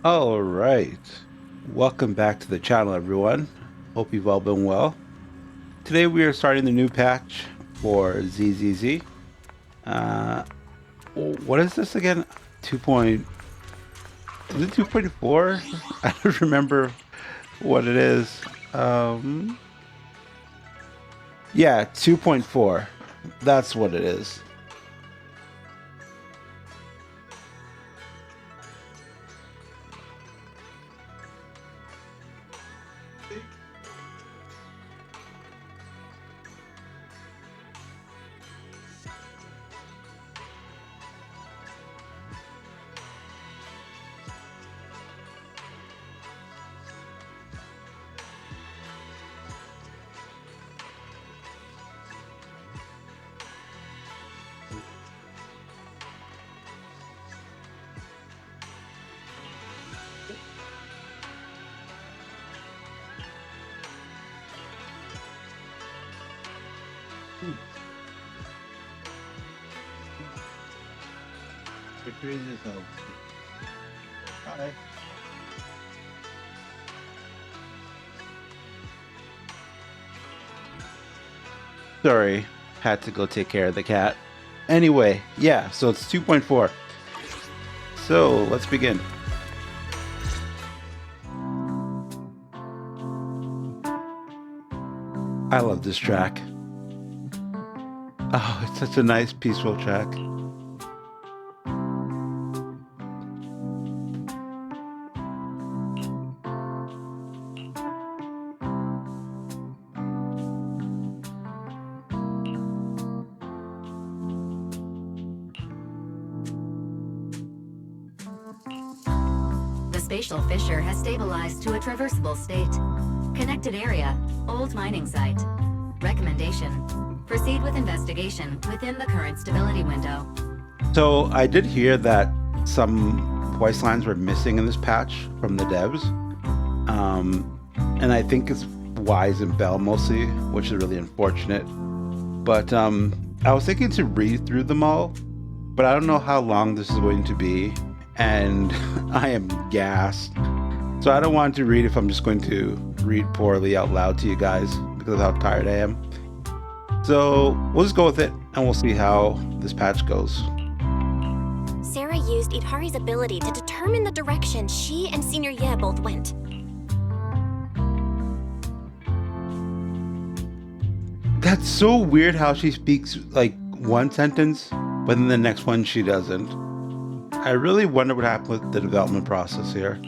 All right. Welcome back to the channel, everyone. Hope you've all been well. Today we are starting the new patch for ZZZ. Uh, what is this again? 2. Is it 2.4? I don't remember what it is. Yeah, 2.4. That's what it is. Hi. Sorry, had to go take care of the cat. Anyway, yeah, so it's 2.4. So let's begin. I love this track. Oh, it's such a nice, peaceful track. The spatial fissure has stabilized to a traversable state. Connected area, old mining site. Recommendation: proceed with investigation within the current stability window. So I did hear that some voice lines were missing in this patch from the devs. And I think it's Wise and Bell mostly, which is really unfortunate. But I was thinking to read through them all, but I don't know how long this is going to be, and I am gassed. So I don't want to read if I'm just going to read poorly out loud to you guys because of how tired I am. So we'll just go with it, and we'll see how this patch goes. Sarah used Itari's ability to determine the direction she and Senior Ye both went. That's so weird how she speaks like one sentence, but then the next one she doesn't. I really wonder what happened with the development process here.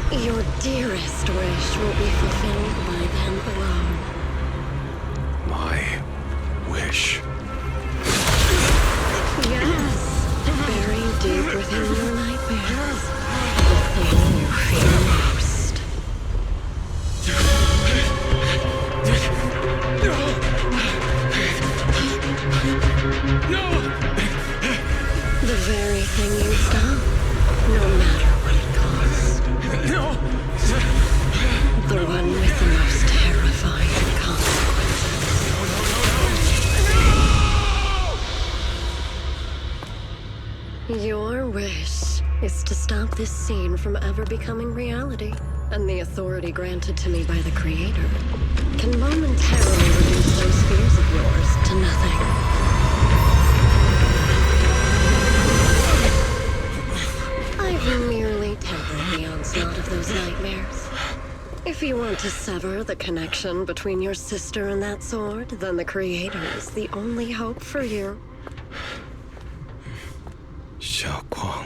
Your dearest wish will be fulfilled by them alone. My wish. Yes, buried deep within your nightmares. The thing you fear most. The very thing you'd stop, no matter what it costs. The one with the most terrifying consequences. Your wish is to stop this scene from ever becoming reality, and the authority granted to me by the Creator can momentarily reduce those fears of yours to nothing. I've merely tempered the onslaught of those nightmares. If you want to sever the connection between your sister and that sword, then the Creator is the only hope for you. Xiaoguang.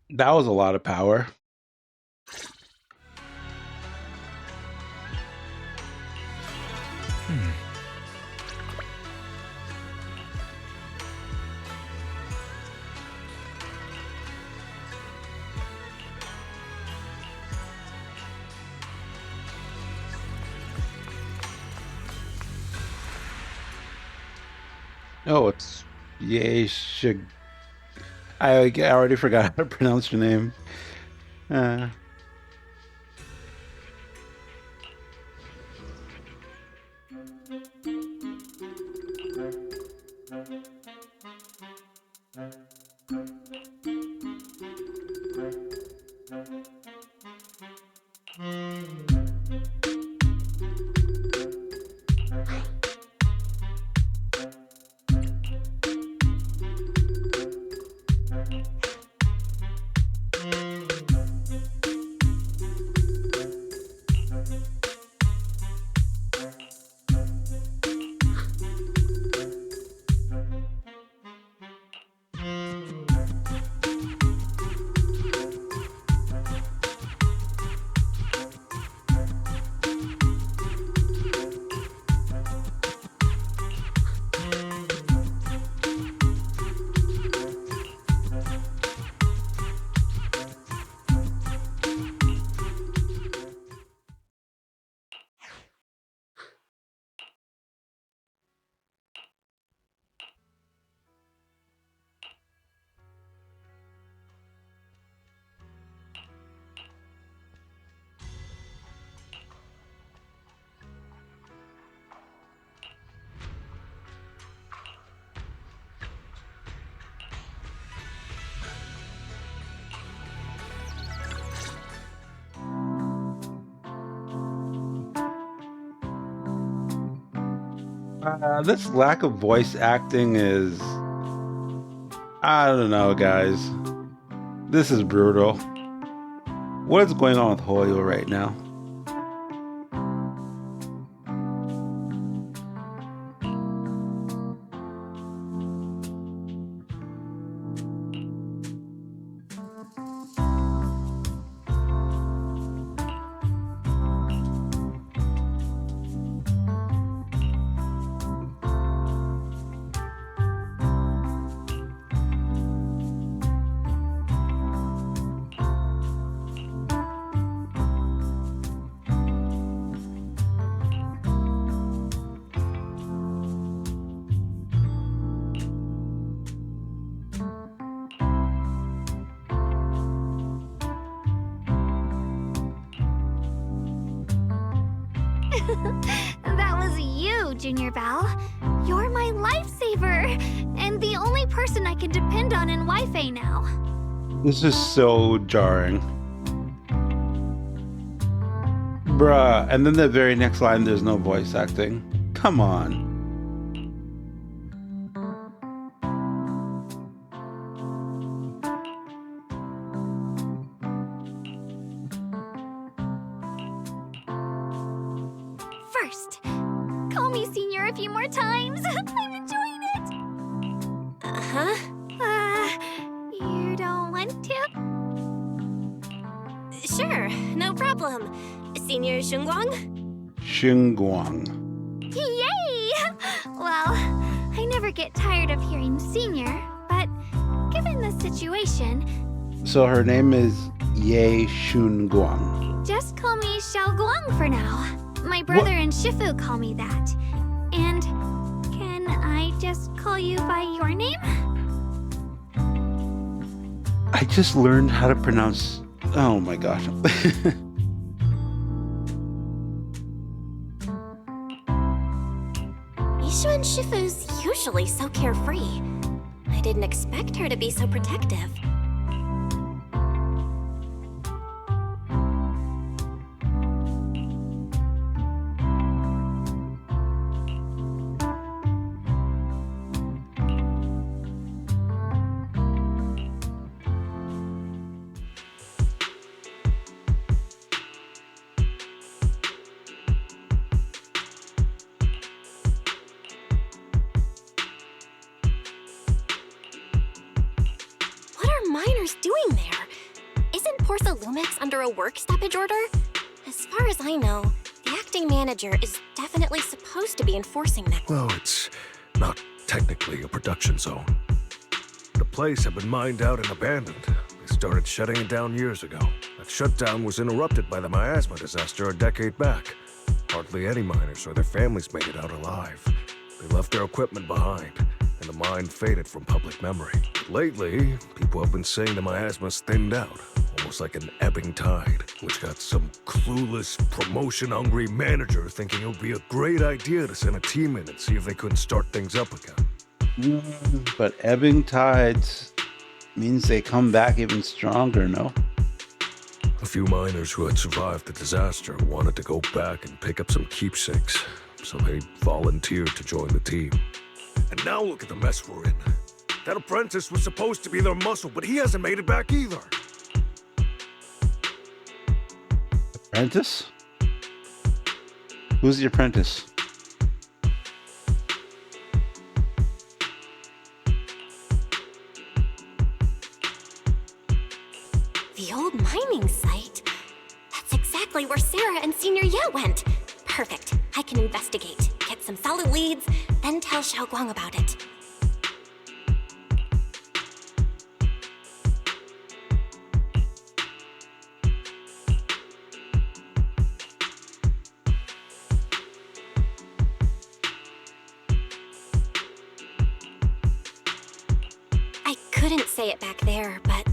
That was a lot of power. Oh, it's Ye Shig. I already forgot how to pronounce your name. Uh, this lack of voice acting is, I don't know, guys. This is brutal. What is going on with Hoyo right now? That was you, Junior Val. You're my lifesaver, and the only person I can depend on in Wi-Fi now. This is so jarring. Bruh, and then the very next line, there's no voice acting. Come on. First, call me Senior a few more times. I'm enjoying it. Uh-huh. You don't want to? Sure, no problem. Senior Shunguang? Xinguang. Yay! Well, I never get tired of hearing Senior, but given the situation, So her name is Ye Shunguang. just call me Xiaoguang for now. My brother and Shifu call me that. And can I just call you by your name? I just learned how to pronounce. Oh my gosh. Yishuan Shifu's usually so carefree. I didn't expect her to be so protective. Miners doing there? Isn't Portha Lumix under a work stoppage order? As far as I know, the acting manager is definitely supposed to be enforcing that. Well, it's not technically a production zone. The place had been mined out and abandoned. They started shutting it down years ago. That shutdown was interrupted by the miasma disaster a decade back. Hardly any miners or their families made it out alive. They left their equipment behind, and the mind faded from public memory. Lately, people have been saying the miasma's thinned out, almost like an ebbing tide, which got some clueless, promotion-hungry manager thinking it would be a great idea to send a team in and see if they couldn't start things up again. But ebbing tides means they come back even stronger, no? A few miners who had survived the disaster wanted to go back and pick up some keepsakes, so they volunteered to join the team. And now look at the mess we're in. That apprentice was supposed to be their muscle, but he hasn't made it back either. Apprentice? Who's the apprentice? The old mining site? That's exactly where Sarah and Senior Ye went. Perfect. I can investigate, get some solid leads, then tell Xiaoguang about it. I couldn't say it back there, but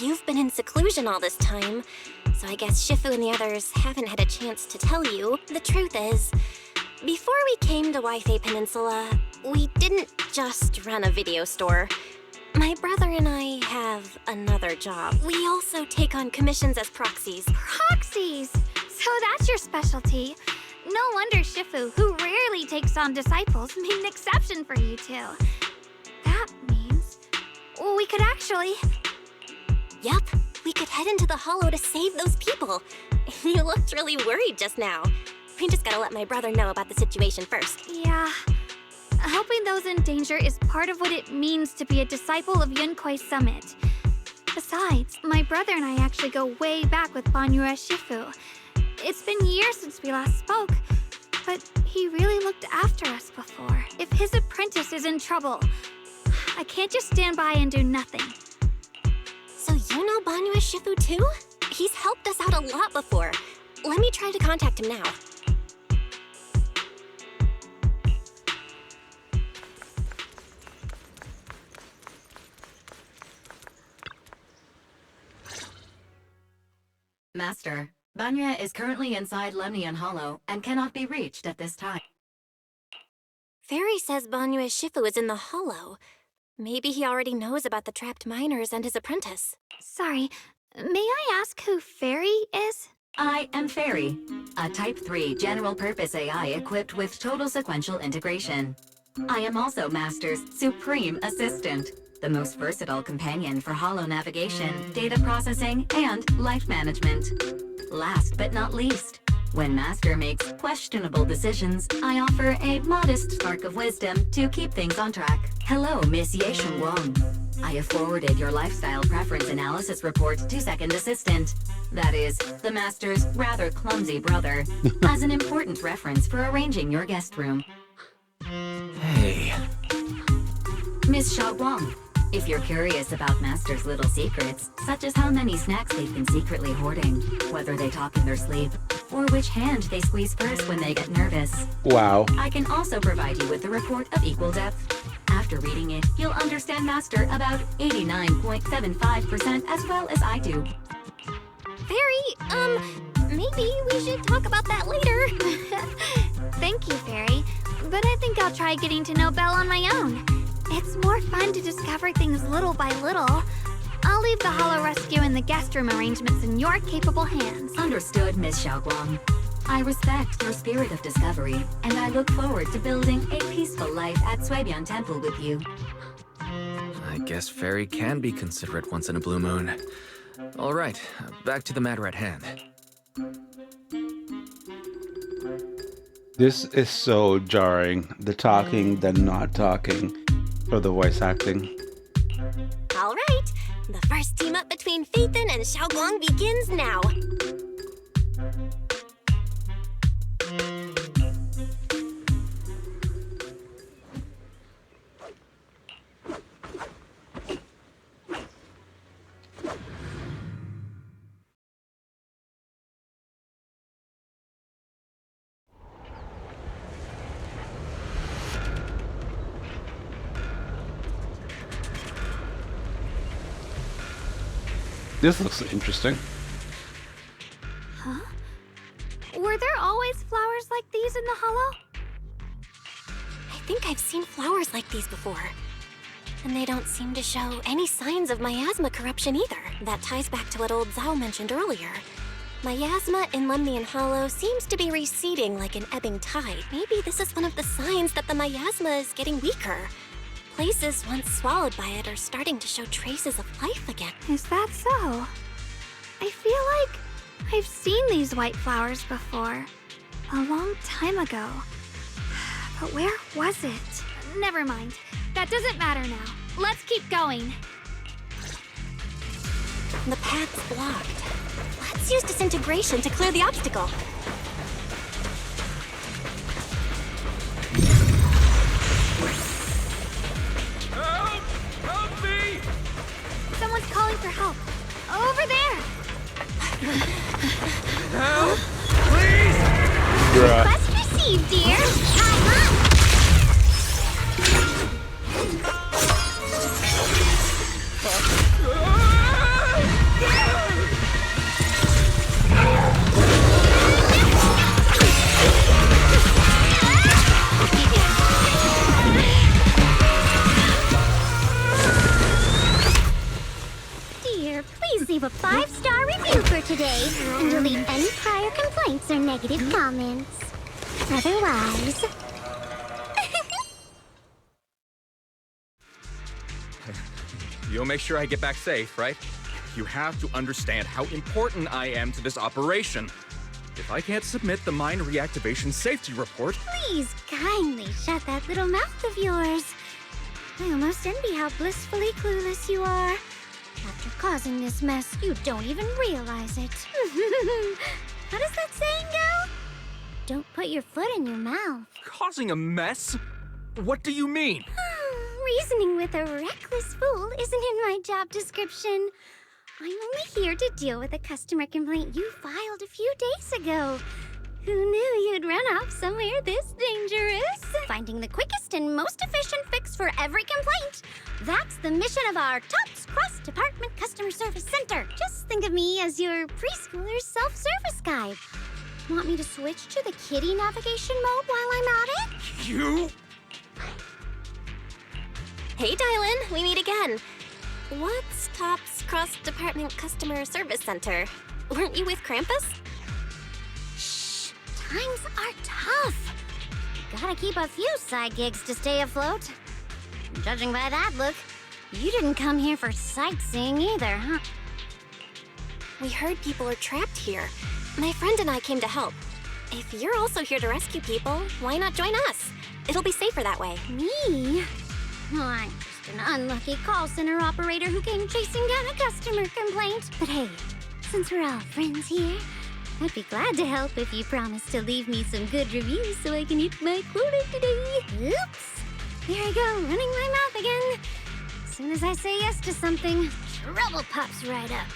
you've been in seclusion all this time, so I guess Shifu and the others haven't had a chance to tell you. The truth is, before we came to Waifei Peninsula, we didn't just run a video store. My brother and I have another job. We also take on commissions as proxies. Proxies! So that's your specialty. No wonder Shifu, who rarely takes on disciples, made an exception for you two. That means we could actually... Yup, we could head into the hollow to save those people. You looked really worried just now. We just gotta let my brother know about the situation first. Yeah. Helping those in danger is part of what it means to be a disciple of Yunkui's summit. Besides, my brother and I actually go way back with Banyue Shifu. It's been years since we last spoke, but he really looked after us before. If his apprentice is in trouble, I can't just stand by and do nothing. So you know Banyue Shifu too? He's helped us out a lot before. Let me try to contact him now. Master, Banyue is currently inside Lemnian Hollow and cannot be reached at this time. Fairy says Banyue Shifu is in the hollow. Maybe he already knows about the trapped miners and his apprentice. Sorry, may I ask who Fairy is? I am Fairy, a Type 3 general-purpose AI equipped with total sequential integration. I am also Master's supreme assistant, the most versatile companion for holo navigation, data processing, and life management. Last but not least, when Master makes questionable decisions, I offer a modest spark of wisdom to keep things on track. Hello, Miss Ye Wang. I have forwarded your lifestyle preference analysis report to Second Assistant. That is, the Master's rather clumsy brother, as an important reference for arranging your guest room. Hey. Miss Xiaoguang, if you're curious about Master's little secrets, such as how many snacks they've been secretly hoarding, whether they talk in their sleep, or which hand they squeeze first when they get nervous, Wow. I can also provide you with a report of equal depth. After reading it, you'll understand Master about 89.75% as well as I do. Fairy, maybe we should talk about that later. Thank you, Fairy, but I think I'll try getting to know Belle on my own. It's more fun to discover things little by little. I'll leave the Hollow Rescue and the guest room arrangements in your capable hands. Understood, Miss Xiaoguang. I respect your spirit of discovery, and I look forward to building a peaceful life at Suibian Temple with you. I guess Fairy can be considerate once in a blue moon. All right, back to the matter at hand. This is so jarring. The talking, the not talking, for the voice acting. All right, the first team up between Phaethon and Xiaoguang begins now. This looks interesting. Huh? Were there always flowers like these in the hollow? I think I've seen flowers like these before. And they don't seem to show any signs of miasma corruption either. That ties back to what old Zhao mentioned earlier. Miasma in Lemnian Hollow seems to be receding like an ebbing tide. Maybe this is one of the signs that the miasma is getting weaker. Places once swallowed by it are starting to show traces of life again. Is that so? I feel like I've seen these white flowers before. A long time ago. But where was it? Never mind. That doesn't matter now. Let's keep going. The path's blocked. Let's use disintegration to clear the obstacle. Help! Help me! Someone's calling for help. Over there! Help! Please! Bruh. Request received, dear. Dear, please leave a 5-star review for today and delete any prior complaints or negative comments. Otherwise... You'll make sure I get back safe, right? You have to understand how important I am to this operation. If I can't submit the mine reactivation safety report, Please kindly shut that little mouth of yours. I almost envy how blissfully clueless you are. After causing this mess, you don't even realize it. How does that saying go? Don't put your foot in your mouth. causing a mess? What do you mean? Reasoning with a reckless fool isn't in my job description. I'm only here to deal with a customer complaint you filed a few days ago. Who knew you'd run off somewhere this dangerous? Finding the quickest and most efficient fix for every complaint. That's the mission of our TOPS Cross-Department Customer Service Center. Just think of me as your preschooler's self-service guide. Want me to switch to the kiddie navigation mode while I'm at it? You? Hey, Dylan, we meet again. What's TOPS Cross-Department Customer Service Center? Weren't you with Krampus? Shh, times are tough. Gotta keep a few side gigs to stay afloat. Judging by that look, you didn't come here for sightseeing either, huh? We heard people are trapped here. My friend and I came to help. If you're also here to rescue people, why not join us? It'll be safer that way. Me? Oh, I'm just an unlucky call center operator who came chasing down a customer complaint. But hey, since we're all friends here, I'd be glad to help if you promise to leave me some good reviews so I can hit my quota today. Oops. There I go, running my mouth again. As soon as I say yes to something, trouble pops right up.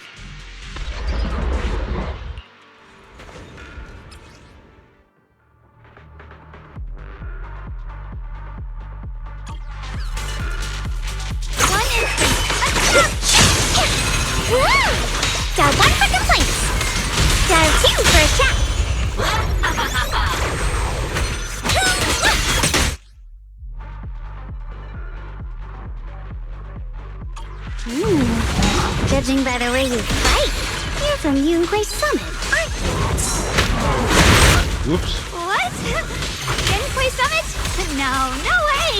Dial 1 for complaints. Dial 2 for a chat. Judging by the way you fight, you're from Yunquay Summit, aren't you? Oops. What? Zenless Summit? No way!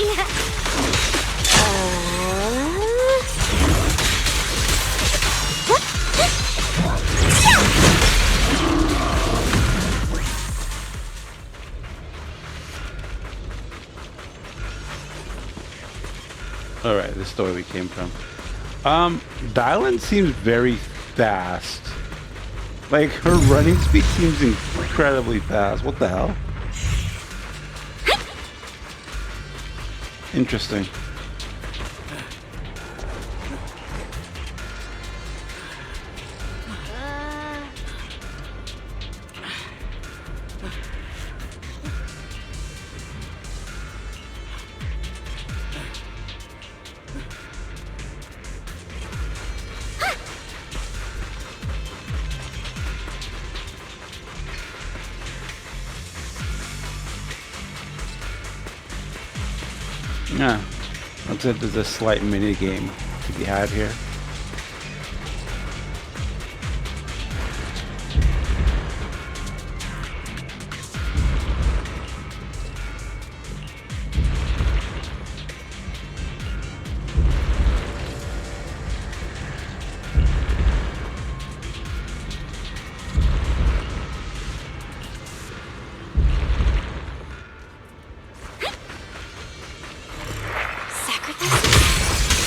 All right, this is the way we came from. Dylan seems very fast. Like, her running speed seems incredibly fast. What the hell? Interesting. Yeah, looks like there's a slight mini game to be had here.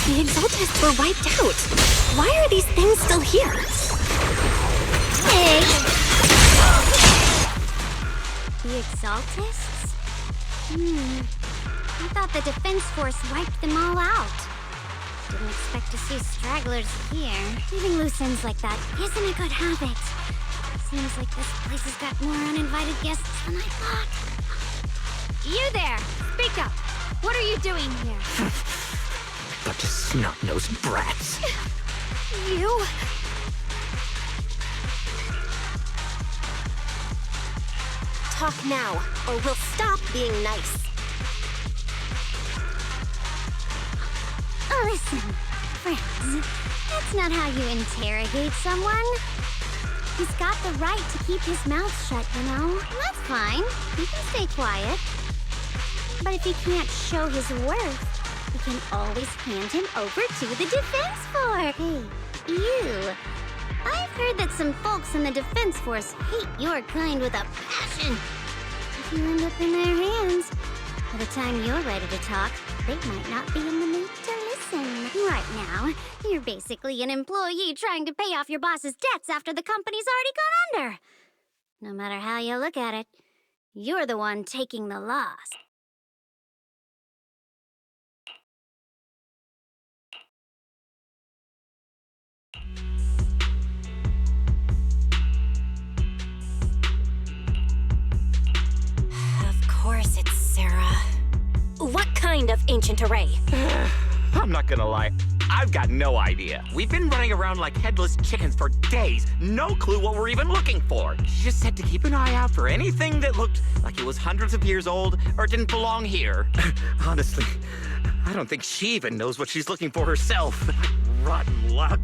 The Exaltists were wiped out. Why are these things still here? Hey! The Exaltists? I thought the Defense Force wiped them all out. Didn't expect to see stragglers here. Leaving loose ends like that isn't a good habit. Seems like this place has got more uninvited guests than I thought. You there! Speak up! What are you doing here? Bunch of snot-nosed brats. You... Talk now, or we'll stop being nice. Listen, friends, that's not how you interrogate someone. He's got the right to keep his mouth shut, you know? That's fine. He can stay quiet. But if he can't show his worth, we can always hand him over to the Defense Force. Hey, you. I've heard that some folks in the Defense Force hate your kind with a passion. If you end up in their hands, by the time you're ready to talk, they might not be in the mood to listen. Right now, you're basically an employee trying to pay off your boss's debts after the company's already gone under. No matter how you look at it, you're the one taking the loss. Of course it's Sarah. What kind of ancient array? I'm not gonna lie, I've got no idea. We've been running around like headless chickens for days. No clue what we're even looking for. She just said to keep an eye out for anything that looked like it was hundreds of years old or didn't belong here. Honestly, I don't think she even knows what she's looking for herself. Rotten luck.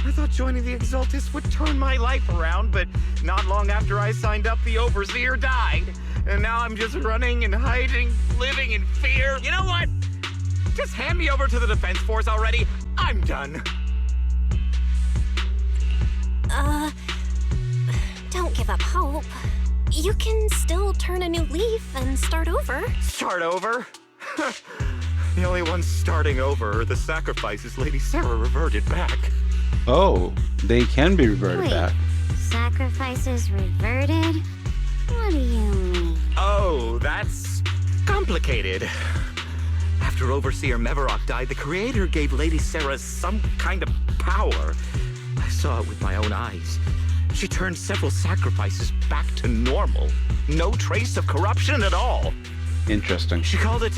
I thought joining the Exaltists would turn my life around, but not long after I signed up, the Overseer died. And now I'm just running and hiding, living in fear. You know what? Just hand me over to the Defense Force already. I'm done. Don't give up hope. You can still turn a new leaf and start over. Start over? The only ones starting over are the sacrifices Lady Sarah reverted back. Oh, they can be reverted Wait, back. sacrifices reverted? What do you mean? Oh, that's complicated. After Overseer Mevarok died, the Creator gave Lady Sarah some kind of power. I saw it with my own eyes. She turned several sacrifices back to normal. No trace of corruption at all. Interesting. She called it,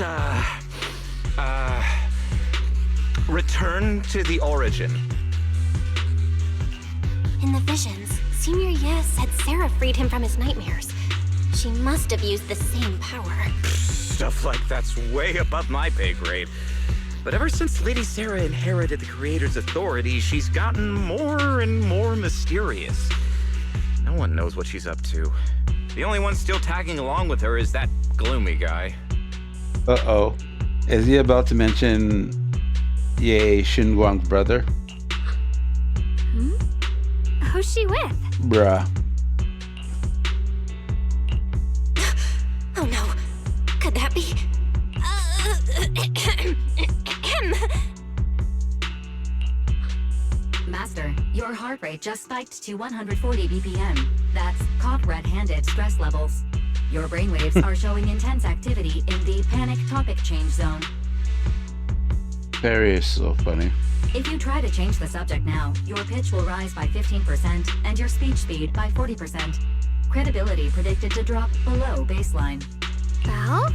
return to the origin. In the visions, Senior Yes said Sarah freed him from his nightmares. She must have used the same power. Stuff like that's way above my pay grade. But ever since Lady Sarah inherited the Creator's authority, she's gotten more and more mysterious. No one knows what she's up to. The only one still tagging along with her is that gloomy guy. Uh-oh. Is he about to mention Ye Xinguang's brother? Who's she with? Bruh. Oh no. Could that be? Master, your heart rate just spiked to 140 BPM. That's caught red-handed stress levels. Your brainwaves are showing intense activity in the panic topic change zone. Perry is so funny. If you try to change the subject now, your pitch will rise by 15% and your speech speed by 40%. Credibility predicted to drop below baseline. Belle?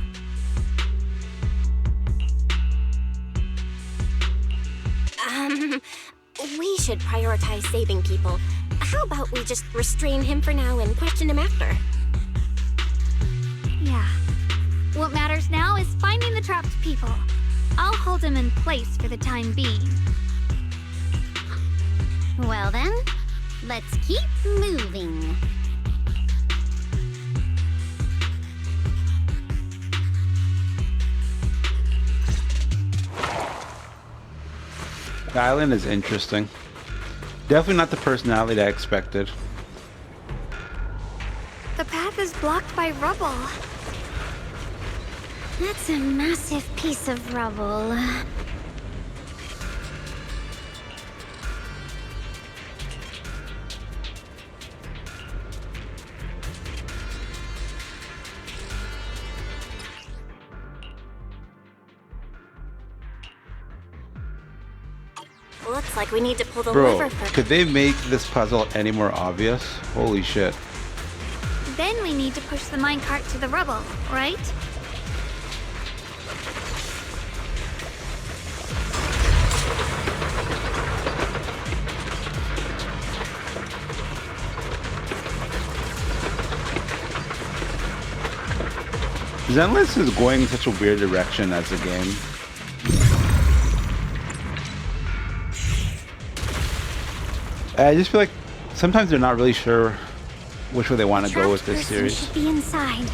We should prioritize saving people. How about we just restrain him for now and question him after? Yeah. What matters now is finding the trapped people. I'll hold him in place for the time being. Well then, let's keep moving. The island is interesting. Definitely not the personality I expected. The path is blocked by rubble. That's a massive piece of rubble. Looks like we need to pull the Bro, lever for... could they make this puzzle any more obvious? Holy shit. Then we need to push the minecart to the rubble, right? Zenless is going in such a weird direction as a game. I just feel like sometimes they're not really sure which way they want to go with this series. Should be inside.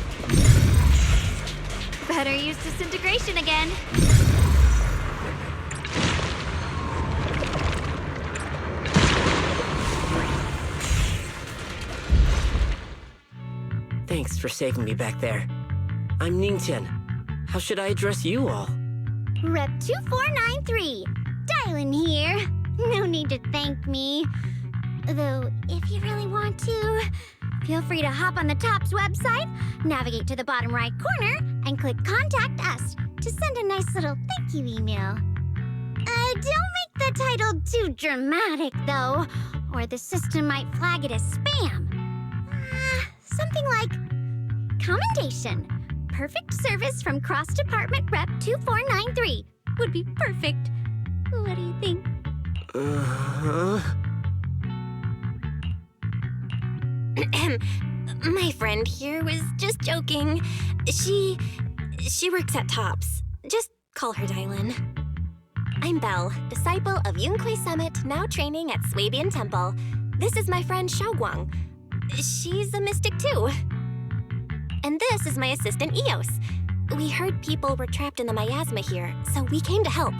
Better use disintegration again. Thanks for saving me back there. I'm Ningtian. How should I address you all? Rep 2493. Dylan here. No need to thank me. Though, if you really want to, feel free to hop on the TOPS website, navigate to the bottom right corner, and click Contact Us to send a nice little thank you email. Don't make the title too dramatic, though, or the system might flag it as spam. Something like Commendation. Perfect service from Cross Department Rep 2493 would be perfect. What do you think? My friend here was just joking. She works at TOPS. Just call her Dylan. I'm Belle, disciple of Yunquei Summit, now training at Swabian Temple. This is my friend Xiaoguang. She's a mystic too. And this is my assistant Eos. We heard people were trapped in the miasma here, so we came to help.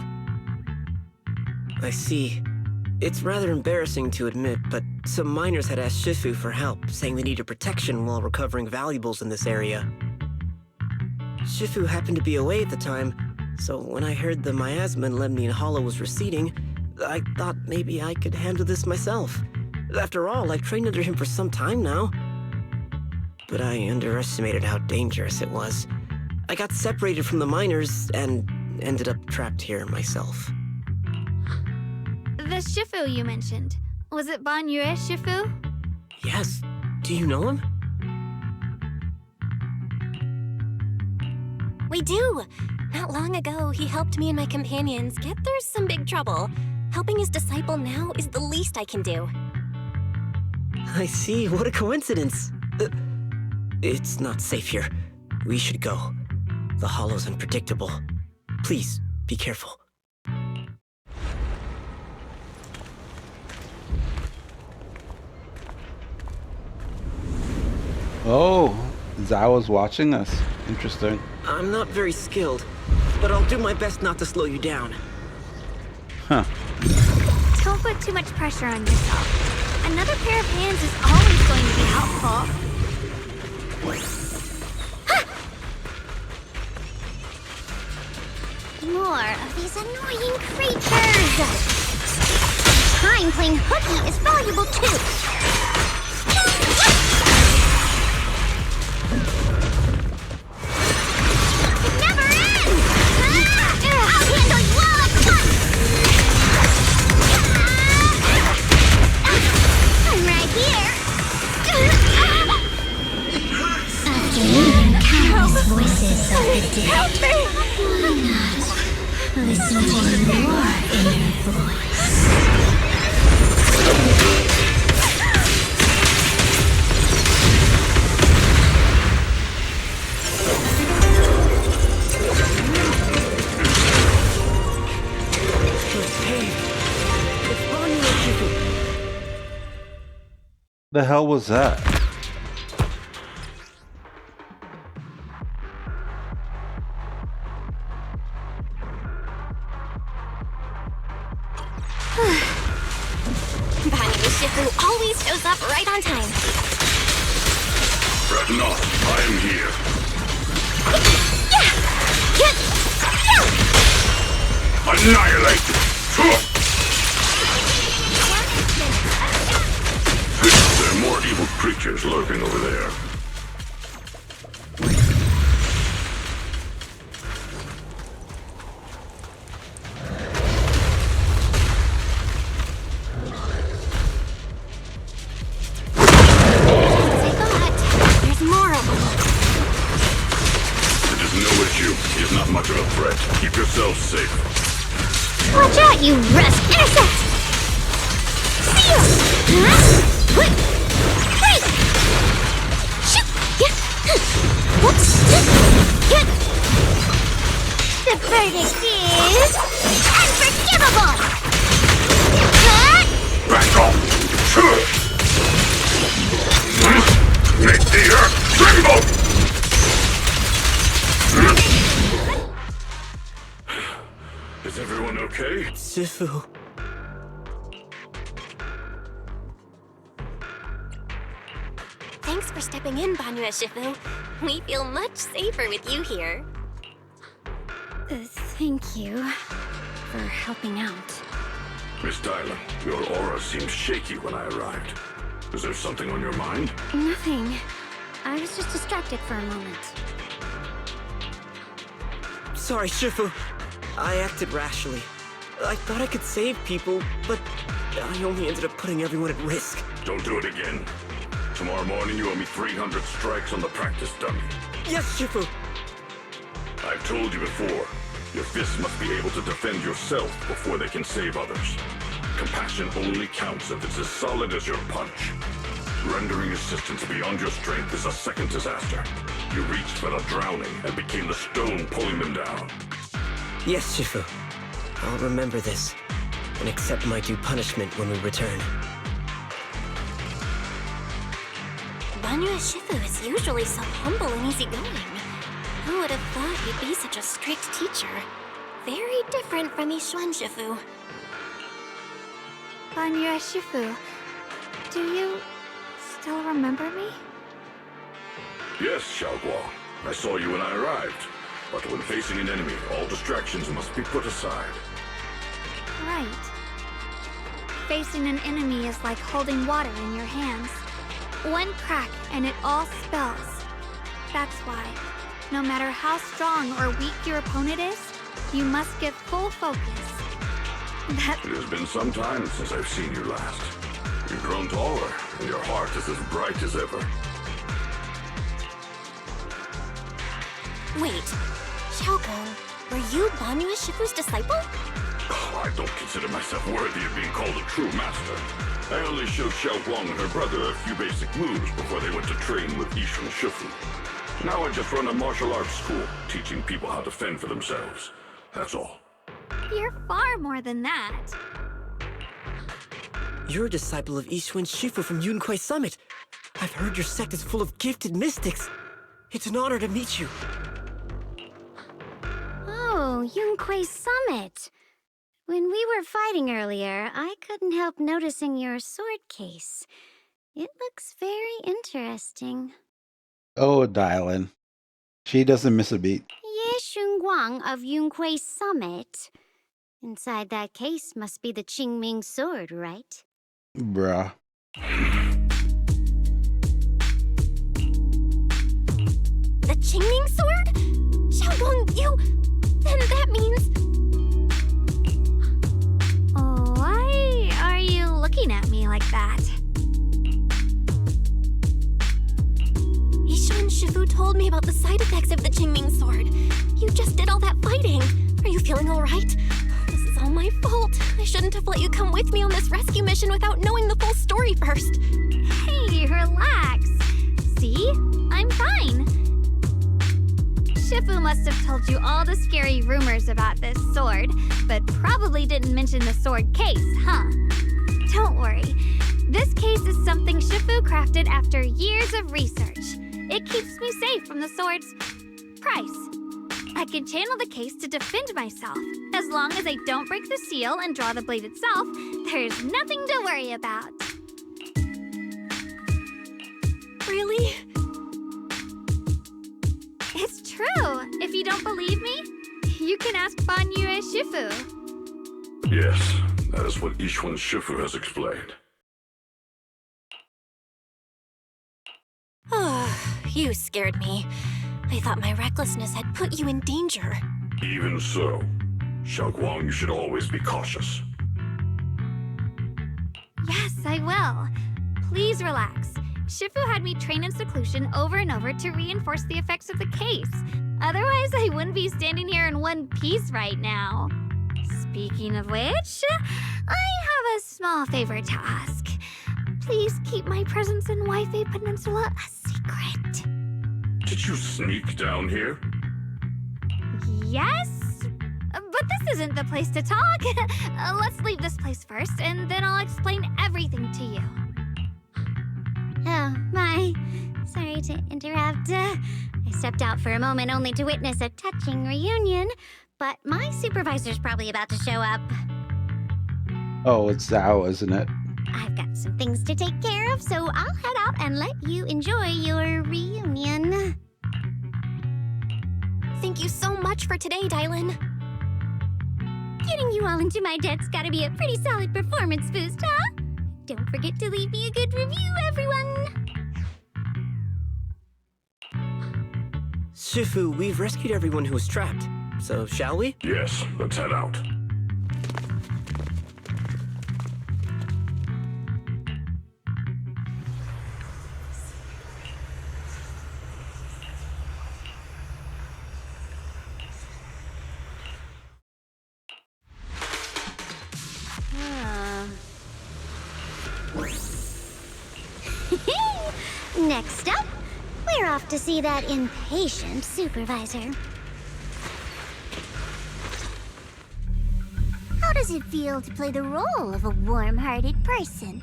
I see. It's rather embarrassing to admit, but some miners had asked Shifu for help, saying they needed protection while recovering valuables in this area. Shifu happened to be away at the time, so when I heard the miasma in Lemnian Hollow was receding, I thought maybe I could handle this myself. After all, I've trained under him for some time now. But I underestimated how dangerous it was. I got separated from the miners and ended up trapped here myself. The Shifu you mentioned. Was it Ban Yue Shifu? Yes. Do you know him? We do! Not long ago, he helped me and my companions get through some big trouble. Helping his disciple now is the least I can do. I see. What a coincidence. It's not safe here. We should go. The hollow's unpredictable. Please, be careful. Oh, Zawa's watching us. Interesting. I'm not very skilled, but I'll do my best not to slow you down. Huh. Don't put too much pressure on yourself. Another pair of hands is always going to be helpful. More of these annoying creatures! Time playing hooky is valuable too! It never ends! I'll handle you all at once! I'm right here! After hearing countless voices of the dead, Help me! why not listen to your inner voice? The hell was that? Banyu Shifu always shows up right on time. Fret not, I am here. Annihilate! There are more evil creatures lurking over there. There's more of them. It is no issue. He is not much of a threat. Keep yourself safe. Watch out, you rust insect! See ya! Huh? Wait! Wait! Shoot! Whoops! The verdict is unforgivable! Back off! Make the earth tremble! Is everyone okay? Shifu. Thanks for stepping in, Banyu Shifu. We feel much safer with you here. Thank you for helping out. Miss Dylan, your aura seemed shaky when I arrived. Is there something on your mind? Nothing. I was just distracted for a moment. Sorry, Shifu. I acted rashly. I thought I could save people, but I only ended up putting everyone at risk. Don't do it again. Tomorrow morning you owe me 300 strikes on the practice dummy. Yes, Shifu. I've told you before, your fists must be able to defend yourself before they can save others. Compassion only counts if it's as solid as your punch. Rendering assistance beyond your strength is a second disaster. You reached for the drowning and became the stone pulling them down. Yes, Shifu. I'll remember this and accept my due punishment when we return. Banyu Shifu is usually so humble and easygoing. Who would have thought he'd be such a strict teacher? Very different from Yishuan Shifu. Banyu Shifu, do you still remember me? Yes, Xiaoguang. I saw you when I arrived. But when facing an enemy, all distractions must be put aside. Right. Facing an enemy is like holding water in your hands. One crack and it all spills. That's why, no matter how strong or weak your opponent is, you must give full focus. It has been some time since I've seen you last. You've grown taller, and your heart is as bright as ever. Wait, Xiaogong, were you Banyu Shifu's disciple? Oh, I don't consider myself worthy of being called a true master. I only showed Xiaoguang and her brother a few basic moves before they went to train with Yishuan Shifu. Now I just run a martial arts school, teaching people how to fend for themselves. That's all. You're far more than that. You're a disciple of Yishuan Shifu from Yunquai Summit. I've heard your sect is full of gifted mystics. It's an honor to meet you. Oh, Yunquai Summit. When we were fighting earlier, I couldn't help noticing your sword case. It looks very interesting. Oh, Dylan. She doesn't miss a beat. Ye Shunguang of Yunquai Summit. Inside that case must be the Qingming sword, right? Bruh. The Qingming sword? Xiaogong, you... Then that means... Why are you looking at me like that? Yishuan Shifu told me about the side effects of the Qingming sword. You just did all that fighting. Are you feeling all right? This is all my fault. I shouldn't have let you come with me on this rescue mission without knowing the full story first. Hey, relax. See? I'm fine. Shifu must have told you all the scary rumors about this sword, but probably didn't mention the sword case, huh? Don't worry. This case is something Shifu Shifu crafted after years of research. It keeps me safe from the sword's price. I can channel the case to defend myself. As long as I don't break the seal and draw the blade itself, there's nothing to worry about. Really? It's true. If you don't believe me, you can ask Banyue Shifu. Yes, that is what Ishwan Shifu has explained. You scared me. I thought my recklessness had put you in danger. Even so, Xiaoguang, you should always be cautious. Yes, I will. Please relax. Shifu had me train in seclusion over and over to reinforce the effects of the case. Otherwise, I wouldn't be standing here in one piece right now. Speaking of which, I have a small favor to ask. Please keep my presence in Wi-Fi Peninsula a secret. Did you sneak down here? Yes? But this isn't the place to talk. Let's leave this place first, and then I'll explain everything to you. Oh, my. Sorry to interrupt. I stepped out for a moment only to witness a touching reunion, but my supervisor's probably about to show up. Oh, it's Zhao, isn't it? I've got some things to take care of, so I'll head out and let you enjoy your reunion. Thank you so much for today, Dylan. Getting you all into my debt's gotta be a pretty solid performance boost, huh? Don't forget to leave me a good review, everyone! Shifu, we've rescued everyone who was trapped. So, shall we? Yes, let's head out. Next up, we're off to see that impatient supervisor. How does it feel to play the role of a warm-hearted person?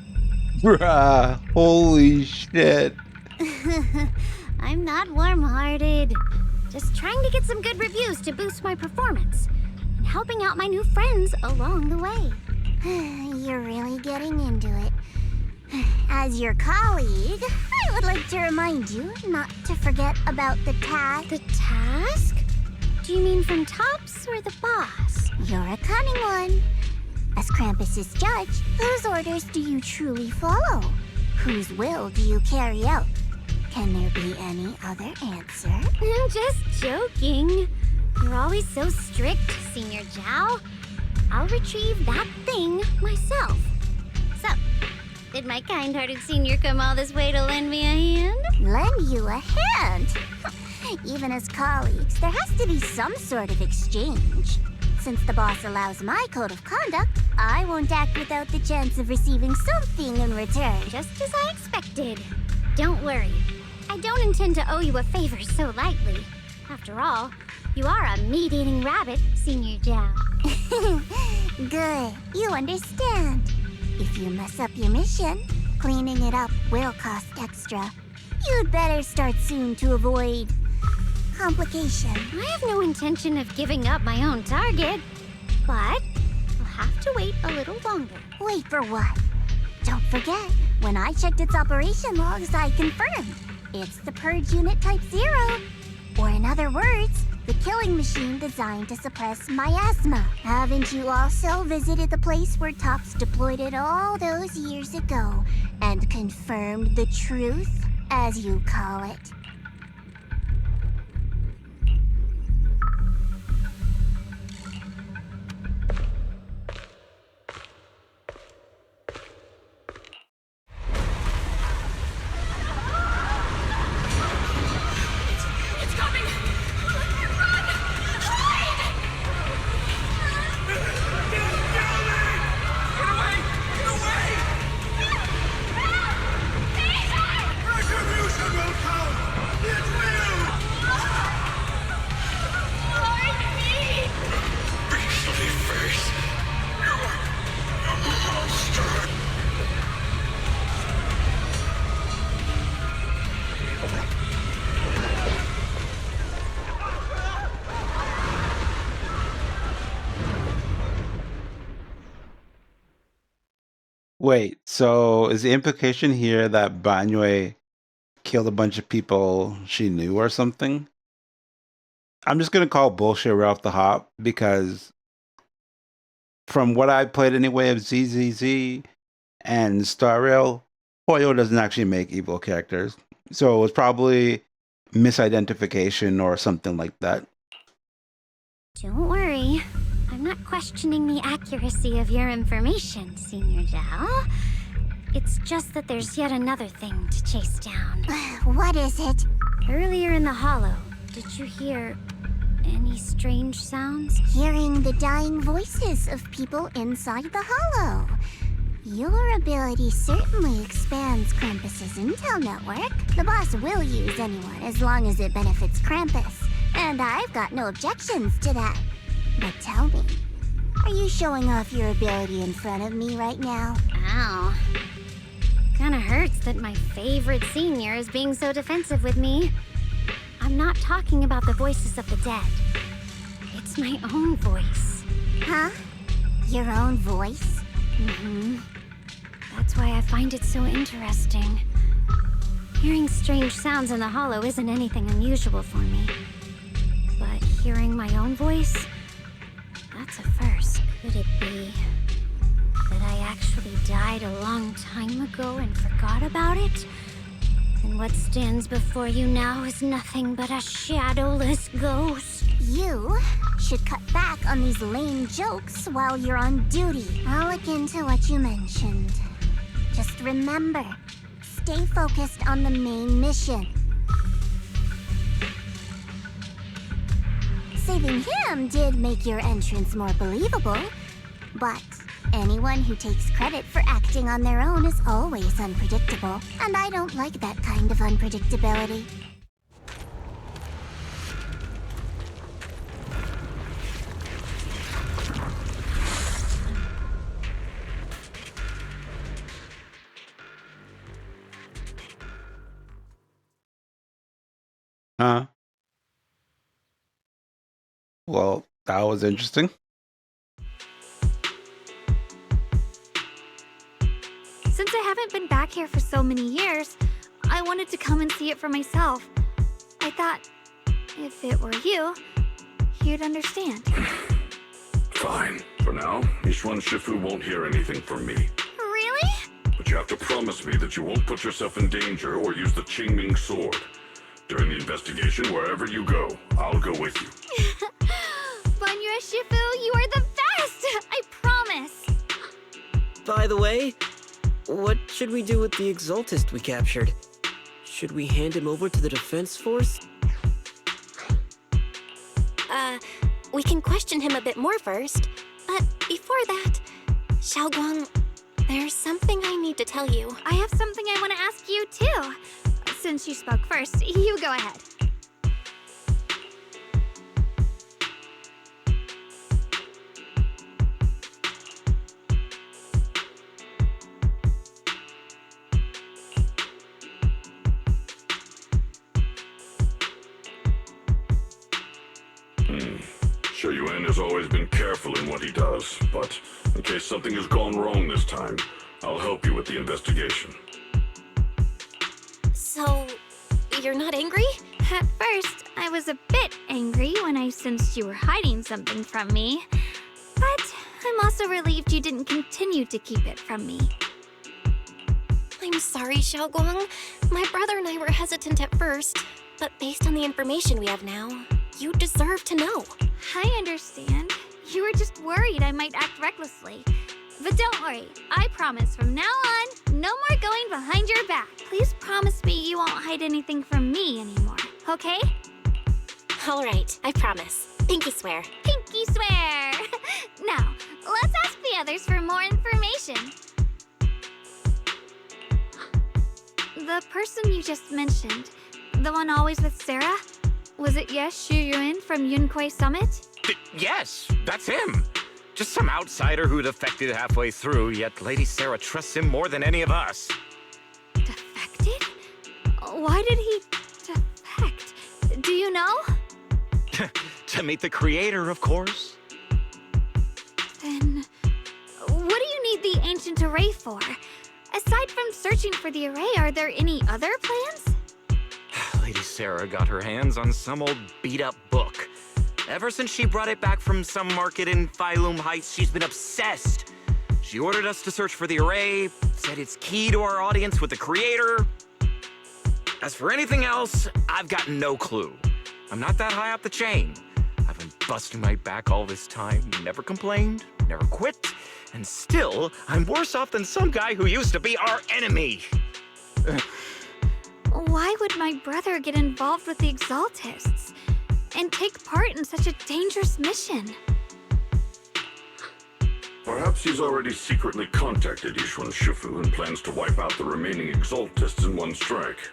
Bruh, holy shit. I'm not warm-hearted. Just trying to get some good reviews to boost my performance. And helping out my new friends along the way. You're really getting into it. As your colleague, I would like to remind you not to forget about the task. The task? Do you mean from Tops or the boss? You're a cunning one. As Krampus's judge, whose orders do you truly follow? Whose will do you carry out? Can there be any other answer? I'm just joking. You're always so strict, Senior Zhao. I'll retrieve that thing myself. So, did my kind-hearted senior come all this way to lend me a hand? Lend you a hand? Even as colleagues, there has to be some sort of exchange. Since the boss allows my code of conduct, I won't act without the chance of receiving something in return, just as I expected. Don't worry. I don't intend to owe you a favor so lightly. After all, you are a meat-eating rabbit, Senior Zhao. Good. You understand. If you mess up your mission, cleaning it up will cost extra. You'd better start soon to avoid complication. I have no intention of giving up my own target, but I'll have to wait a little longer. Wait for what? Don't forget, when I checked its operation logs, I confirmed. It's the Purge Unit Type 0. Or in other words, the killing machine designed to suppress miasma. Haven't you also visited the place where Tops deployed it all those years ago and confirmed the truth, as you call it? Retribution will come! Wait, so is the implication here that Banyue killed a bunch of people she knew or something? I'm just gonna call bullshit right off the hop because from what I played anyway of ZZZ and Star Rail, Hoyo doesn't actually make evil characters. So it was probably misidentification or something like that. Don't worry. I'm not questioning the accuracy of your information, Senior Zhao. It's just that there's yet another thing to chase down. What is it? Earlier in the hollow, did you hear any strange sounds? Hearing the dying voices of people inside the hollow. Your ability certainly expands Krampus's intel network. The boss will use anyone as long as it benefits Krampus. And I've got no objections to that. But tell me, are you showing off your ability in front of me right now? Ow. Kinda hurts that my favorite senior is being so defensive with me. I'm not talking about the voices of the dead. It's my own voice. Huh? Your own voice? Mm-hmm. That's why I find it so interesting. Hearing strange sounds in the hollow isn't anything unusual for me. But hearing my own voice, that's a first. Could it be that I actually died a long time ago and forgot about it? And what stands before you now is nothing but a shadowless ghost. You should cut back on these lame jokes while you're on duty. I'll look into what you mentioned. Just remember, stay focused on the main mission. Saving him did make your entrance more believable, but anyone who takes credit for acting on their own is always unpredictable, and I don't like that kind of unpredictability. Huh? Well, that was interesting. Since I haven't been back here for so many years, I wanted to come and see it for myself. I thought, if it were you, you'd understand. Fine. For now, Ishwan Shifu won't hear anything from me. Really? But you have to promise me that you won't put yourself in danger or use the Qingming sword. During the investigation, wherever you go, I'll go with you. Banyue Shifu, you are the best! I promise! By the way, what should we do with the Exaltist we captured? Should we hand him over to the defense force? We can question him a bit more first. But before that, Xiaoguang, there's something I need to tell you. I have something I want to ask you, too. Since you spoke first, you go ahead. Shuyuan has always been careful in what he does, but in case something has gone wrong this time, I'll help you with the investigation. So, you're not angry? At first, I was a bit angry when I sensed you were hiding something from me. But I'm also relieved you didn't continue to keep it from me. I'm sorry, Xiaoguang. My brother and I were hesitant at first, but based on the information we have now, you deserve to know. I understand. You were just worried I might act recklessly. But don't worry, I promise from now on, no more going behind your back. Please promise me you won't hide anything from me anymore, okay? All right, I promise. Pinky swear. Pinky swear! Now, let's ask the others for more information. The person you just mentioned, the one always with Sarah, was it Ye Shuyuan from Yunquei Summit? Yes, that's him. Just some outsider who defected halfway through, yet Lady Sarah trusts him more than any of us. Defected? Why did he defect? Do you know? To meet the creator, of course. Then, what do you need the ancient array for? Aside from searching for the array, are there any other plans? Lady Sarah got her hands on some old beat-up book. Ever since she brought it back from some market in Phylum Heights, she's been obsessed. She ordered us to search for the array, said it's key to our audience with the creator. As for anything else, I've got no clue. I'm not that high up the chain. I've been busting my back all this time, never complained, never quit, and still, I'm worse off than some guy who used to be our enemy. Why would my brother get involved with the Exaltists and take part in such a dangerous mission? Perhaps he's already secretly contacted Yishuan Shifu and plans to wipe out the remaining Exaltists in one strike.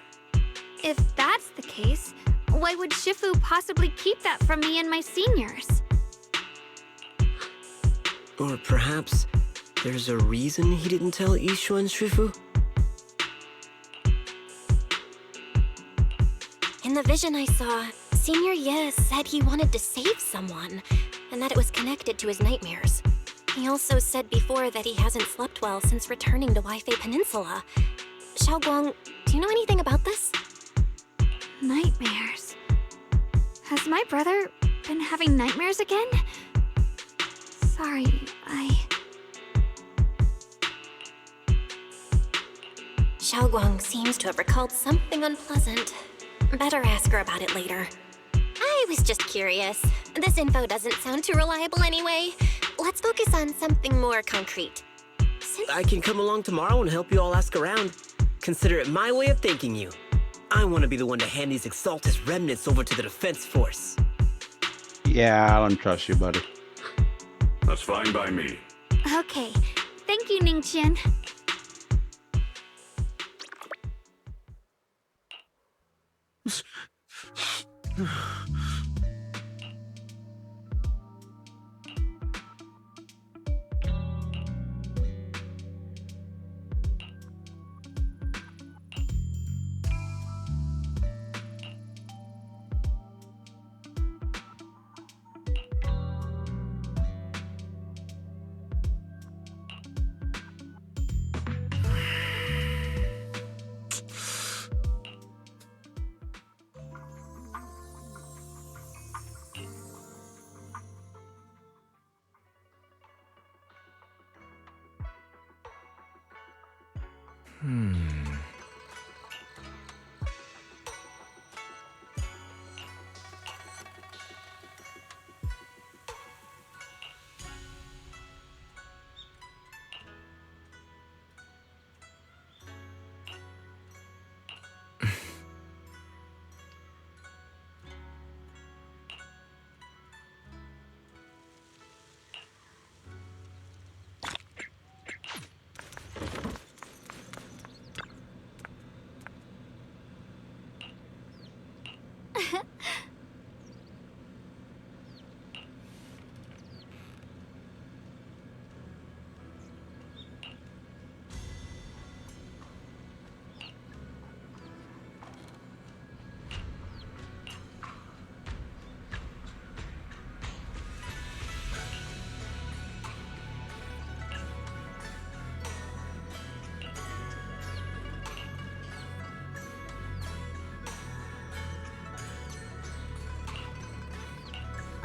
If that's the case, why would Shifu possibly keep that from me and my seniors? Or perhaps there's a reason he didn't tell Yishuan Shifu? In the vision I saw, Senior Ye said he wanted to save someone, and that it was connected to his nightmares. He also said before that he hasn't slept well since returning to Waifei Peninsula. Xiaoguang, do you know anything about this? Nightmares. Has my brother been having nightmares again? Sorry, Xiaoguang seems to have recalled something unpleasant. Better ask her about it later. I was just curious. This info doesn't sound too reliable anyway. Let's focus on something more concrete. I can come along tomorrow and help you all ask around. Consider it my way of thanking you. I want to be the one to hand these Exaltus remnants over to the defense force. Yeah, I don't trust you, buddy. That's fine by me. Okay. Thank you, Ningqian.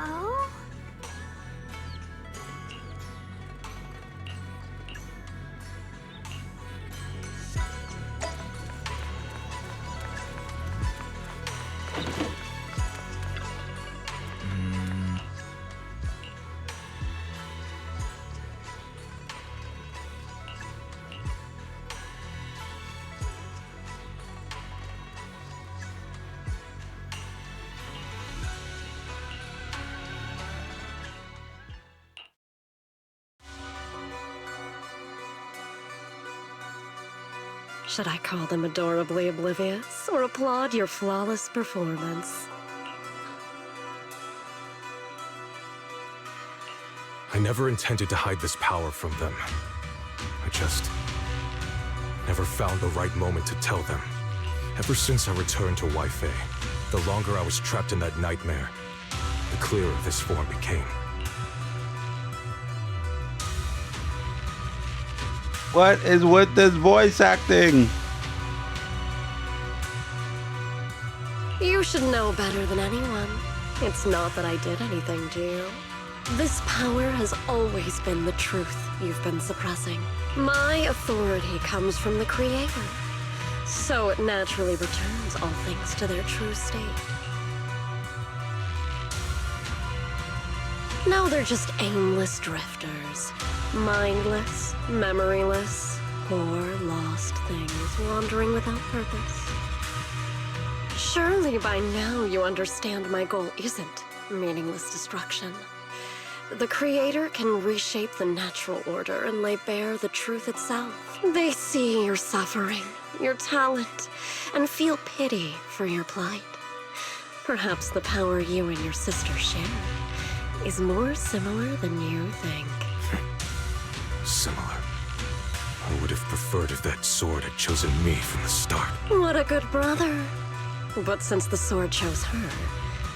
Oh? Should I call them adorably oblivious or applaud your flawless performance? I never intended to hide this power from them. I just never found the right moment to tell them. Ever since I returned to Waifei, the longer I was trapped in that nightmare, the clearer this form became. 「 Zenless What is with this voice acting? You should know better than anyone. It's not that I did anything to you. This power has always been the truth you've been suppressing. My authority comes from the Creator, so it naturally returns all things to their true state. Now they're just aimless drifters, mindless, memoryless, poor, lost things wandering without purpose. Surely by now you understand my goal isn't meaningless destruction. The Creator can reshape the natural order and lay bare the truth itself. They see your suffering, your talent, and feel pity for your plight. Perhaps the power you and your sister share is more similar than you think. Similar. I would have preferred if that sword had chosen me from the start. What a good brother. But since the sword chose her,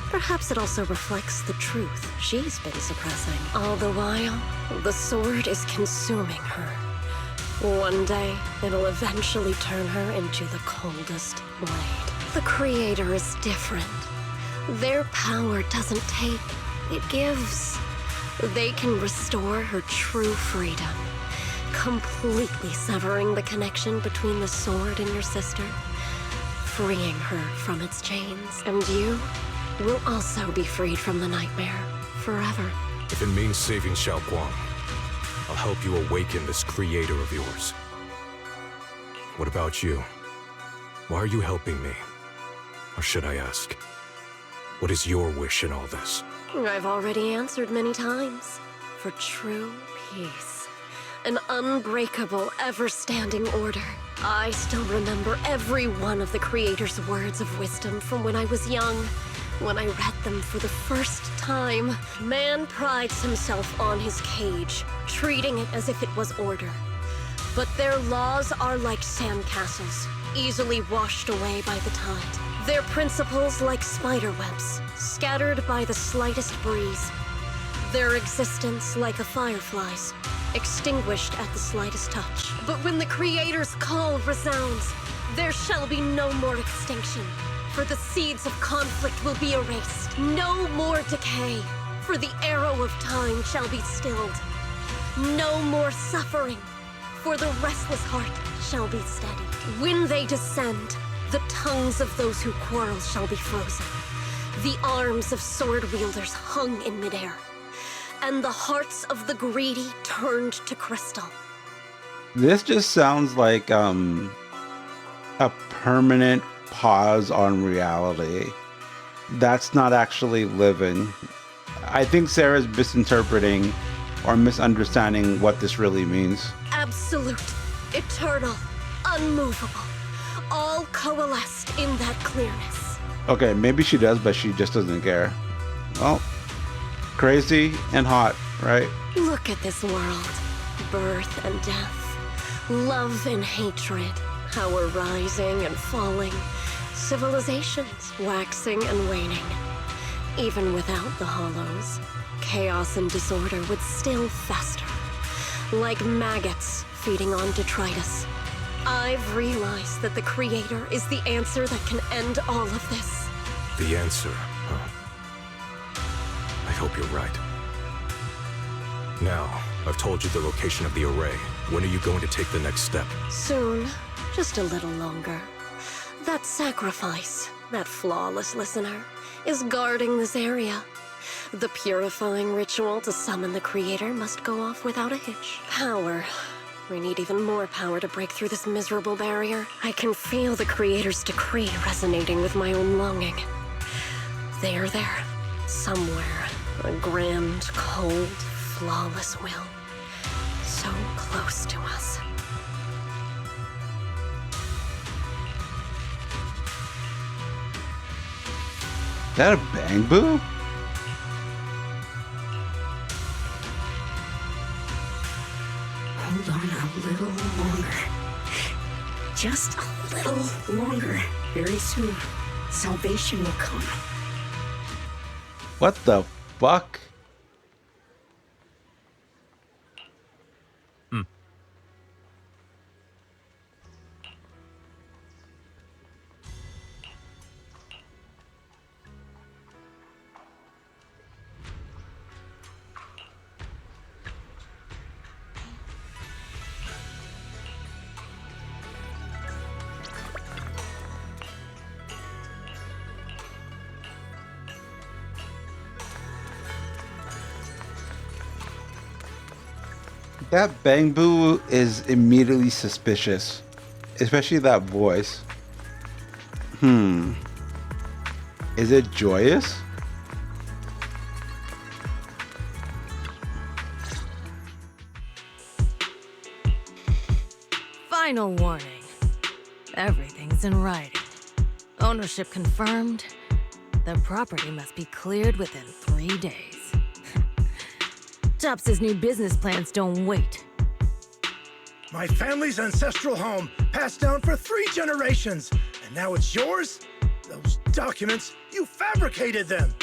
perhaps it also reflects the truth she's been suppressing. All the while, the sword is consuming her. One day, it'll eventually turn her into the coldest blade. The Creator is different. Their power doesn't take, it gives. They can restore her true freedom, completely severing the connection between the sword and your sister, freeing her from its chains. And you will also be freed from the nightmare forever. If it means saving Xiao Guang, I'll help you awaken this creator of yours. What about you? Why are you helping me? Or should I ask, what is your wish in all this? I've already answered many times. For true peace. An unbreakable, ever-standing order. I still remember every one of the Creator's words of wisdom from when I was young. When I read them for the first time, man prides himself on his cage, treating it as if it was order. But their laws are like sandcastles, easily washed away by the tide. Their principles like spider webs, scattered by the slightest breeze. Their existence like a firefly's, extinguished at the slightest touch. But when the Creator's call resounds, there shall be no more extinction. For the seeds of conflict will be erased. No more decay, for the arrow of time shall be stilled. No more suffering, for the restless heart shall be steadied. When they descend, the tongues of those who quarrel shall be frozen. The arms of sword wielders hung in midair, and the hearts of the greedy turned to crystal. This just sounds like a permanent pause on reality. That's not actually living. I think Sarah's misinterpreting or misunderstanding what this really means. Absolute, eternal, unmovable, all coalesced in that clearness. Okay, maybe she does, but she just doesn't care. Well, crazy and hot, right? Look at this world. Birth and death, love and hatred, how we're rising and falling, civilizations waxing and waning. Even without the hollows, chaos and disorder would still fester, like maggots feeding on detritus. I've realized that the Creator is the answer that can end all of this. The answer, huh? I hope you're right. Now, I've told you the location of the array. When are you going to take the next step? Soon. Just a little longer. That sacrifice, that flawless listener, is guarding this area. The purifying ritual to summon the Creator must go off without a hitch. Power. We need even more power to break through this miserable barrier. I can feel the Creator's decree resonating with my own longing. They are there, somewhere. A grand, cold, flawless will. So close to us. Is that a bang boo? Hold on a little longer. Just a little longer. Very soon, salvation will come. What the fuck? That Bang Boo is immediately suspicious, especially that voice. Is it joyous? Final warning. Everything's in writing. Ownership confirmed. The property must be cleared within 3 days. Tubbs' new business plans don't wait. My family's ancestral home, passed down for 3 generations, and now it's yours? Those documents, you fabricated them!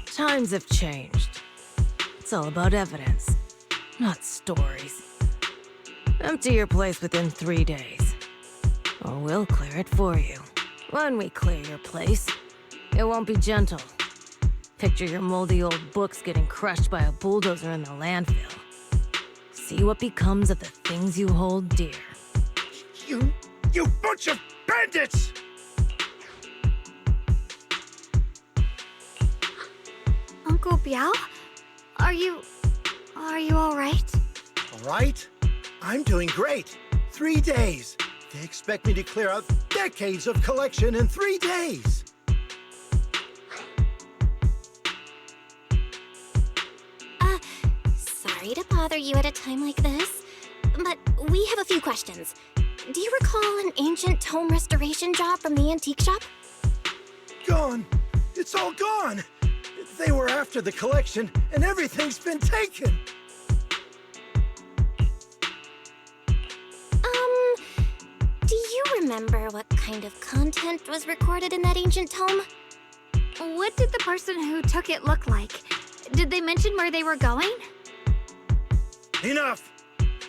Times have changed. It's all about evidence, not stories. Empty your place within 3 days, or we'll clear it for you. When we clear your place, it won't be gentle. Picture your moldy old books getting crushed by a bulldozer in the landfill. See what becomes of the things you hold dear. You bunch of bandits! Uncle Biao? Are you all right? All right? I'm doing great. 3 days. They expect me to clear out decades of collection in 3 days. Sorry to bother you at a time like this, but we have a few questions. Do you recall an ancient tome restoration job from the antique shop? Gone. It's all gone. They were after the collection, and everything's been taken. Do you remember what kind of content was recorded in that ancient tome? What did the person who took it look like? Did they mention where they were going? Enough!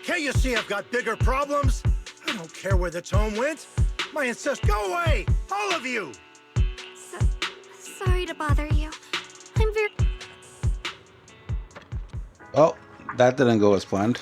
Can't you see I've got bigger problems? I don't care where the tome went. My ancestors, go away! All of you! Sorry to bother you. I'm very... Oh, that didn't go as planned.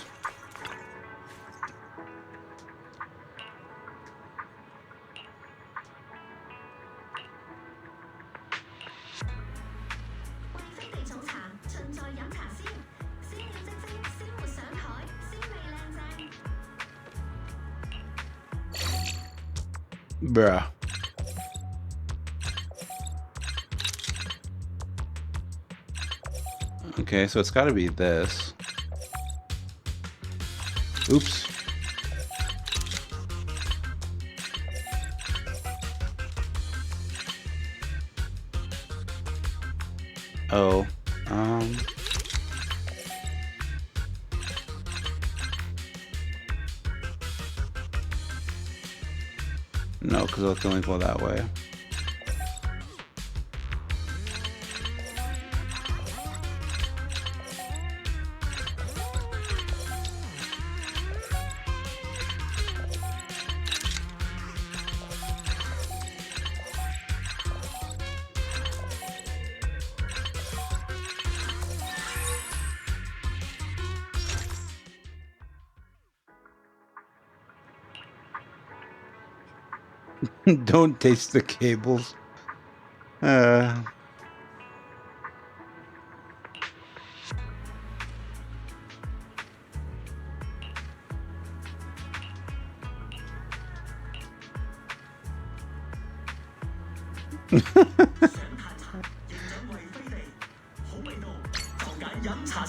Bruh. Okay, so it's gotta be this. Oops. Oh, no, because it'll only go that way. Don't taste the cables.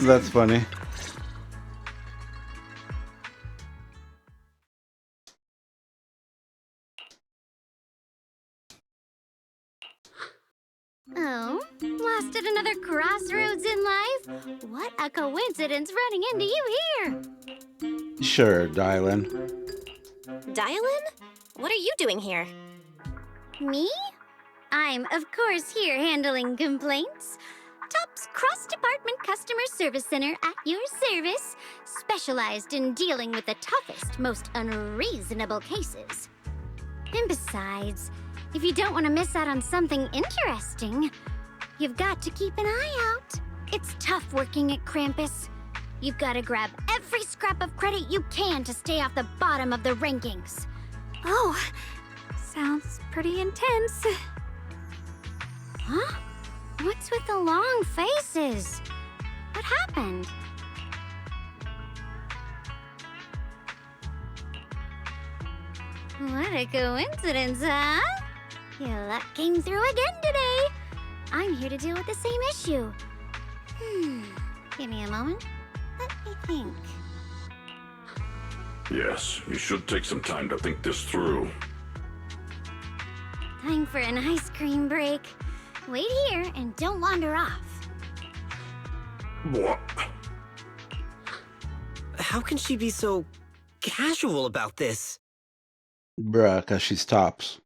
That's funny. Oh, lost at another crossroads in life? What a coincidence running into you here! Sure, Dylan. Dylan? What are you doing here? Me? I'm, of course, here handling complaints. TOP's cross-department customer service center at your service, specialized in dealing with the toughest, most unreasonable cases. And besides, if you don't want to miss out on something interesting, you've got to keep an eye out. It's tough working at Krampus. You've got to grab every scrap of credit you can to stay off the bottom of the rankings. Oh, sounds pretty intense. Huh? What's with the long faces? What happened? What a coincidence, huh? Your luck came through again today. I'm here to deal with the same issue. Give me a moment. Let me think. Yes, you should take some time to think this through. Time for an ice cream break. Wait here and don't wander off. What? How can she be so casual about this? Bruh, because she's tops.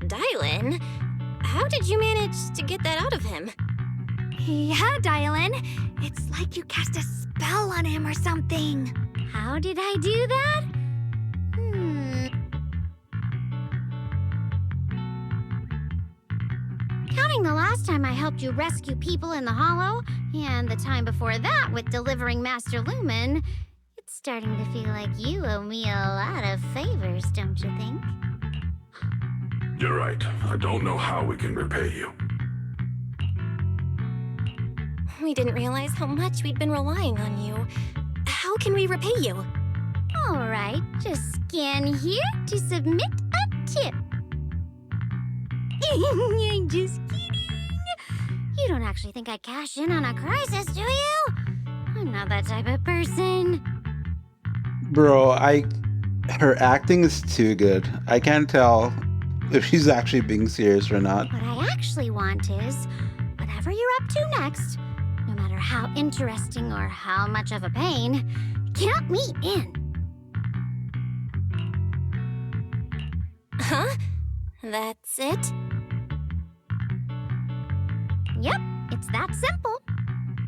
Dylan? How did you manage to get that out of him? Yeah, Dylan. It's like you cast a spell on him or something. How did I do that? Counting the last time I helped you rescue people in the Hollow, and the time before that with delivering Master Lumen, it's starting to feel like you owe me a lot of favors, don't you think? You're right. I don't know how we can repay you. We didn't realize how much we'd been relying on you. How can we repay you? All right, just scan here to submit a tip. I'm just kidding. You don't actually think I cash in on a crisis, do you? I'm not that type of person. Bro, her acting is too good. I can't tell if she's actually being serious or not. What I actually want is, whatever you're up to next, no matter how interesting or how much of a pain, count me in. Huh? That's it? Yep, it's that simple.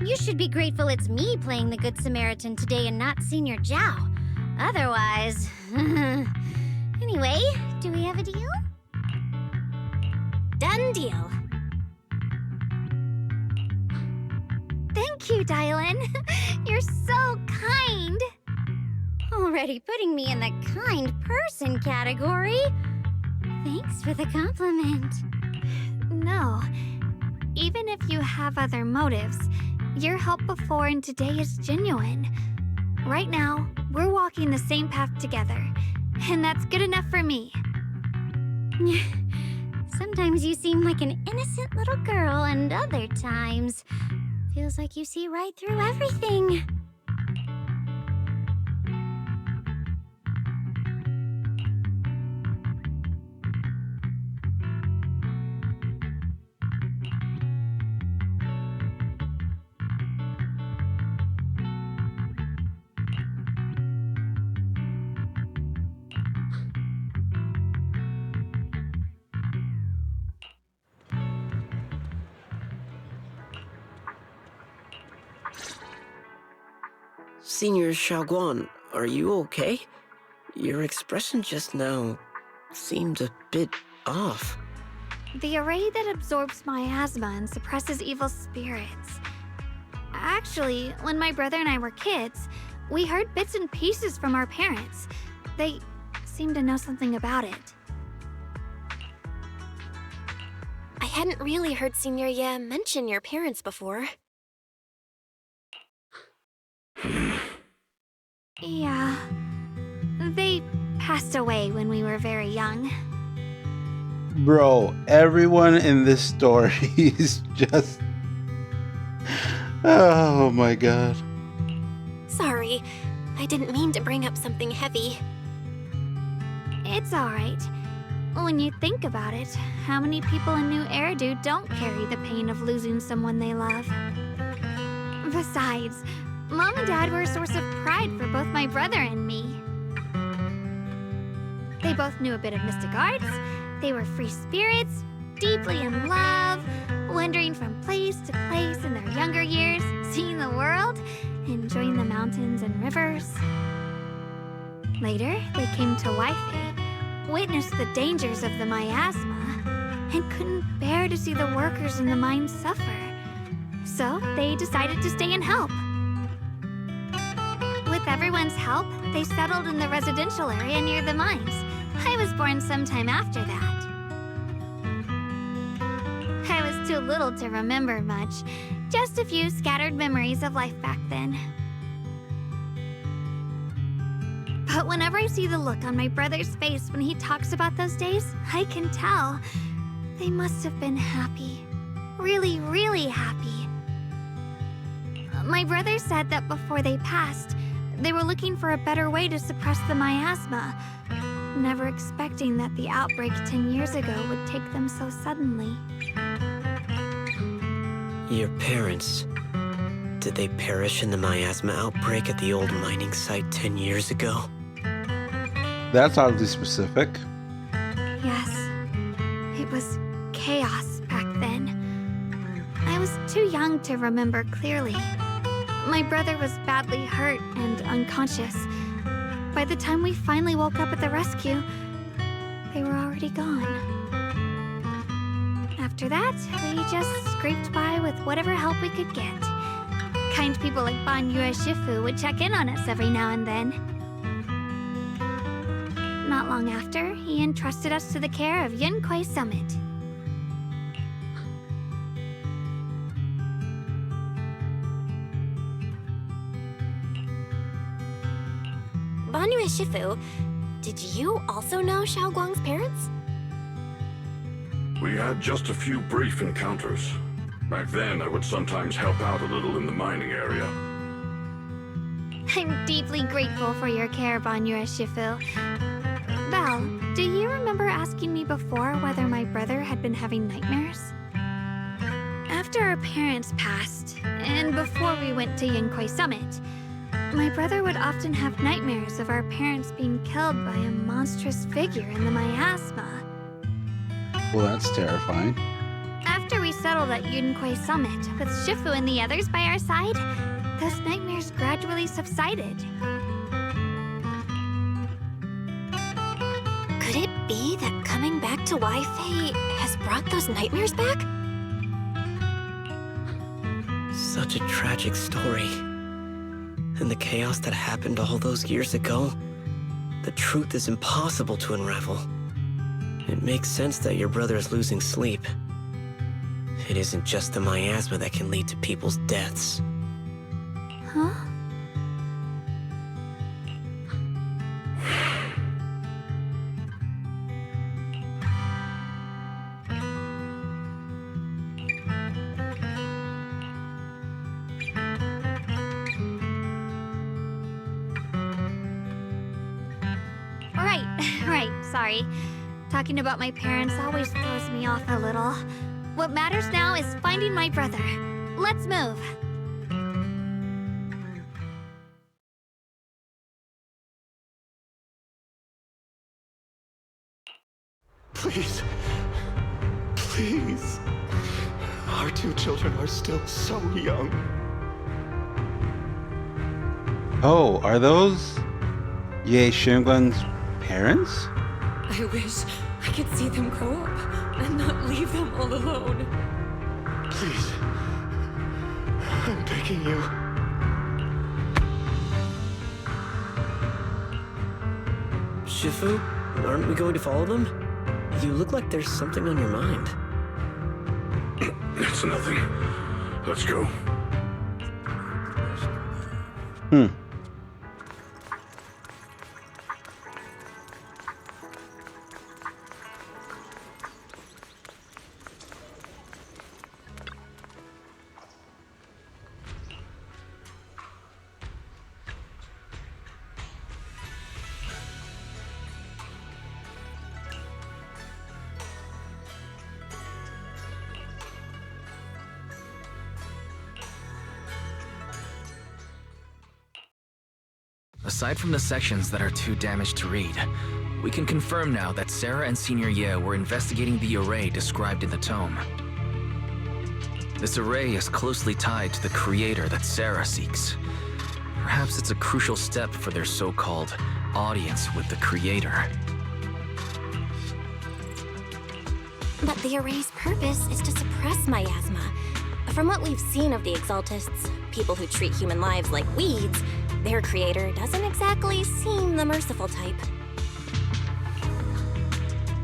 You should be grateful it's me playing the Good Samaritan today and not Senior Zhao. Otherwise... Anyway, do we have a deal? Done deal. Thank you, Dylan. You're so kind. Already putting me in the kind person category. Thanks for the compliment. No. Even if you have other motives, your help before and today is genuine. Right now, we're walking the same path together, and that's good enough for me. Sometimes you seem like an innocent little girl, and other times, feels like you see right through everything. Senior Xiaoguan, are you okay? Your expression just now seemed a bit off. The array that absorbs miasma and suppresses evil spirits. Actually, when my brother and I were kids, we heard bits and pieces from our parents. They seemed to know something about it. I hadn't really heard Senior Ye mention your parents before. Yeah. They passed away when we were very young. Bro, everyone in this story is just... Oh my god. Sorry, I didn't mean to bring up something heavy. It's alright. When you think about it, how many people in New Eridu don't carry the pain of losing someone they love? Besides, Mom and Dad were a source of pride for both my brother and me. They both knew a bit of mystic arts, they were free spirits, deeply in love, wandering from place to place in their younger years, seeing the world, enjoying the mountains and rivers. Later, they came to Waifei, witnessed the dangers of the miasma, and couldn't bear to see the workers in the mine suffer. So they decided to stay and help. With everyone's help, they settled in the residential area near the mines. I was born sometime after that. I was too little to remember much. Just a few scattered memories of life back then. But whenever I see the look on my brother's face when he talks about those days, I can tell. They must have been happy. Really, really happy. My brother said that before they passed, they were looking for a better way to suppress the miasma, never expecting that the outbreak 10 years ago would take them so suddenly. Your parents, did they perish in the miasma outbreak at the old mining site 10 years ago? That's oddly specific. Yes. It was chaos back then. I was too young to remember clearly. My brother was badly hurt and unconscious. By the time we finally woke up at the rescue, they were already gone. After that, we just scraped by with whatever help we could get. Kind people like Banyue Shifu would check in on us every now and then. Not long after, he entrusted us to the care of Yunkui Summit. Banyue Shifu, did you also know Xiaoguang's parents? We had just a few brief encounters. Back then, I would sometimes help out a little in the mining area. I'm deeply grateful for your care, Banyue Shifu. Belle, do you remember asking me before whether my brother had been having nightmares? After our parents passed, and before we went to Yunkui Summit, my brother would often have nightmares of our parents being killed by a monstrous figure in the miasma. Well, that's terrifying. After we settled at Yunkui Summit, with Shifu and the others by our side, those nightmares gradually subsided. Could it be that coming back to Wi-Fi has brought those nightmares back? Such a tragic story. And the chaos that happened all those years ago, the truth is impossible to unravel. It makes sense that your brother is losing sleep. It isn't just the miasma that can lead to people's deaths. Huh? Right, sorry. Talking about my parents always throws me off a little. What matters now is finding my brother. Let's move. Please. Please. Our two children are still so young. Oh, are those Ye Xingguang's parents? I wish I could see them grow up and not leave them all alone. Please. I'm begging you. Shifu, aren't we going to follow them? You look like there's something on your mind. It's nothing. Let's go. Aside from the sections that are too damaged to read, we can confirm now that Sarah and Senior Ye were investigating the array described in the tome. This array is closely tied to the creator that Sarah seeks. Perhaps it's a crucial step for their so-called audience with the creator. But the array's purpose is to suppress miasma. From what we've seen of the Exaltists, people who treat human lives like weeds, their creator doesn't exactly seem the merciful type.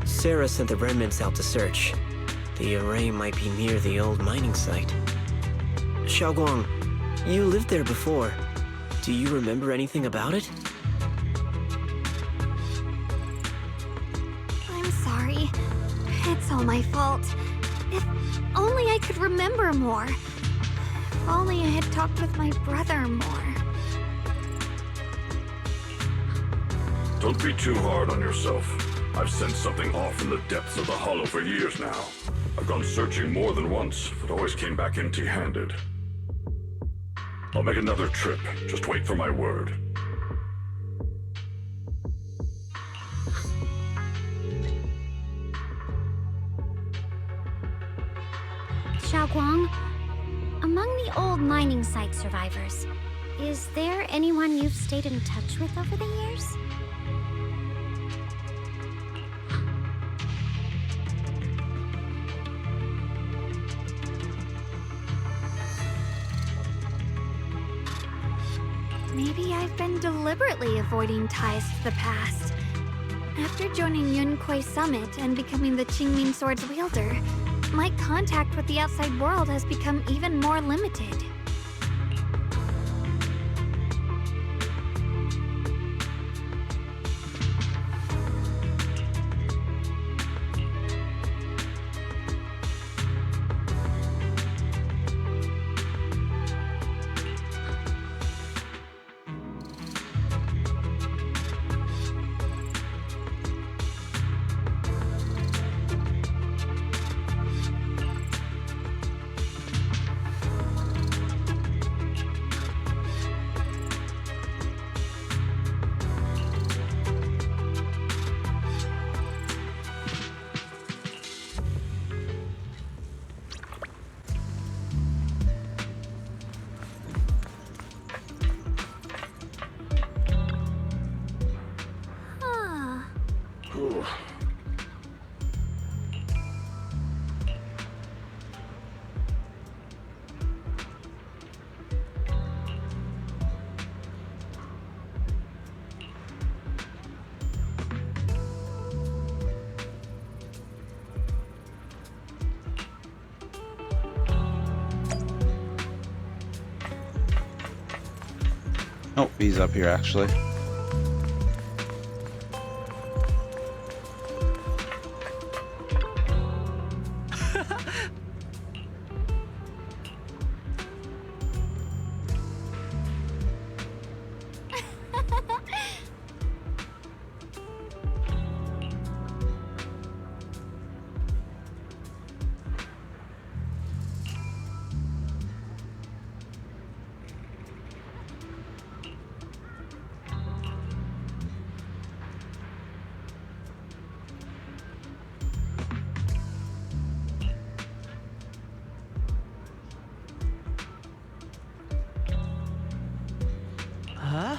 Sarah sent the remnants out to search. The array might be near the old mining site. Xiaoguang, you lived there before. Do you remember anything about it? I'm sorry. It's all my fault. If only I could remember more. If only I had talked with my brother more. Don't be too hard on yourself. I've sensed something off in the depths of the Hollow for years now. I've gone searching more than once, but always came back empty-handed. I'll make another trip. Just wait for my word. Xiaoguang, among the old mining site survivors, is there anyone you've stayed in touch with over the years? Maybe I've been deliberately avoiding ties to the past. After joining Yunkuei Summit and becoming the Qingming Sword's wielder, my contact with the outside world has become even more limited. Oh, he's up here actually. Huh?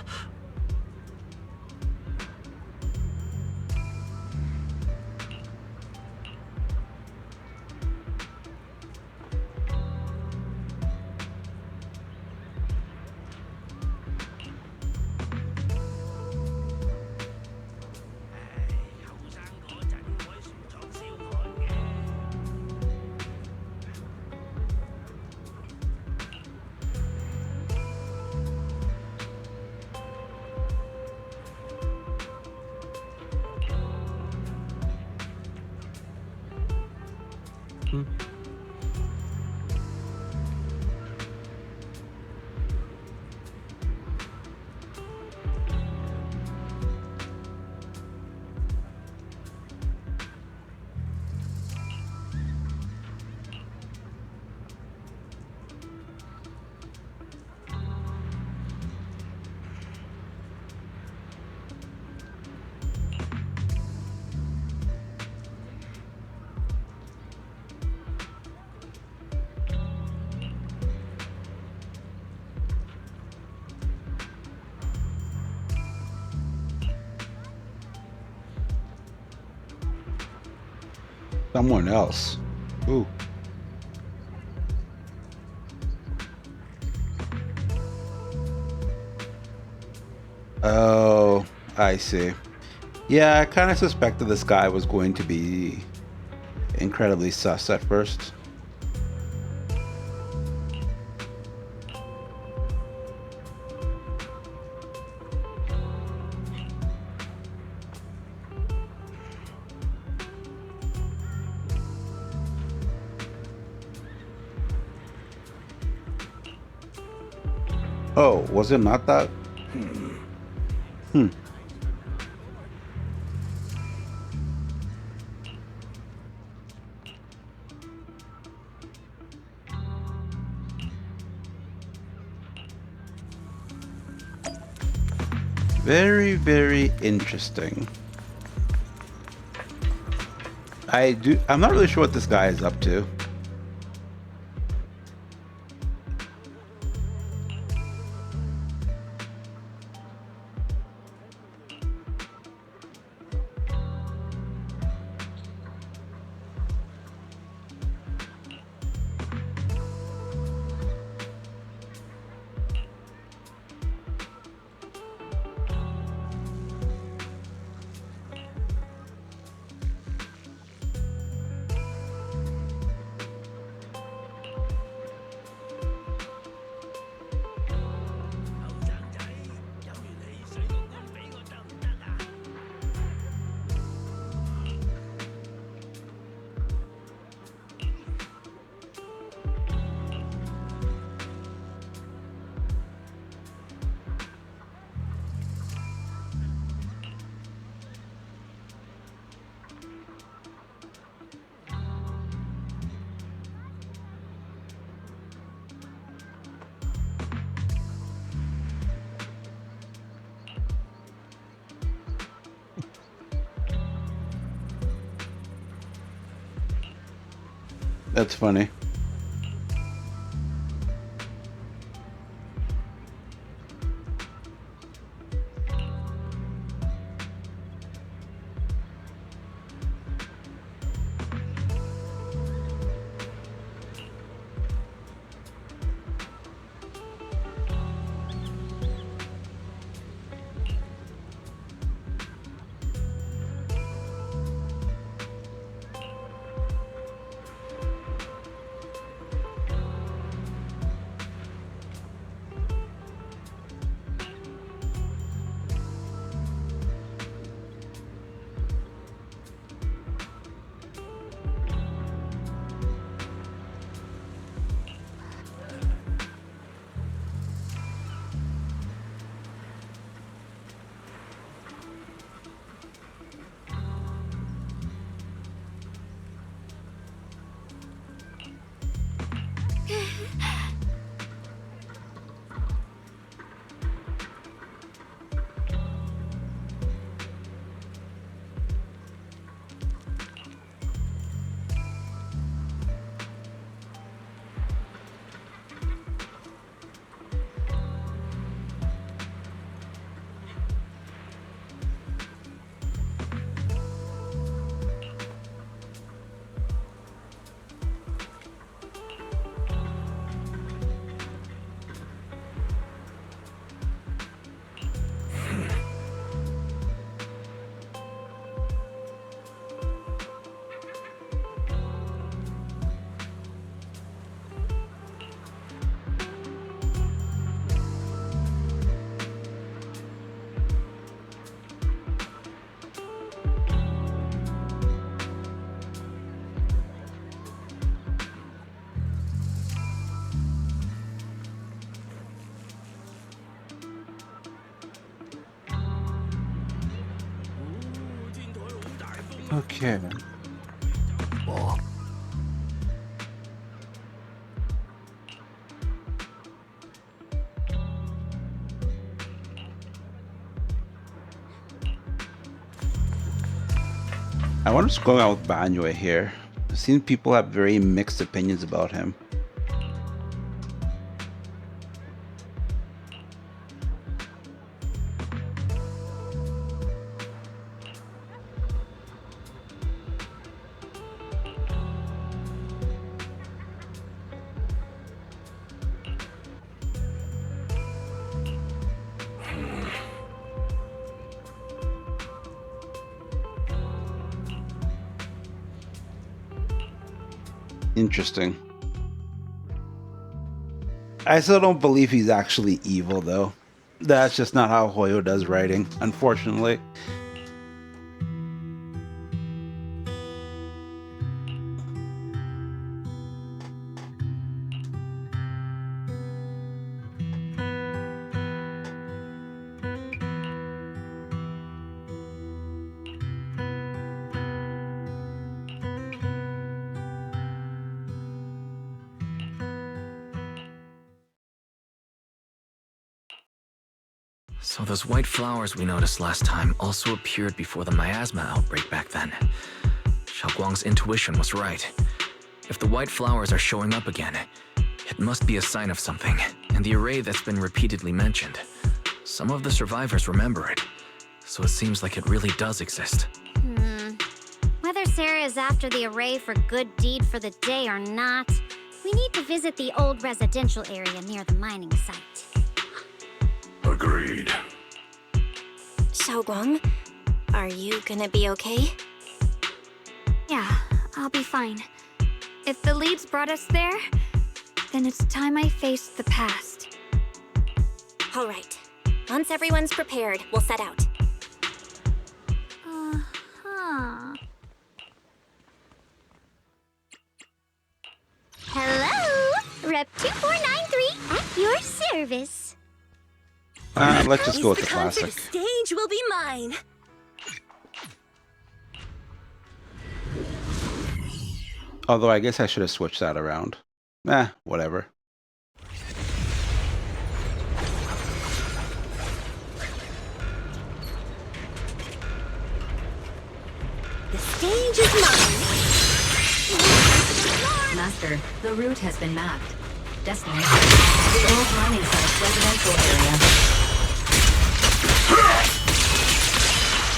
Someone else. Ooh. Oh, I see. Yeah, I kind of suspected this guy was going to be incredibly sus at first. Oh, was it not that? Hmm. Very, very interesting. I'm not really sure what this guy is up to. That's funny. Okay. I wonder what's going on with Banyue here. I've seen people have very mixed opinions about him. Interesting. I still don't believe he's actually evil, though. That's just not how Hoyo does writing, unfortunately. So those white flowers we noticed last time also appeared before the miasma outbreak back then. Xiaoguang's intuition was right. If the white flowers are showing up again, it must be a sign of something, and the array that's been repeatedly mentioned. Some of the survivors remember it, so it seems like it really does exist. Whether Sarah is after the array for good deed for the day or not, we need to visit the old residential area near the mining site. Agreed. Xiaoguang, are you gonna be okay? Yeah, I'll be fine. If the leads brought us there, then it's time I faced the past. All right. Once everyone's prepared, we'll set out. Hello! Rep 2493 at your service. Let's just go with the classic. Stage will be mine. Although I guess I should have switched that around. Whatever. The stage is mine. Master, the route has been mapped. Destination, the old mining site's residential area.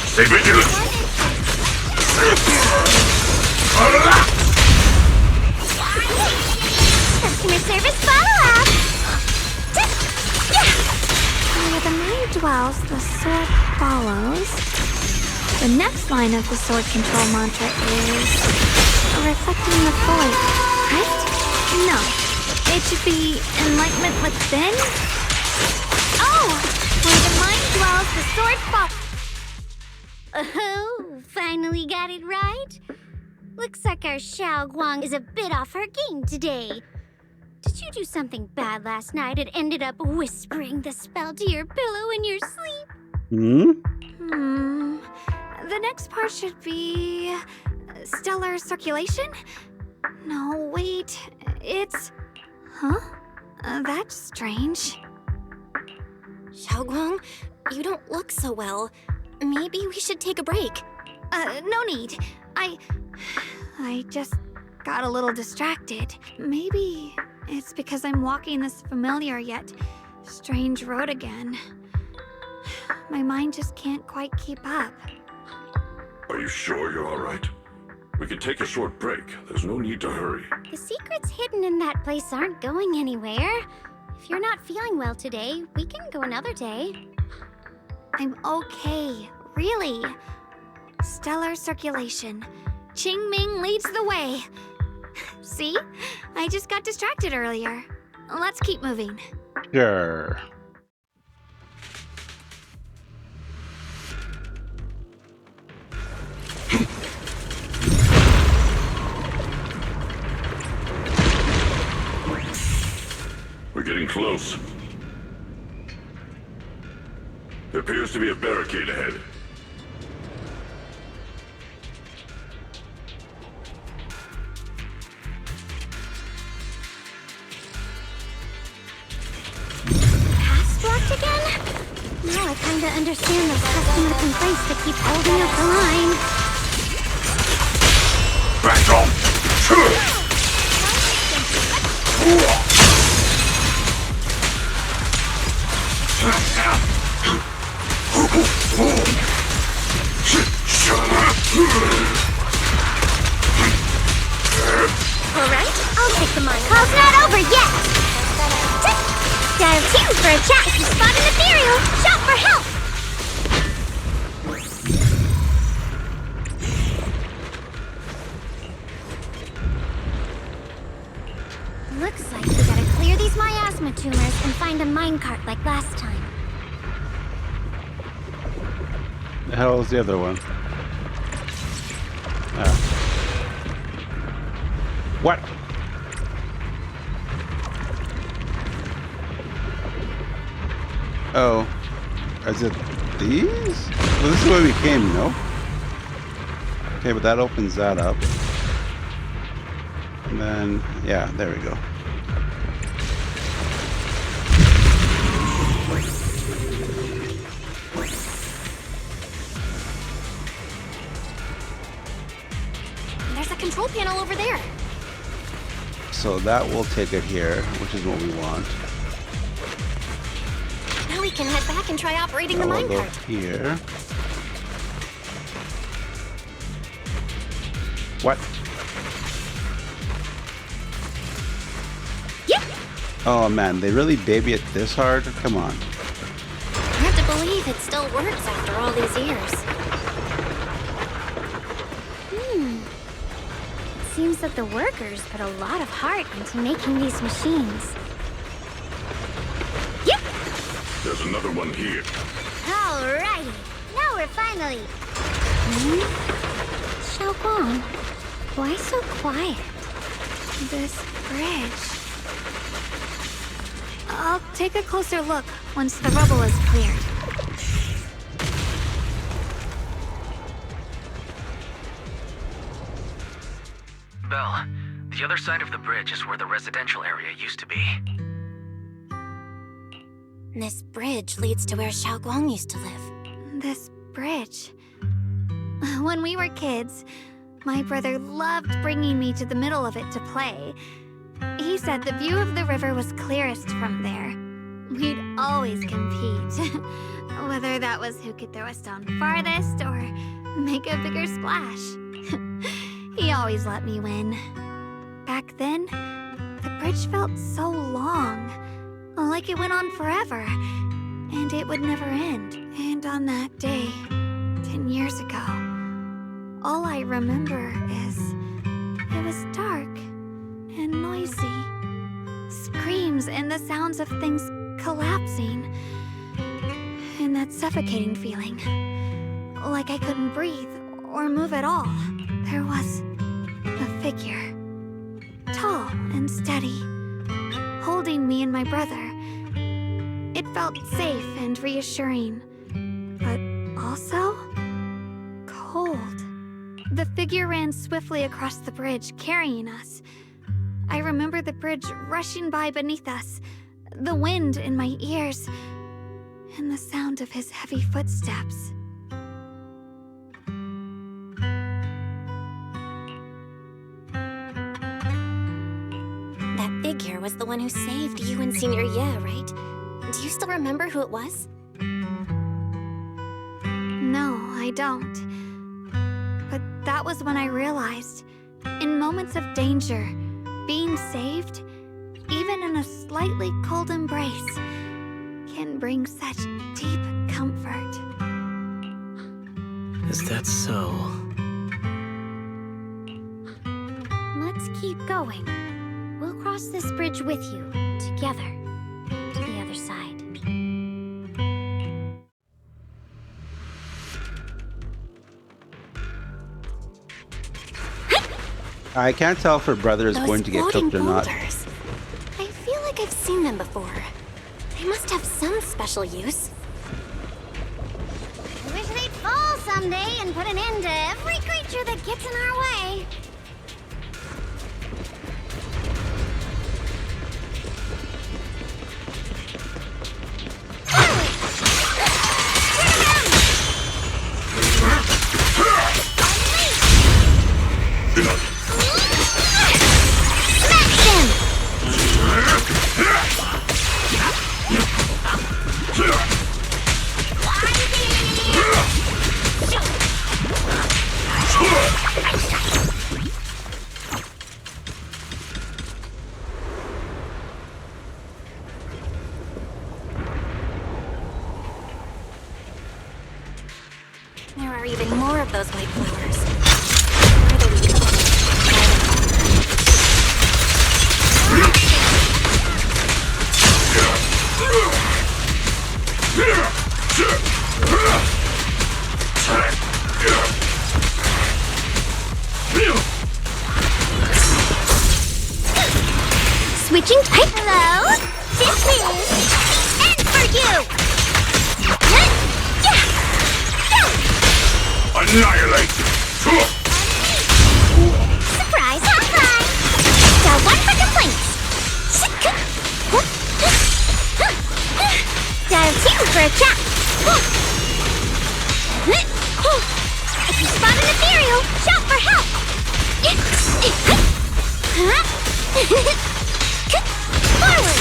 Stay vigilant! Customer service follow-up! Where the mind dwells, the sword follows. The next line of the sword control mantra is reflecting the void, right? No, it should be enlightenment within. Oh, where the mind dwells, the sword follows. Oh, finally got it right. Looks like our Xiaoguang is a bit off her game today. Did you do something bad last night and ended up whispering the spell to your pillow in your sleep? The next part should be stellar circulation? No, wait, it's... Huh? That's strange. Xiaoguang, you don't look so well. Maybe we should take a break. No need. I just got a little distracted. Maybe it's because I'm walking this familiar yet strange road again. My mind just can't quite keep up. Are you sure you're all right? We can take a short break. There's no need to hurry. The secrets hidden in that place aren't going anywhere. If you're not feeling well today, we can go another day. I'm okay, really. Stellar circulation. Qing Ming leads the way. See? I just got distracted earlier. Let's keep moving. Sure. We're getting close. There appears to be a barricade ahead. Pass blocked again? Now I kinda understand those customer complaints that keep holding up the line. Back off! Alright, I'll take the mine. Call's not over yet! Dial 2 for a chat if you spot an ethereal! Shout for help! find a minecart like last time. The hell is the other one? Ah. What? Oh. Is it these? Well, this is where we came, no? Okay, but that opens that up. And then, yeah, there we go. There's a control panel over there. So that will take it here, which is what we want. Now we can head back and try operating the Now we'll go minecart. here. What? Yep. Oh man, they really baby it this hard? Come on. Hard to believe it still works after all these years. It seems that the workers put a lot of heart into making these machines. There's another one here. Alrighty. Now we're finally... Xiaoguang, why so quiet? This bridge. I'll take a closer look once the rubble is cleared. Belle, the other side of the bridge is where the residential area used to be. This bridge leads to where Xiaoguang used to live. This bridge. When we were kids, my brother loved bringing me to the middle of it to play. He said the view of the river was clearest from there. We'd always compete. Whether that was who could throw a stone farthest or make a bigger splash. He always let me win. Back then, the bridge felt so long. Like it went on forever. And it would never end. And on that day, 10 years ago, all I remember is it was dark and noisy. Screams and the sounds of things collapsing. And that suffocating feeling. Like I couldn't breathe or move at all. There was a figure. Tall and steady. Holding me and my brother. It felt safe and reassuring. But also cold. The figure ran swiftly across the bridge, carrying us. I remember the bridge rushing by beneath us, the wind in my ears, and the sound of his heavy footsteps. That figure was the one who saved you and Senior Ye, right? Do you still remember who it was? No, I don't. But that was when I realized, in moments of danger, being saved, even in a slightly cold embrace, can bring such deep comfort. Is that so? Let's keep going. We'll cross this bridge with you, together, to the other side. I can't tell if her brother is Those going to get floating cooked or not. boulders. I feel like I've seen them before. They must have some special use. I wish they'd fall someday and put an end to every creature that gets in our way. There are even more of those white flowers. Where do we go? Annihilate! Surprise, hot fly! Dial 1 for complaints. Dial 2 for a chat. If you spot an ethereal, shout for help. Forward.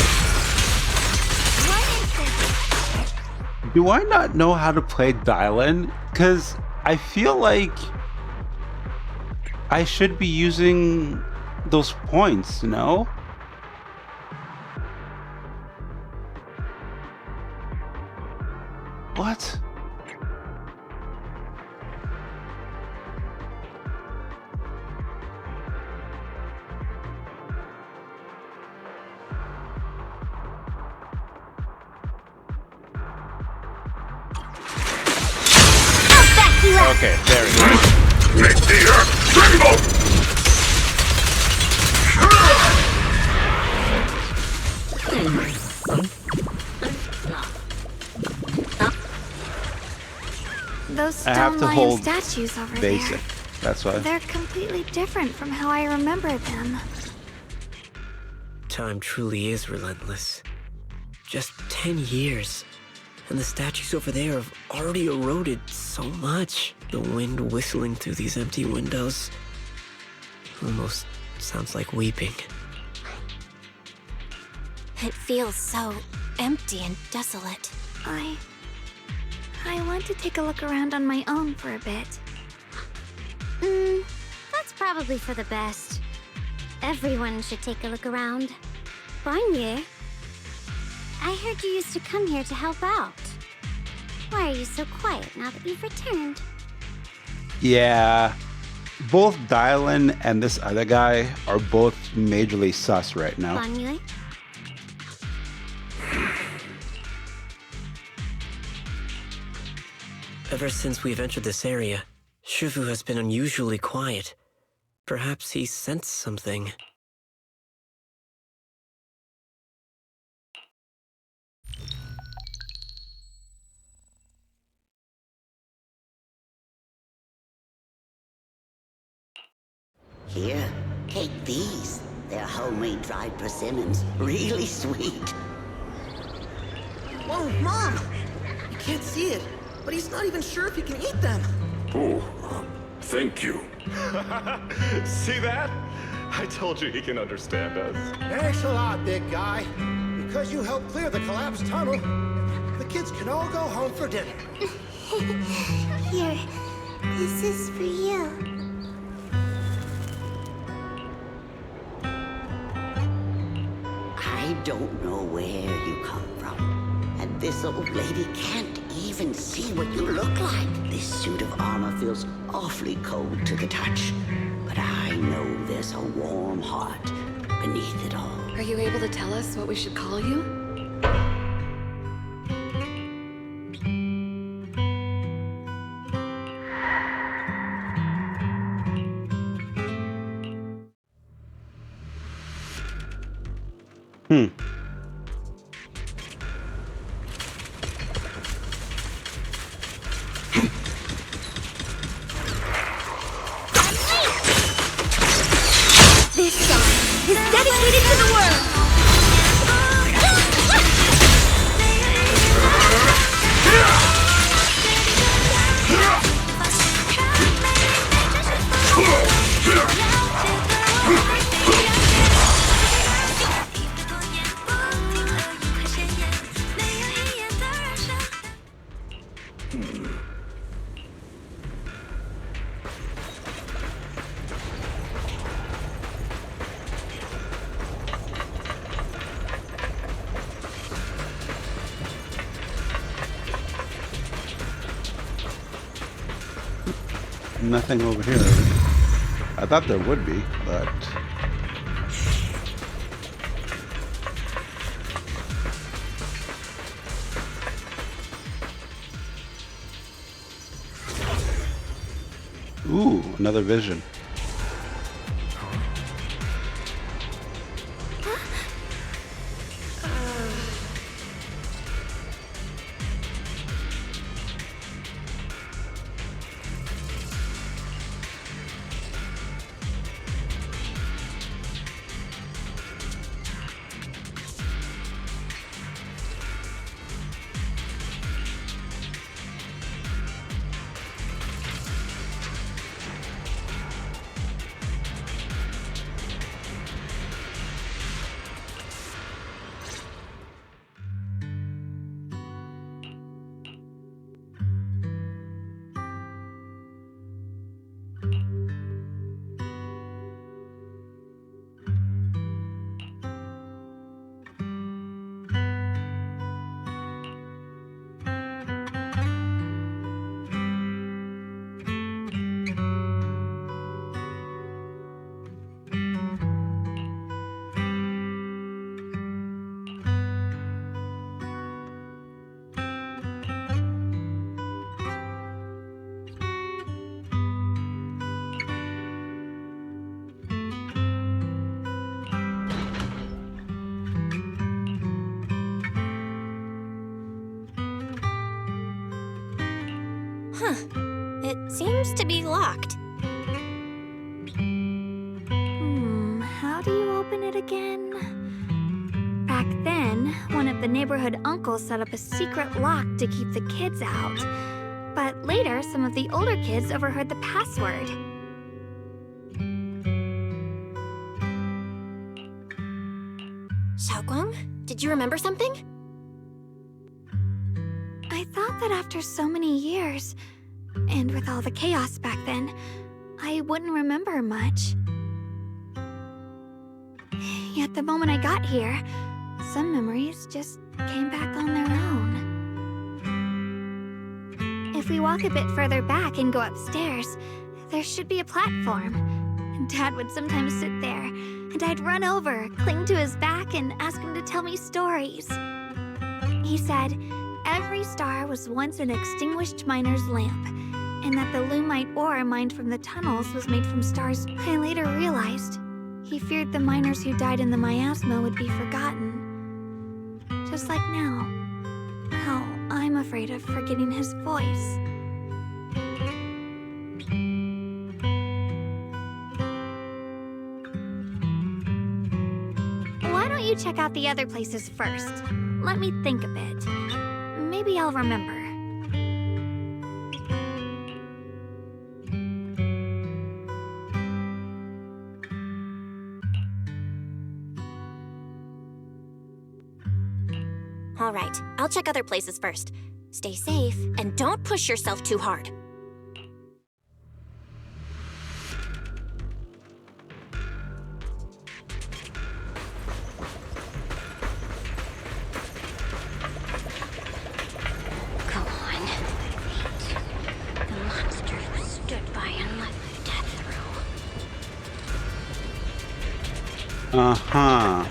Do I not know how to play Dylan? Because I feel like I should be using those points, no? What? Okay, there we go. Make the earth tremble! Those I have stone to lion hold statues over basic. That's why. there. They're completely different from how I remember them. Time truly is relentless. Just 10 years. And the statues over there have already eroded so much. The wind whistling through these empty windows almost sounds like weeping. It feels so empty and desolate. I want to take a look around on my own for a bit. That's probably for the best. Everyone should take a look around. Bonnier, I heard you used to come here to help out. Why are you so quiet now that you've returned? Yeah, both Dylan and this other guy are both majorly sus right now. Bonnier? Ever since we've entered this area, Shifu has been unusually quiet. Perhaps he sensed something. Here, take these. They're homemade dried persimmons. Really sweet. Whoa, Mom! You can't see it, but he's not even sure if he can eat them. Oh, thank you. See that? I told you he can understand us. Thanks a lot, big guy. Because you helped clear the collapsed tunnel, the kids can all go home for dinner. Here, this is for you. I don't know where you come from. And this old lady can't even see what you look like. This suit of armor feels awfully cold to the touch. But I know there's a warm heart beneath it all. Are you able to tell us what we should call you? This song is dedicated to the world! Nothing over here. I thought there would be, but... Ooh, another vision. Huh. It seems to be locked. How do you open it again? Back then, one of the neighborhood uncles set up a secret lock to keep the kids out. But later, some of the older kids overheard the password. Xiaoguang, did you remember something? I thought that after so many years, and with all the chaos back then, I wouldn't remember much. Yet the moment I got here, some memories just came back on their own. If we walk a bit further back and go upstairs, there should be a platform. Dad would sometimes sit there, and I'd run over, cling to his back, and ask him to tell me stories. He said every star was once an extinguished miner's lamp, and that the lumite ore mined from the tunnels was made from stars. I later realized he feared the miners who died in the miasma would be forgotten. Just like now, how I'm afraid of forgetting his voice. Why don't you check out the other places first? Let me think a bit. Maybe I'll remember. All right, I'll check other places first. Stay safe, and don't push yourself too hard. Go on. The monster who stood by and let the death through. Uh-huh.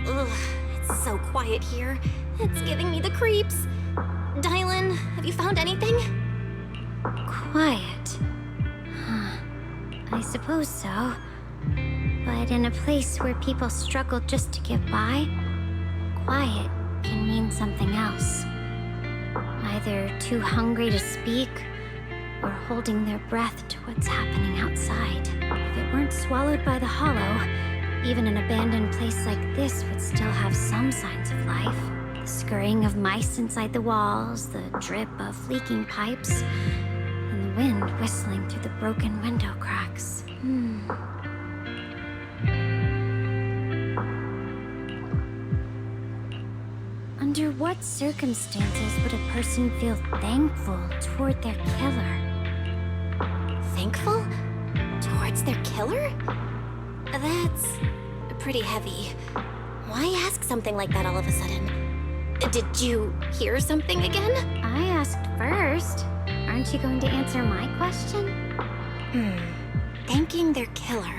Ugh, it's so quiet here. It's giving me the creeps. Dylan, have you found anything? Quiet. Huh. I suppose so. But in a place where people struggle just to get by, quiet can mean something else. Either too hungry to speak, or holding their breath to what's happening outside. If it weren't swallowed by the hollow, even an abandoned place like this would still have some signs of life. The scurrying of mice inside the walls, the drip of leaking pipes, and the wind whistling through the broken window cracks. Under what circumstances would a person feel thankful toward their killer? Thankful? Towards their killer? That's pretty heavy. Why ask something like that all of a sudden? Did you hear something again? I asked first. Aren't you going to answer my question? Thanking their killer.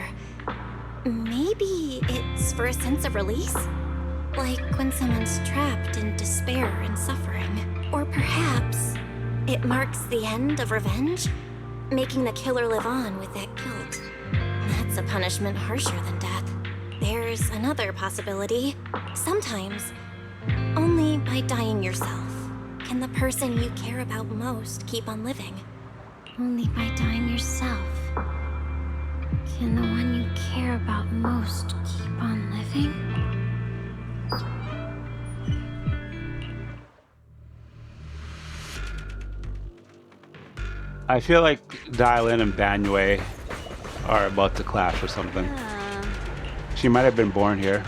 Maybe it's for a sense of release? Like when someone's trapped in despair and suffering. Or perhaps it marks the end of revenge? Making the killer live on with that guilt. That's a punishment harsher than death. There's another possibility. Sometimes, only by dying yourself can the person you care about most keep on living. Only by dying yourself can the one you care about most keep on living? I feel like Dylan and Banyue are about to clash or something. She might have been born here.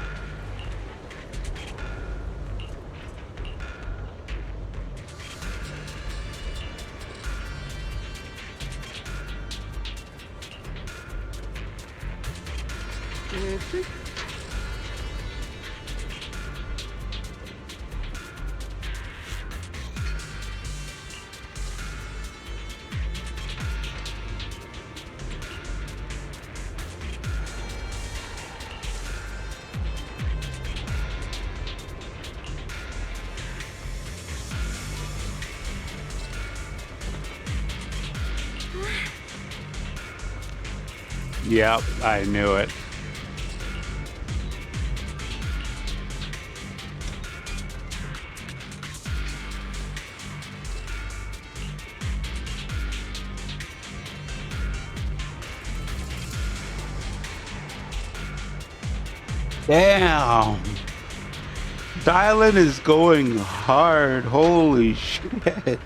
Yep, I knew it. Damn. Dylan is going hard. Holy shit.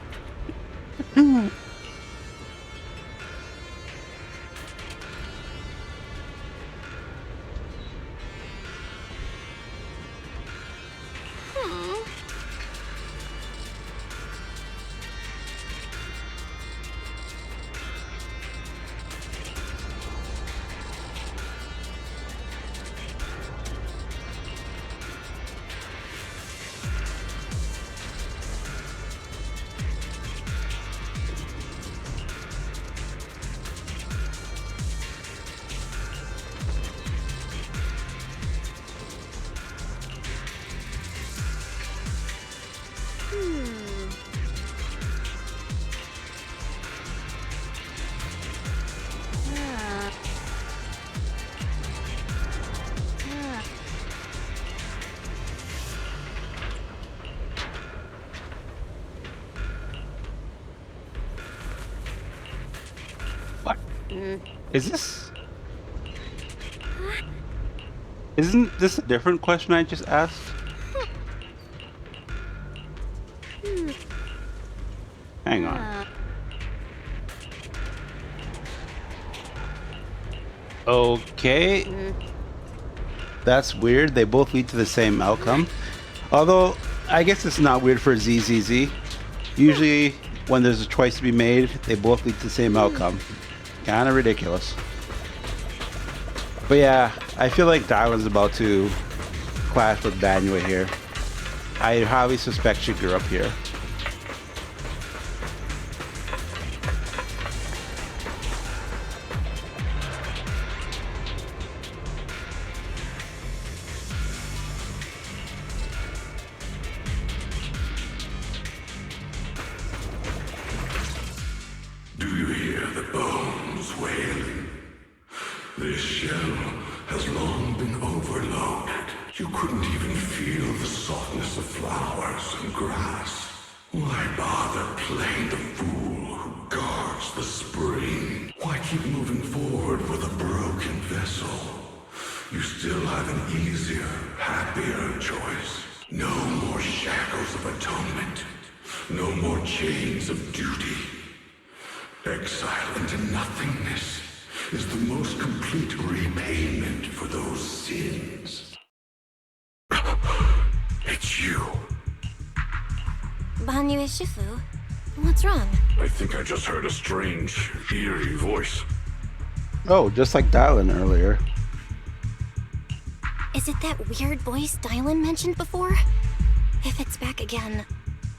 What? Is this... Isn't this a different question I just asked? Hang on. Okay. That's weird. They both lead to the same outcome. Although, I guess it's not weird for ZZZ. Usually, when there's a choice to be made, they both lead to the same outcome. Kind of ridiculous. But yeah, I feel like Dylan's about to clash with Banua here. I highly suspect she grew up here. Do you hear the bones wailing? This shell has long been overloaded. You couldn't even feel the softness of flowers and grass. Why bother playing the fool who guards the spring? Why keep moving forward with a broken vessel? You still have an easier, happier choice. No more shackles of atonement. No more chains of duty. Exile into nothingness is the most complete repayment for those sins. It's you. Banua Shifu, what's wrong? I think I just heard a strange, eerie voice. Oh, just like Dylan earlier. Is it that weird voice Dylan mentioned before? If it's back again,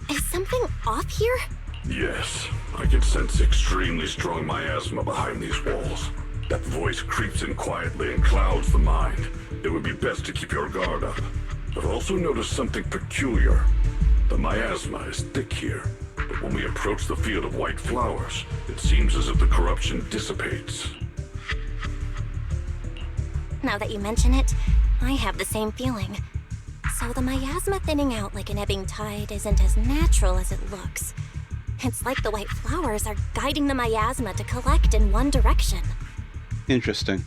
is something off here? Yes, I can sense extremely strong miasma behind these walls. That voice creeps in quietly and clouds the mind. It would be best to keep your guard up. I've also noticed something peculiar. The miasma is thick here, but when we approach the field of white flowers, it seems as if the corruption dissipates. Now that you mention it, I have the same feeling. So the miasma thinning out like an ebbing tide isn't as natural as it looks. It's like the white flowers are guiding the miasma to collect in one direction. Interesting.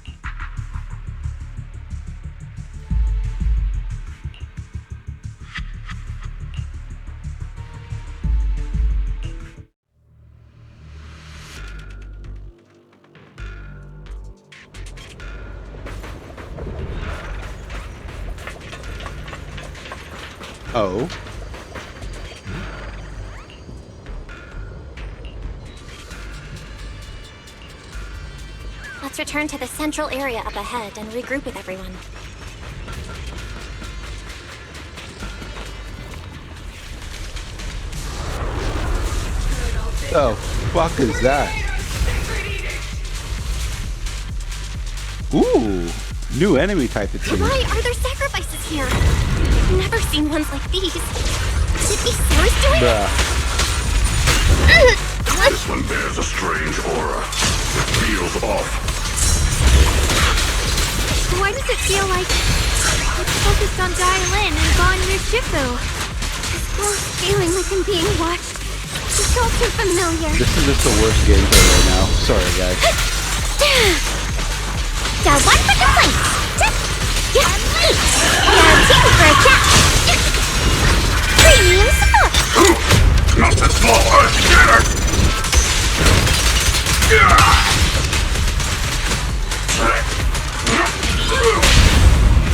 Oh. Let's return to the central area up ahead and regroup with everyone. Oh, fuck is that? Ooh, new enemy type it seems. Why are there sacrifices here? I've never seen ones like these. Could it be Sarah's doing? This one bears a strange aura. It feels off. Why does it feel like it's focused on Dialin and gone near Shifu? This close feeling like I'm being watched. It's all too familiar. This is just the worst gameplay right now. Sorry, guys. Got one for the place. Got two for a cat. Premium support. Not this small earth scatter!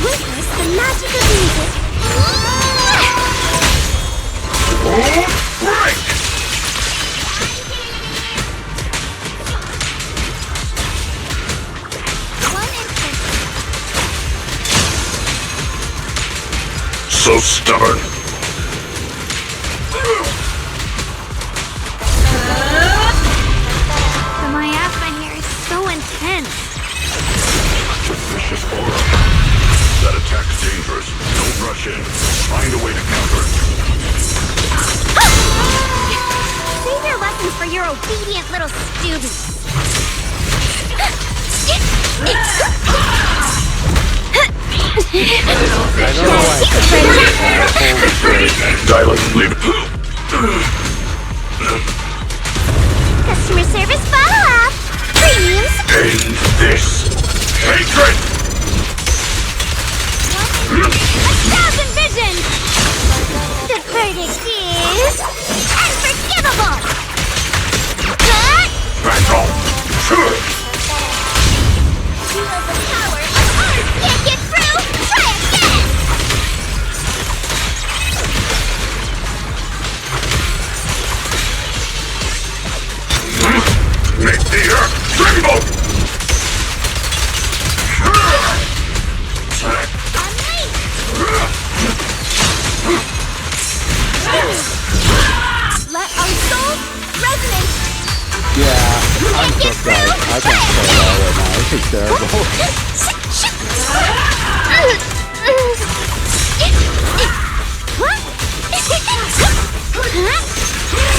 Witness the magic of music. Break! So stubborn. The miasma here is so intense. Vicious aura. That attack's dangerous. Don't rush in. Find a way to counter. Save your lessons for your obedient little students. Dialin, leave. Customer service follow-up. Premium support. End this hatred! 1,000 vision! The verdict is unforgivable! Battle! Feel the power of ours can't get through! Try again! Make the earth tremble! Let our souls resonate! Yeah, I'm so sorry. I can't play it all right now. This is terrible.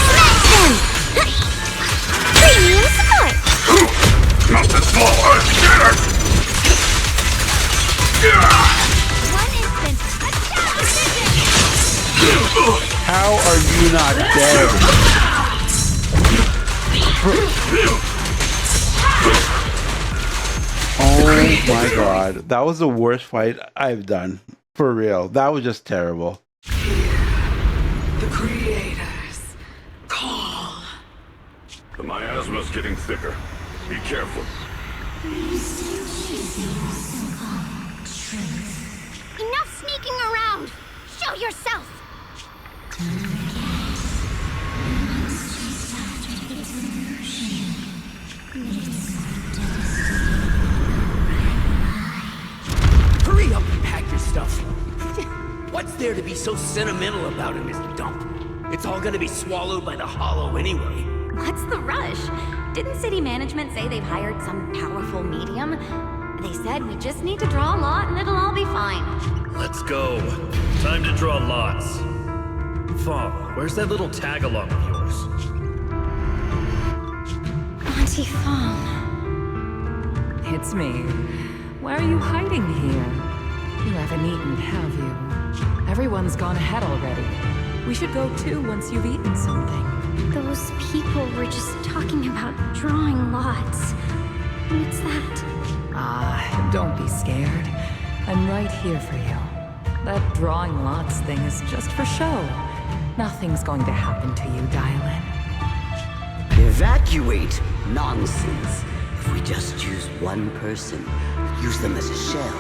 Smash them! Premium support! Not the small earth scatter! One instant! How are you not dead? Oh my god. That was the worst fight I've done. For real. That was just terrible. The creators call. The miasma's getting thicker. Be careful. Enough sneaking around! Show yourself! Hurry up and pack your stuff. What's there to be so sentimental about in this dump? It's all gonna be swallowed by the hollow anyway. What's the rush? Didn't city management say they've hired some powerful medium? They said we just need to draw a lot and it'll all be fine. Let's go. Time to draw lots. Fong, where's that little tag-along of yours? Auntie Fong. It's me. Why are you hiding here? You haven't eaten, have you? Everyone's gone ahead already. We should go too once you've eaten something. Those people were just talking about drawing lots. What's that? Ah, don't be scared. I'm right here for you. That drawing lots thing is just for show. Nothing's going to happen to you, Dialin. Evacuate? Nonsense. If we just use one person, use them as a shell,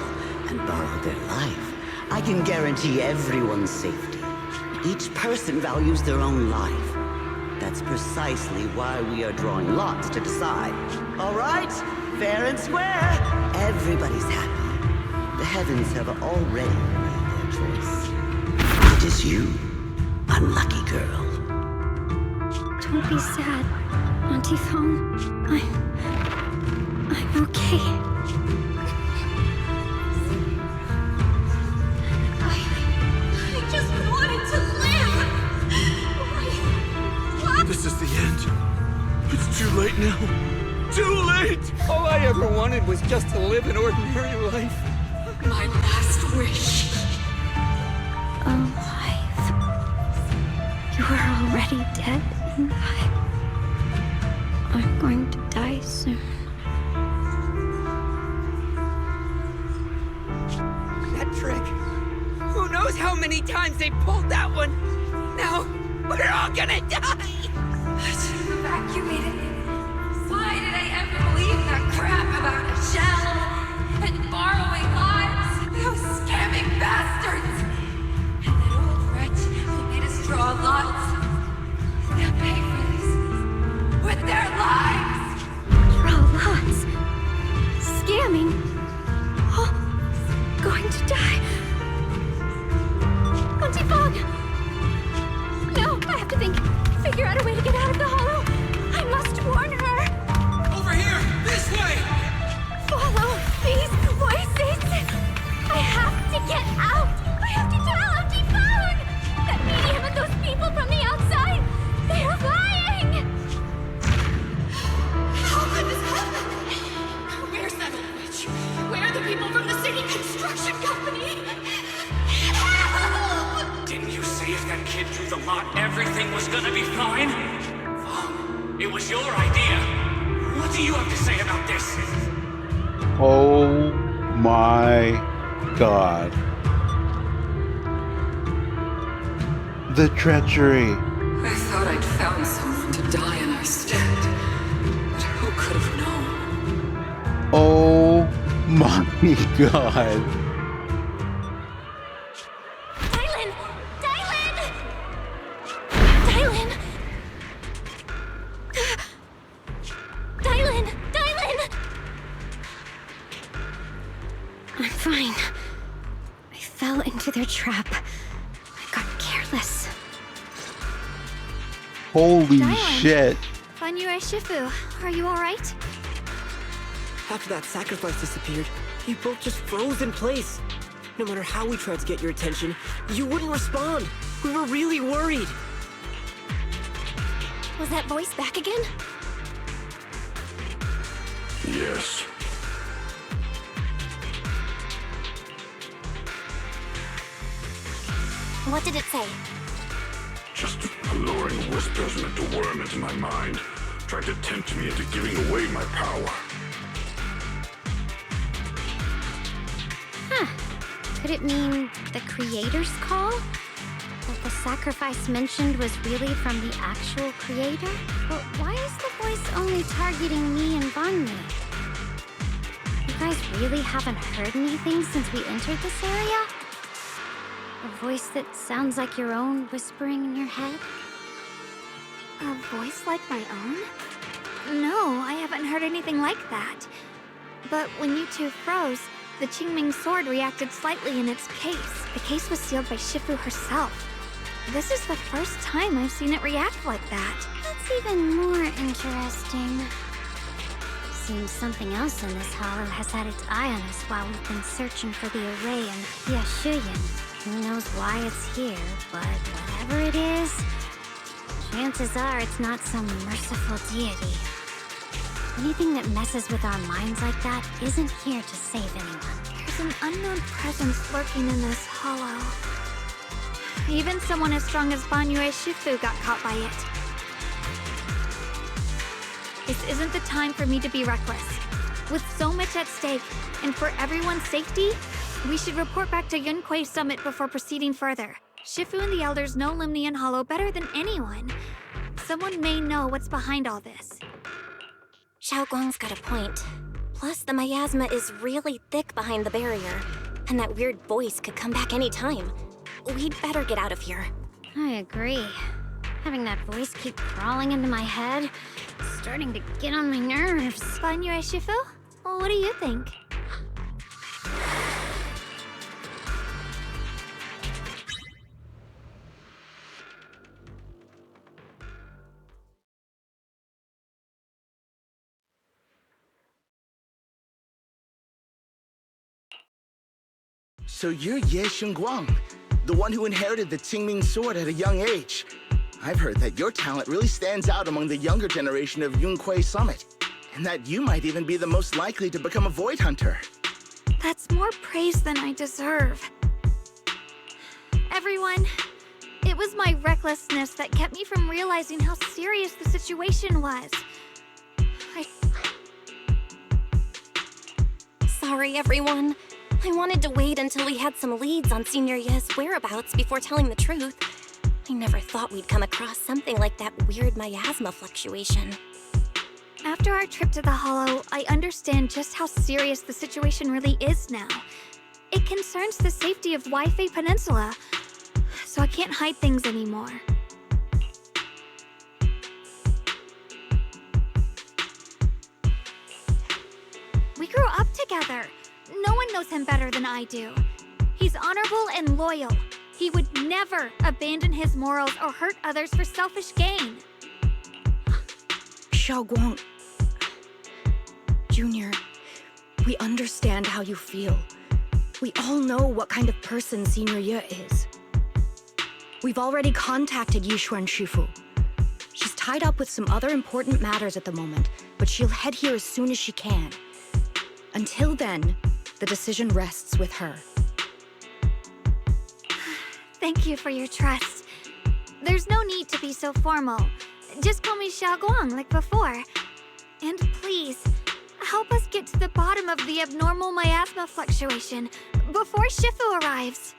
and borrow their life, I can guarantee everyone's safety. Each person values their own life. That's precisely why we are drawing lots to decide. All right? Fair and square. Everybody's happy. The heavens have already made their choice. It is you, unlucky girl. Don't be sad, Auntie Fong. I'm okay. I just wanted to live! This is the end. It's too late now. too late! All I ever wanted was just to live an ordinary life. My last wish. Alive. You are already dead, and I'm going to die soon. That trick. Who knows how many times they pulled that one? Now, we're all gonna die! I should have evacuated. Why did I ever believe that crap about a shell and borrowing lives? Those scamming bastards! And that old wretch who made us draw lots. They'll pay for this with their lives! Draw lots. Scamming. Oh, going to die. Auntie Fong! No, I have to think. Figure out a way to get out of the hollow. I must warn her. Over here! This way! Follow these voices. I have to get out. I have to tell Auntie Fong. That medium and those people from the outside, they are lying. How could this happen? Where's that old witch? Where are the people from the city construction company? Help! Didn't you say if that kid drew the lot, everything was gonna be fine? Fong, it was your idea. What do you have to say about this? Oh my god. The treachery. I thought I'd found someone to die in our stead. But who could have known? Oh my god. Dylan! Dylan! Dylan! Dylan! Dylan! I'm fine. I fell into their trap. I got careless. Holy Dylan. shit. Banyue Shifu, are you alright? After that sacrifice disappeared, you both just froze in place. No matter how we tried to get your attention, you wouldn't respond. We were really worried. Was that voice back again? Yes. What did it say? Just alluring whispers meant to worm into my mind. Tried to tempt me into giving away my power. Huh. Could it mean the creator's call? That the sacrifice mentioned was really from the actual creator? But why is the voice only targeting me and Banmi? You guys really haven't heard anything since we entered this area? A voice that sounds like your own whispering in your head? A voice like my own? No, I haven't heard anything like that. But when you two froze, the Qingming sword reacted slightly in its case. The case was sealed by Shifu herself. This is the first time I've seen it react like that. That's even more interesting. Seems something else in this hollow has had its eye on us while we've been searching for the array in Yashuyan. Who knows why it's here, but whatever it is, chances are it's not some merciful deity. Anything that messes with our minds like that isn't here to save anyone. There's an unknown presence lurking in this hollow. Even someone as strong as Banyue Shifu got caught by it. This isn't the time for me to be reckless. With so much at stake, and for everyone's safety, we should report back to Yunquei Summit before proceeding further. Shifu and the Elders know Limnian Hollow better than anyone. Someone may know what's behind all this. Xiao Guang's got a point. Plus, the miasma is really thick behind the barrier, and that weird voice could come back any time. We'd better get out of here. I agree. Having that voice keep crawling into my head, it's starting to get on my nerves. Banyue Shifu? Well, what do you think? So you're Ye Shengguang, the one who inherited the Qingming sword at a young age. I've heard that your talent really stands out among the younger generation of Yunquei Summit. and that you might even be the most likely to become a Void Hunter. That's more praise than I deserve. Everyone, it was my recklessness that kept me from realizing how serious the situation was. Sorry, everyone. I wanted to wait until we had some leads on Senior Ye's whereabouts before telling the truth. I never thought we'd come across something like that weird miasma fluctuation. After our trip to the Hollow, I understand just how serious the situation really is now. It concerns the safety of Wi-Fi Peninsula, so I can't hide things anymore. We grew up together. No one knows him better than I do. He's honorable and loyal. He would never abandon his morals or hurt others for selfish gain. Xiaoguang... Junior, we understand how you feel. We all know what kind of person Senior Ye is. We've already contacted Yishuan Shifu. She's tied up with some other important matters at the moment, but she'll head here as soon as she can. Until then, the decision rests with her. Thank you for your trust. There's no need to be so formal. Just call me Xiaoguang like before. And please, help us get to the bottom of the abnormal miasma fluctuation before Shifu arrives.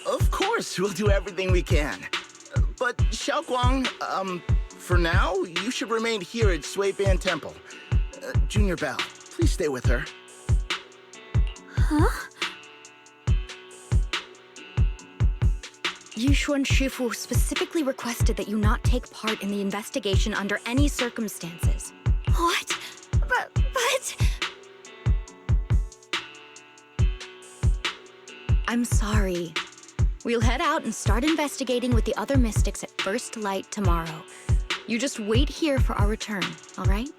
Of course, we'll do everything we can. But Xiaoguang, for now, you should remain here at Suiban Temple. Junior Bell, please stay with her. Huh? Yishuan Shifu specifically requested that you not take part in the investigation under any circumstances. What? But... I'm sorry. We'll head out and start investigating with the other mystics at first light tomorrow. You just wait here for our return, all right?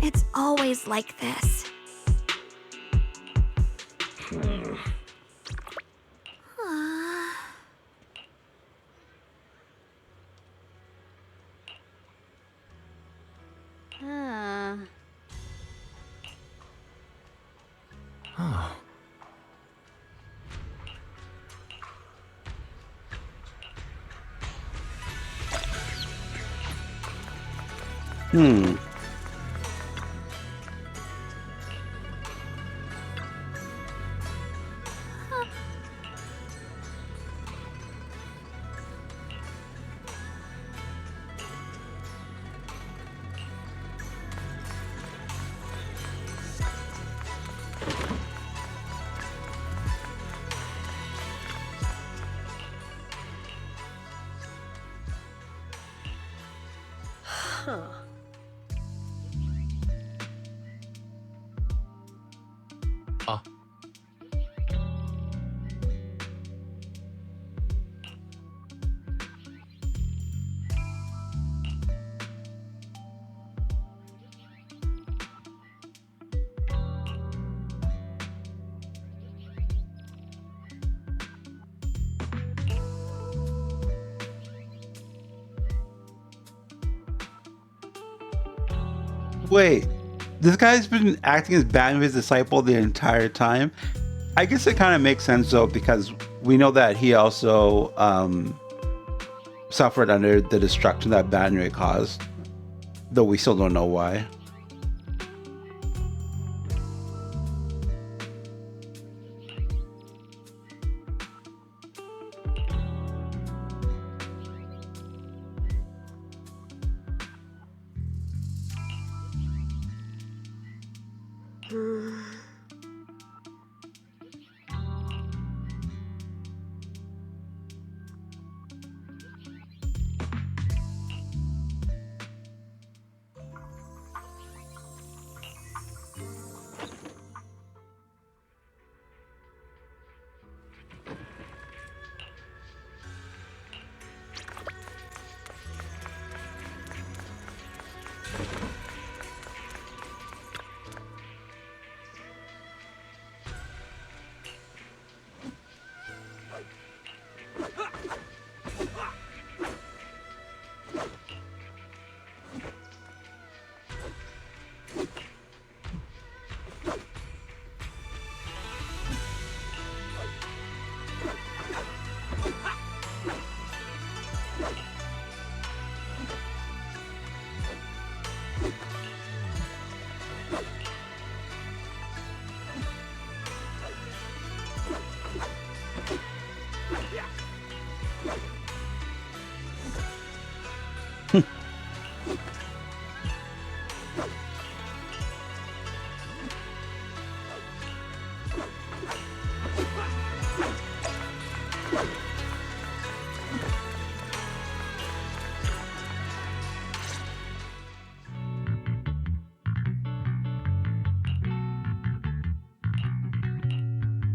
It's always like this. Oh. Huh. Wait, this guy's been acting as Batman's disciple the entire time? I guess it kind of makes sense though, because we know that he also suffered under the destruction that Banry caused, though we still don't know why.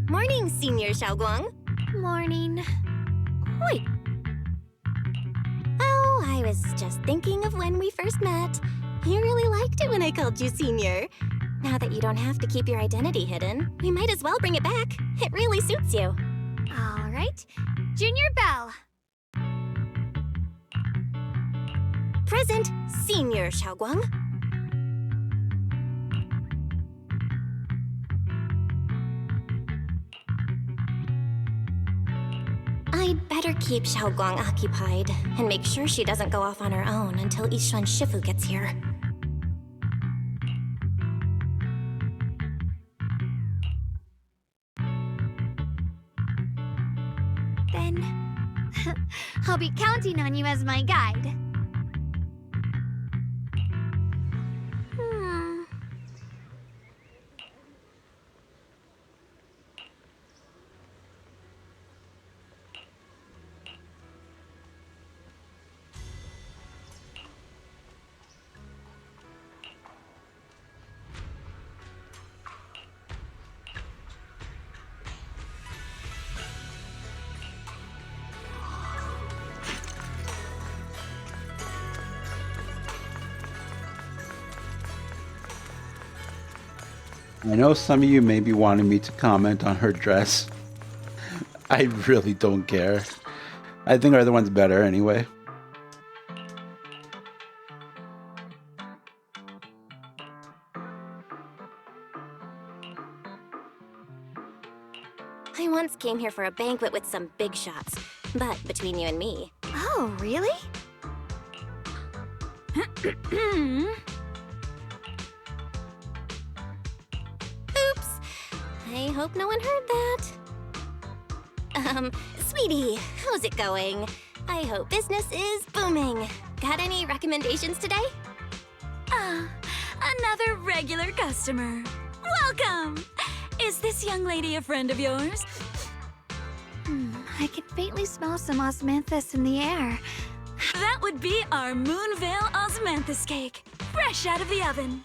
Morning, Senior Xiaoguang. Morning. Wait. Oh, I was just thinking of when we first met. You really liked it when I called you Senior. Now that you don't have to keep your identity hidden, we might as well bring it back. It really suits you. All right. Junior Bell. Present, Senior Xiaoguang. I'd better keep Xiaoguang occupied and make sure she doesn't go off on her own until Yishuan Shifu gets here. Then I'll be counting on you as my guide. I know some of you may be wanting me to comment on her dress. I really don't care. I think our other one's better anyway. I once came here for a banquet with some big shots, but between you and me... Oh, really? Oops! I hope no one heard that. Sweetie, how's it going? I hope business is booming. Got any recommendations today? Another regular customer. Welcome! Is this young lady a friend of yours? I can faintly smell some osmanthus in the air. That would be our Moonvale Osmanthus cake, fresh out of the oven.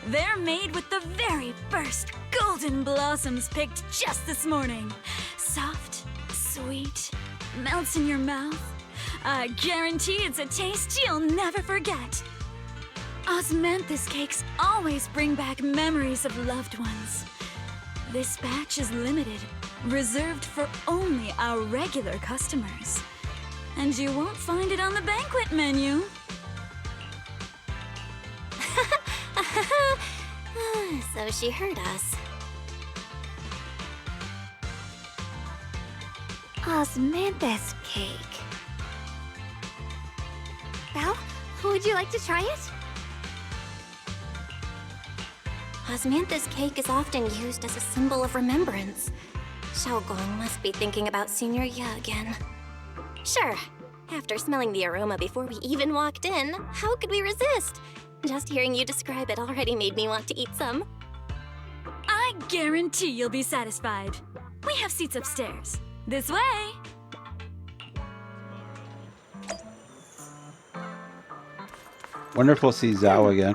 They're made with the very first golden blossoms picked just this morning. Soft, sweet, melts in your mouth. I guarantee it's a taste you'll never forget. Osmanthus cakes always bring back memories of loved ones. This batch is limited, reserved for only our regular customers. And you won't find it on the banquet menu. So she heard us. Osmanthus cake. Belle, would you like to try it? Osmanthus cake is often used as a symbol of remembrance. Xiaoguang must be thinking about Senior Ye again. Sure. After smelling the aroma before we even walked in, how could we resist? Just hearing you describe it already made me want to eat some. I guarantee you'll be satisfied. We have seats upstairs. This way! Wonderful to see Zhao again.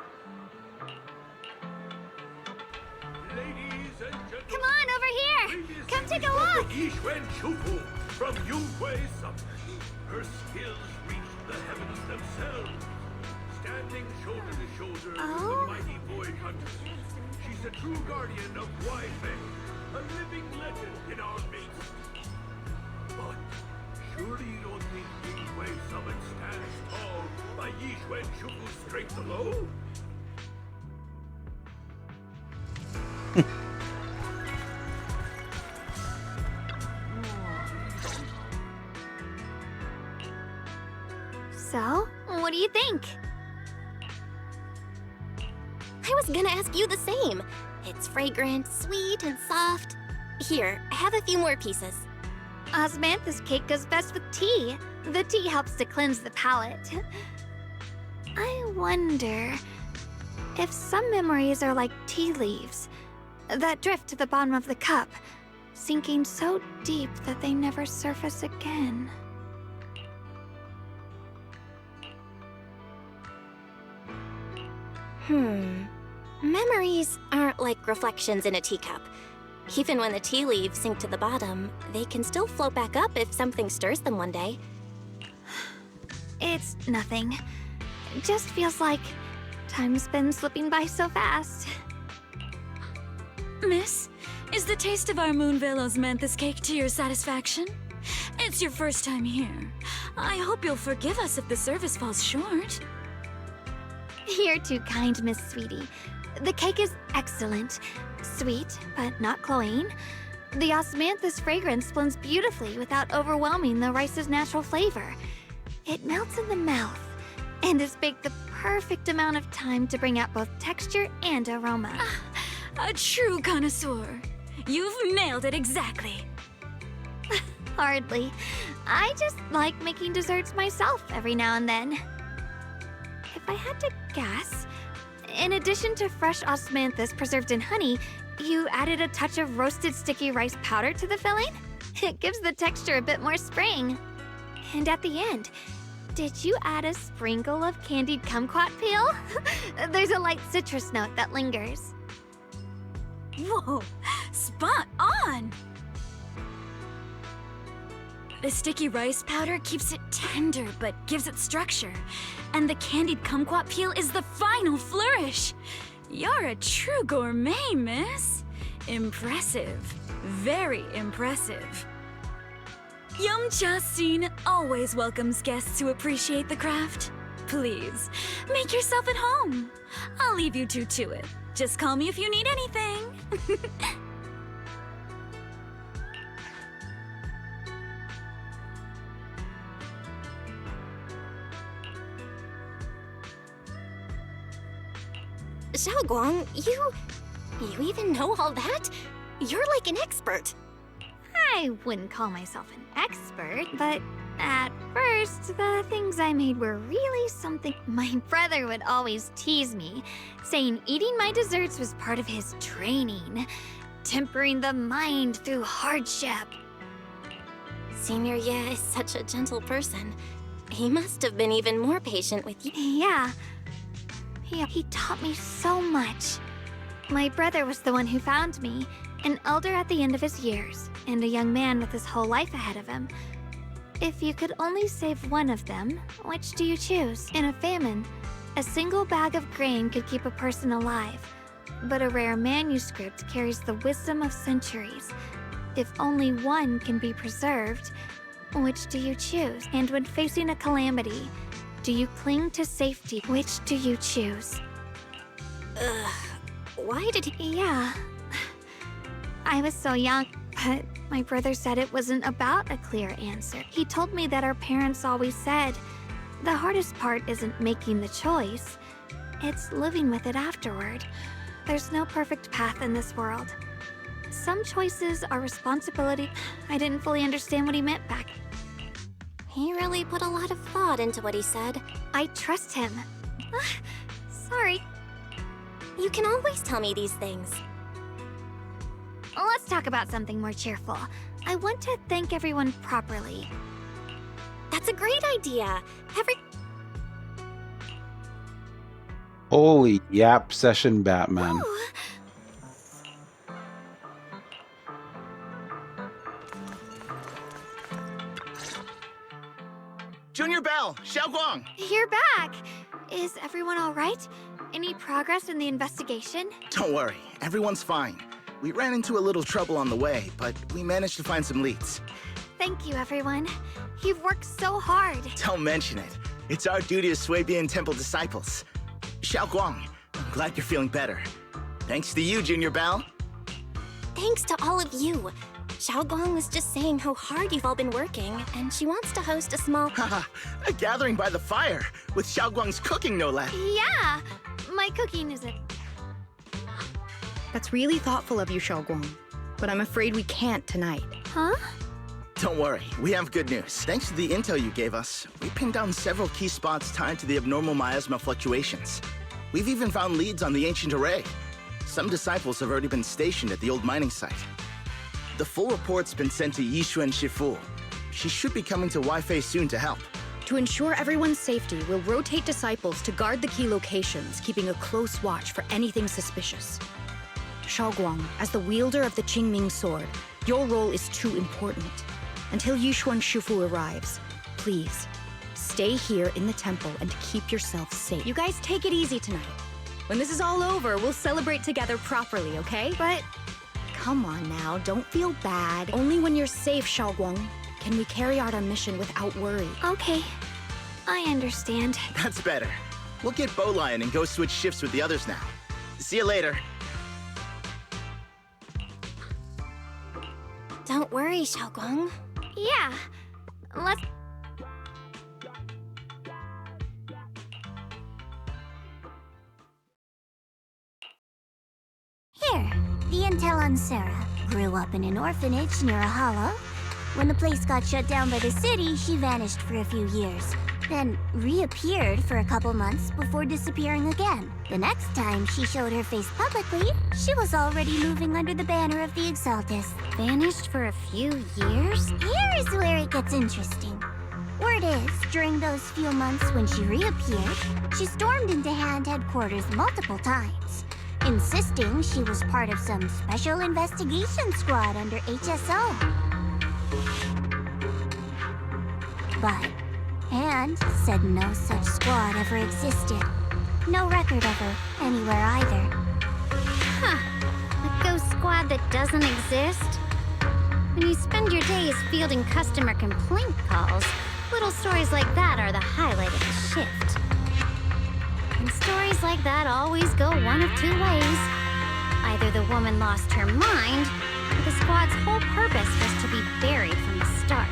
Come on, over here! Come take a look! Yishuan Shufu from Yunhui Summit. Her skills reach the heavens themselves. Standing shoulder to shoulder with the mighty void hunters. She's a true guardian of Wide Bay, a living legend in our midst. But surely you don't think Yunhui Summit stands tall by Yishuan Shufu's strength alone? So, what do you think? I was gonna ask you the same. It's fragrant, sweet, and soft. Here, have a few more pieces. Osmanthus cake goes best with tea. The tea helps to cleanse the palate. I wonder if some memories are like tea leaves that drift to the bottom of the cup, sinking so deep that they never surface again. Memories aren't like reflections in a teacup. Even when the tea leaves sink to the bottom, they can still float back up if something stirs them one day. It's nothing. It just feels like time's been slipping by so fast. Miss, is the taste of our Moonvale Osmanthus cake to your satisfaction? It's your first time here. I hope you'll forgive us if the service falls short. You're too kind, Miss Sweetie. The cake is excellent. Sweet, but not cloying. The osmanthus fragrance blends beautifully without overwhelming the rice's natural flavor. It melts in the mouth and is baked the perfect amount of time to bring out both texture and aroma. A true connoisseur. You've nailed it exactly. Hardly. I just like making desserts myself every now and then. If I had to guess, in addition to fresh osmanthus preserved in honey, you added a touch of roasted sticky rice powder to the filling? It gives the texture a bit more spring. And at the end, did you add a sprinkle of candied kumquat peel? There's a light citrus note that lingers. Whoa, spot on! The sticky rice powder keeps it tender but gives it structure. And the candied kumquat peel is the final flourish. You're a true gourmet, miss. Impressive. Very impressive. Yum Cha Sin always welcomes guests who appreciate the craft. Please, make yourself at home. I'll leave you two to it. Just call me if you need anything. Xiaoguang, you even know all that? You're like an expert. I wouldn't call myself an expert, but at first, the things I made were really something. My brother would always tease me, saying eating my desserts was part of his training, tempering the mind through hardship. Senior Ye is such a gentle person. He must have been even more patient with you. Yeah. He taught me so much. My brother was the one who found me, an elder at the end of his years, and a young man with his whole life ahead of him. If you could only save one of them, which do you choose? In a famine, a single bag of grain could keep a person alive, but a rare manuscript carries the wisdom of centuries. If only one can be preserved, which do you choose? And when facing a calamity, do you cling to safety? Which do you choose? Why did he? Yeah. I was so young, but my brother said it wasn't about a clear answer. He told me that our parents always said, the hardest part isn't making the choice, it's living with it afterward. There's no perfect path in this world. Some choices are responsibility. I didn't fully understand what he meant back. He really put a lot of thought into what he said. I trust him. Sorry. You can always tell me these things. Let's talk about something more cheerful. I want to thank everyone properly. That's a great idea. Holy yap session, Batman. Oh. Junior Bell, Xiaoguang! You're back! Is everyone all right? Any progress in the investigation? Don't worry, everyone's fine. We ran into a little trouble on the way, but we managed to find some leads. Thank you, everyone. You've worked so hard. Don't mention it. It's our duty as Swabian Temple disciples. Xiaoguang, I'm glad you're feeling better. Thanks to you, Junior Bell. Thanks to all of you. Xiaoguang was just saying how hard you've all been working, and she wants to host a small... a gathering by the fire, with Xiaoguang's cooking, no less. Yeah, my cooking isn't... That's really thoughtful of you, Xiaoguang. But I'm afraid we can't tonight. Huh? Don't worry, we have good news. Thanks to the intel you gave us, we pinned down several key spots tied to the abnormal miasma fluctuations. We've even found leads on the ancient array. Some disciples have already been stationed at the old mining site. The full report's been sent to Yishuan Shifu. She should be coming to Weifei soon to help. To ensure everyone's safety, we'll rotate disciples to guard the key locations, keeping a close watch for anything suspicious. Shaoguang, as the wielder of the Qingming sword, your role is too important. Until Yushuan Shifu arrives, please, stay here in the temple and keep yourself safe. You guys take it easy tonight. When this is all over, we'll celebrate together properly, okay? But come on now, don't feel bad. Only when you're safe, Shaoguang, can we carry out our mission without worry. Okay, I understand. That's better. We'll get Bowlion and go switch shifts with the others now. See you later. Don't worry, Shaoguang. Yeah, let's... Here, the intel on Sarah. Grew up in an orphanage near a hollow. When the place got shut down by the city, she vanished for a few years. Then reappeared for a couple months before disappearing again. The next time she showed her face publicly, she was already moving under the banner of the Exaltus. Vanished for a few years? Here is where it gets interesting. Word is, during those few months when she reappeared, she stormed into Hand headquarters multiple times, insisting she was part of some special investigation squad under HSO. But Hand said no such squad ever existed. No record of her anywhere either. Huh. A ghost squad that doesn't exist? When you spend your days fielding customer complaint calls, little stories like that are the highlight of the shift. And stories like that always go one of two ways. Either the woman lost her mind, or the squad's whole purpose was to be buried from the start.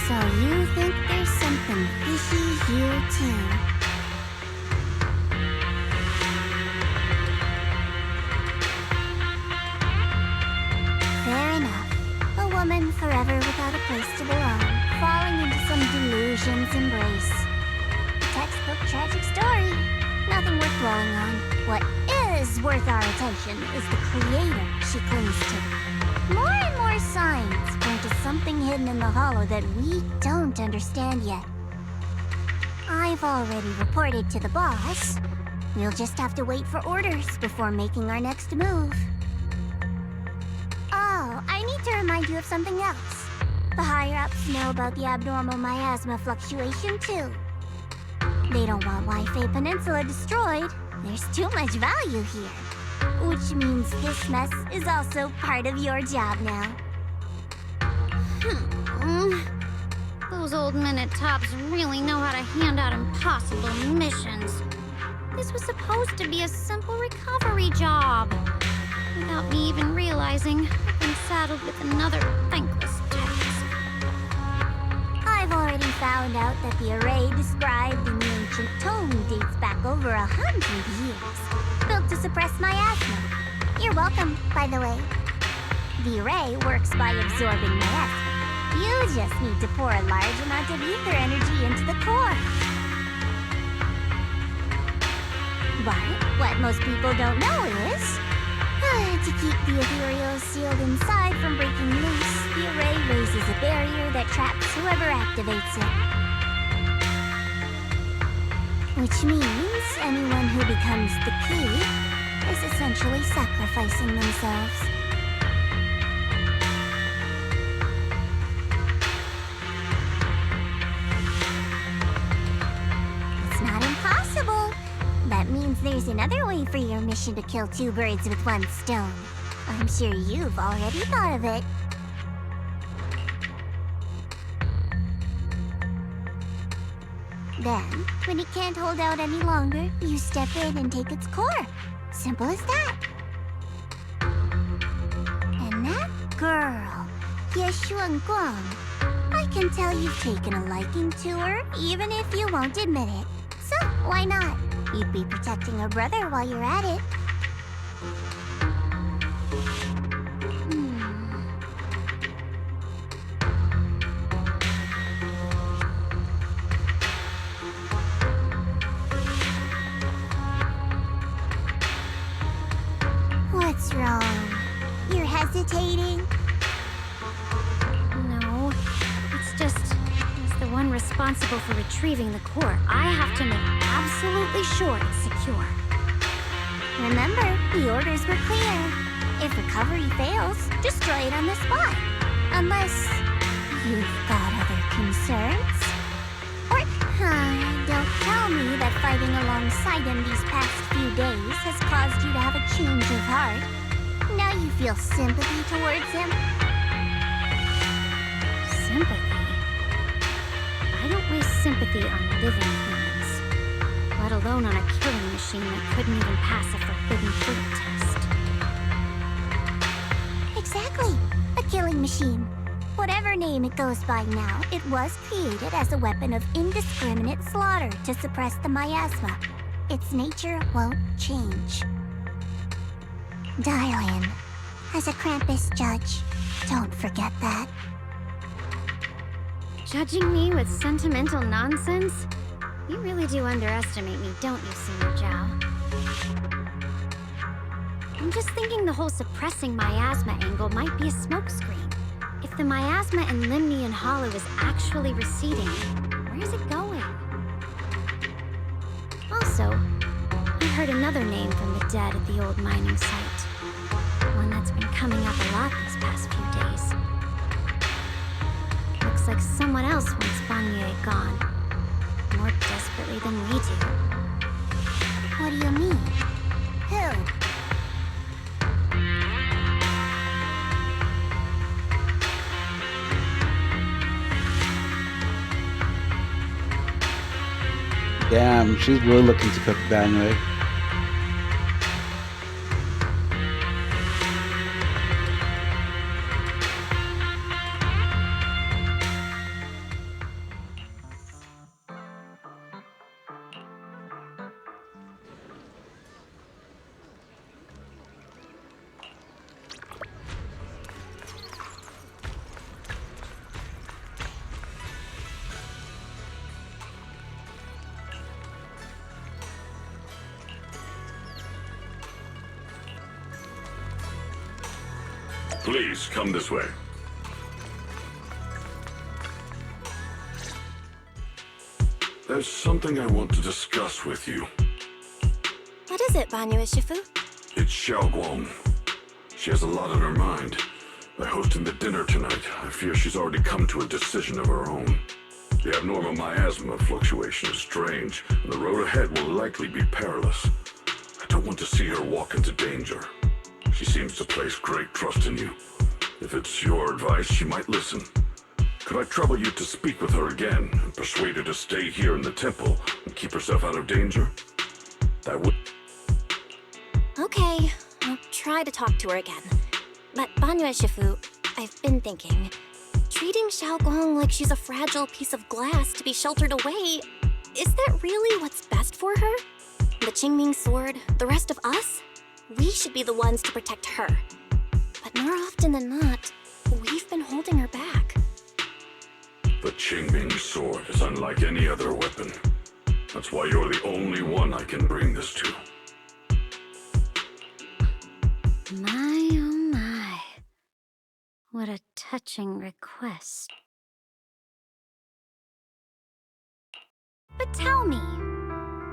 So you think there's something fishy here too? Fair enough. A woman forever without a place to belong, falling into some delusion's embrace. A textbook tragic story. Nothing worth dwelling on. What is worth our attention is the creator she clings to. More and more signs point to something hidden in the hollow that we don't understand yet. I've already reported to the boss. We'll just have to wait for orders before making our next move. Oh, I need to remind you of something else. The higher-ups know about the abnormal miasma fluctuation, too. They don't want Wi-Fi Peninsula destroyed. There's too much value here. Which means this mess is also part of your job now. Those old men at Tops really know how to hand out impossible missions. This was supposed to be a simple recovery job. Without me even realizing, I've been saddled with another thankless task. I've already found out that the array described in the ancient tome dates back over 100 years. Built to suppress miasma. You're welcome, by the way. The array works by absorbing miasma. You just need to pour a large amount of ether energy into the core. But what most people don't know is, to keep the ethereal sealed inside from breaking loose, the array raises a barrier that traps whoever activates it. Which means anyone who becomes the key is essentially sacrificing themselves. It's not impossible. That means there's another way for your mission to kill two birds with one stone. I'm sure you've already thought of it. Then, when it can't hold out any longer, you step in and take its core. Simple as that. And that girl, Yeshuan Guang, I can tell you've taken a liking to her, even if you won't admit it. So, why not? You'd be protecting her brother while you're at it. What's wrong? You're hesitating? No, it's just, as the one responsible for retrieving the core, I have to make absolutely sure it's secure. Remember, The orders were clear. If recovery fails, destroy it on the spot. Unless you've got other concerns. Or, don't tell me that fighting alongside him these past few days has caused you to have a change of heart. Now you feel sympathy towards him? Sympathy? I don't waste sympathy on living humans, let alone on a killing machine that couldn't even pass a forbidden fruit test. Exactly. A killing machine. Whatever name it goes by now, it was created as a weapon of indiscriminate slaughter to suppress the miasma. Its nature won't change. Darling, as a Krampus judge, don't forget that. Judging me with sentimental nonsense? You really do underestimate me, don't you, Senior Zhao? I'm just thinking the whole suppressing miasma angle might be a smokescreen. If the miasma in Limnian Hollow is actually receding, where is it going? Also, I heard another name from the dead at the old mining site. One that's been coming up a lot these past few days. Looks like someone else wants Banye gone. More desperately than we do. What do you mean? Who? Damn, she's really looking to cook Banway. Please, come this way. There's something I want to discuss with you. What is it, Banyu Shifu? It's Xiaoguang. She has a lot on her mind. By hosting the dinner tonight, I fear she's already come to a decision of her own. The abnormal miasma fluctuation is strange, and the road ahead will likely be perilous. I don't want to see her walk into danger. She seems to place great trust in you. If it's your advice, she might listen. Could I trouble you to speak with her again and persuade her to stay here in the temple and keep herself out of danger? That would... Okay, I'll try to talk to her again. But Banyu Shifu, I've been thinking, treating Xiaoguang like she's a fragile piece of glass to be sheltered away, is that really what's best for her? The Qingming sword, the rest of us? We should be the ones to protect her. But more often than not, we've been holding her back. The Qingming sword is unlike any other weapon. That's why you're the only one I can bring this to. My, oh my. What a touching request. But tell me,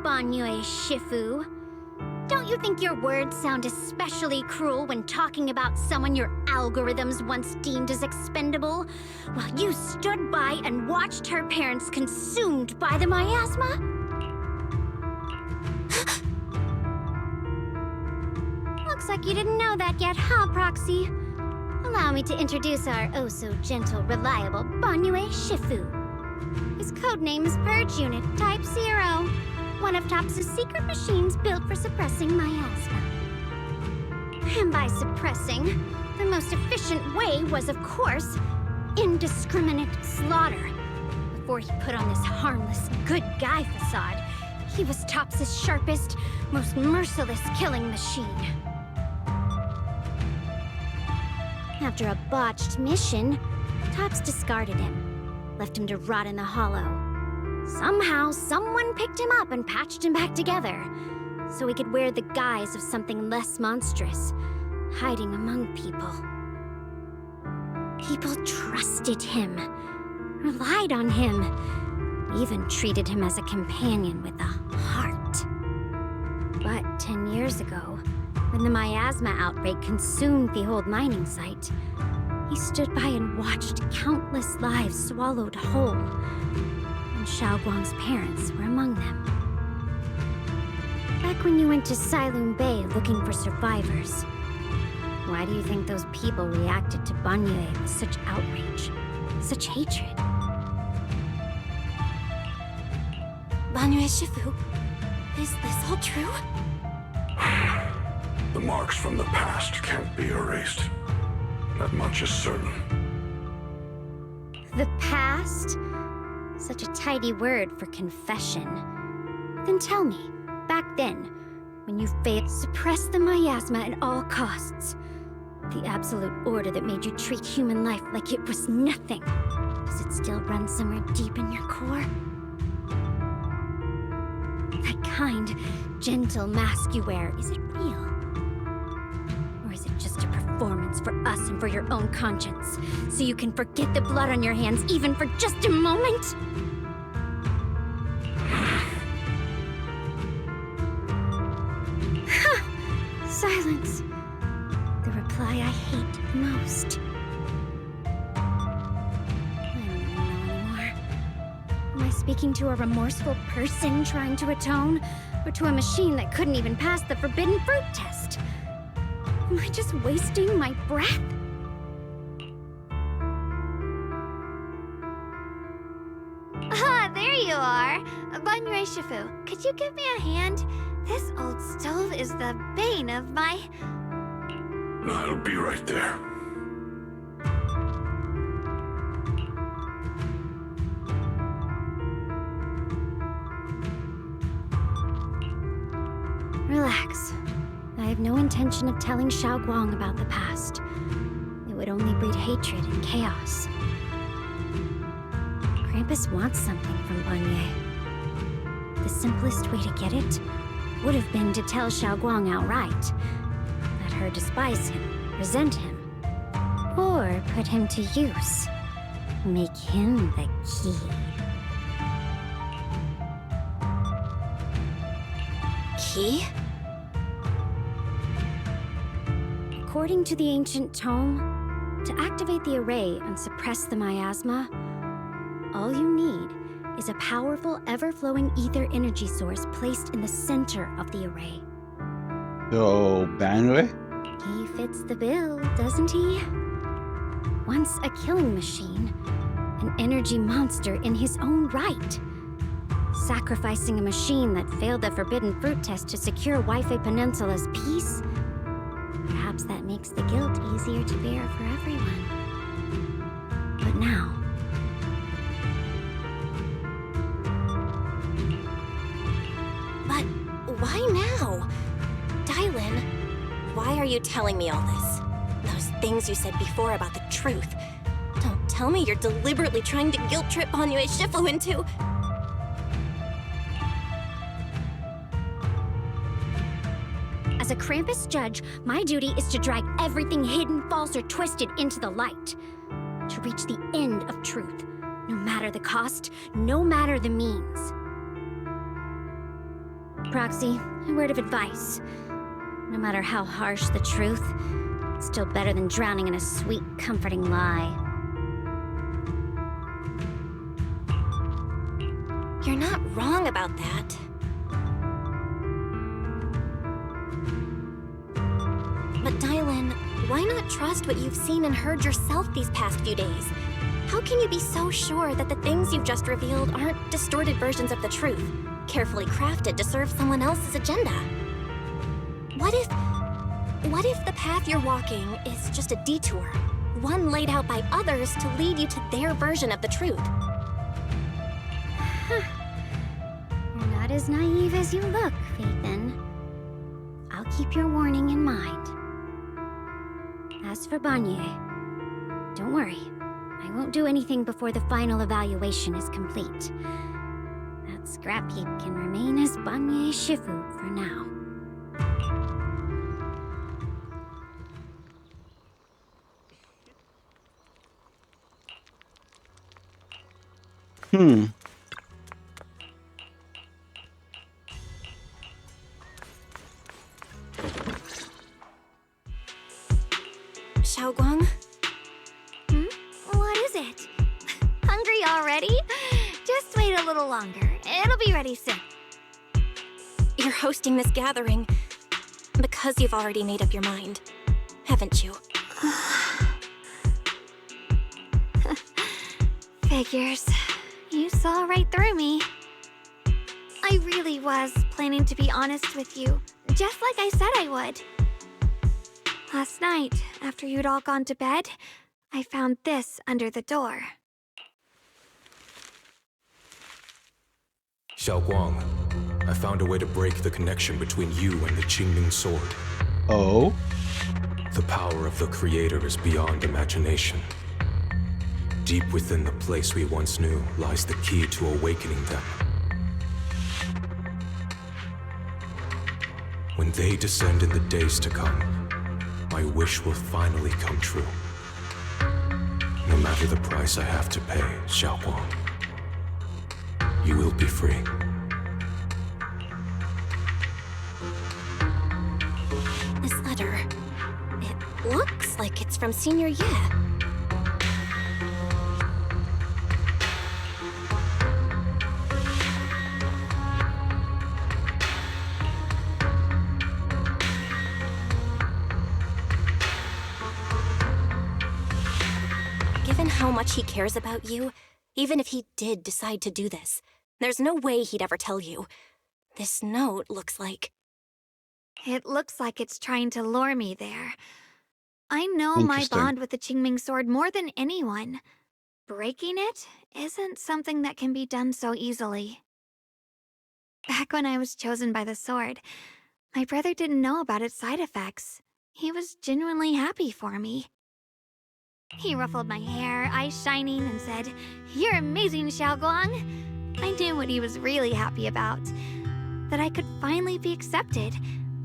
Banyu Shifu, don't you think your words sound especially cruel when talking about someone your algorithms once deemed as expendable, while you stood by and watched her parents consumed by the miasma? Looks like you didn't know that yet, huh, Proxy? Allow me to introduce our oh-so-gentle, reliable Banyu Shifu. His codename is Purge Unit Type 0. One of TOPS' secret machines built for suppressing miasma. And by suppressing, the most efficient way was, of course, indiscriminate slaughter. Before he put on this harmless, good guy facade, he was TOPS' sharpest, most merciless killing machine. After a botched mission, TOPS discarded him, left him to rot in the hollow. Somehow, someone picked him up and patched him back together, so he could wear the guise of something less monstrous, hiding among people. People trusted him, relied on him, even treated him as a companion with a heart. But 10 years ago, When the miasma outbreak consumed the old mining site, he stood by and watched countless lives swallowed whole, and Xiaoguang's parents were among them. Back when you went to Silum Bay looking for survivors, why do you think those people reacted to Banyue with such outrage, such hatred? Banyue Shifu, is this all true? The marks from the past can't be erased. That much is certain. The past? Such a tidy word for confession. Then tell me, back then, when you failed to suppress the miasma at all costs, the absolute order that made you treat human life like it was nothing, does it still run somewhere deep in your core? That kind, gentle mask you wear, is it real? Or is it just a performance for us and for your own conscience, so you can forget the blood on your hands even for just a moment? Silence. The reply I hate the most. I don't even know anymore. Am I speaking to a remorseful person trying to atone? Or to a machine that couldn't even pass the forbidden fruit test? Am I just wasting my breath? Ah, there you are. Banyue Shifu, could you give me a hand? This old stove is the bane of my... I'll be right there. Relax. I have no intention of telling Xiaoguang about the past. It would only breed hatred and chaos. Krampus wants something from Banyue. The simplest way to get it would have been to tell Xiaoguang outright. Let her despise him, resent him, or put him to use. Make him the key. Key? According to the ancient tome, to activate the array and suppress the miasma, all you need is a powerful, ever-flowing ether energy source placed in the center of the array. So, Banway? He fits the bill, doesn't he? Once a killing machine, an energy monster in his own right. Sacrificing a machine that failed the forbidden fruit test to secure Waifei Peninsula's peace? Perhaps that makes the guilt easier to bear for everyone. But now... But why now? Dylan, why are you telling me all this? Those things you said before about the truth. Don't tell me you're deliberately trying to guilt trip Banyue Shifu into... As a Krampus judge, my duty is to drag everything hidden, false, or twisted into the light. To reach the end of truth, no matter the cost, no matter the means. Proxy, a word of advice. No matter how harsh the truth, it's still better than drowning in a sweet, comforting lie. You're not wrong about that. But Dylan, why not trust what you've seen and heard yourself these past few days? How can you be so sure that the things you've just revealed aren't distorted versions of the truth, carefully crafted to serve someone else's agenda? What if the path you're walking is just a detour, one laid out by others to lead you to their version of the truth? You're not as naive as you look, Phaethon. I'll keep your warning in mind. As for Banyue, don't worry. I won't do anything before the final evaluation is complete. That scrap heap can remain as Banyue Shifu for now. Xiaoguang? What is it? Hungry already? Just wait a little longer. It'll be ready soon. You're hosting this gathering because you've already made up your mind, haven't you? Figures. You saw right through me. I really was planning to be honest with you, just like I said I would. Last night, after you'd all gone to bed, I found this under the door. Xiaoguang, I found a way to break the connection between you and the Qingming sword. Oh? The power of the Creator is beyond imagination. Deep within the place we once knew lies the key to awakening them. When they descend in the days to come, my wish will finally come true. No matter the price I have to pay, Xiaoguang, you will be free. This letter, it looks like it's from Senior Ye. Given how much he cares about you, even if he did decide to do this, there's no way he'd ever tell you. This note looks like... It looks like it's trying to lure me there. I know my bond with the Qingming sword more than anyone. Breaking it isn't something that can be done so easily. Back when I was chosen by the sword, my brother didn't know about its side effects. He was genuinely happy for me. He ruffled my hair, eyes shining, and said, "You're amazing, Xiaoguang." I knew what he was really happy about. That I could finally be accepted,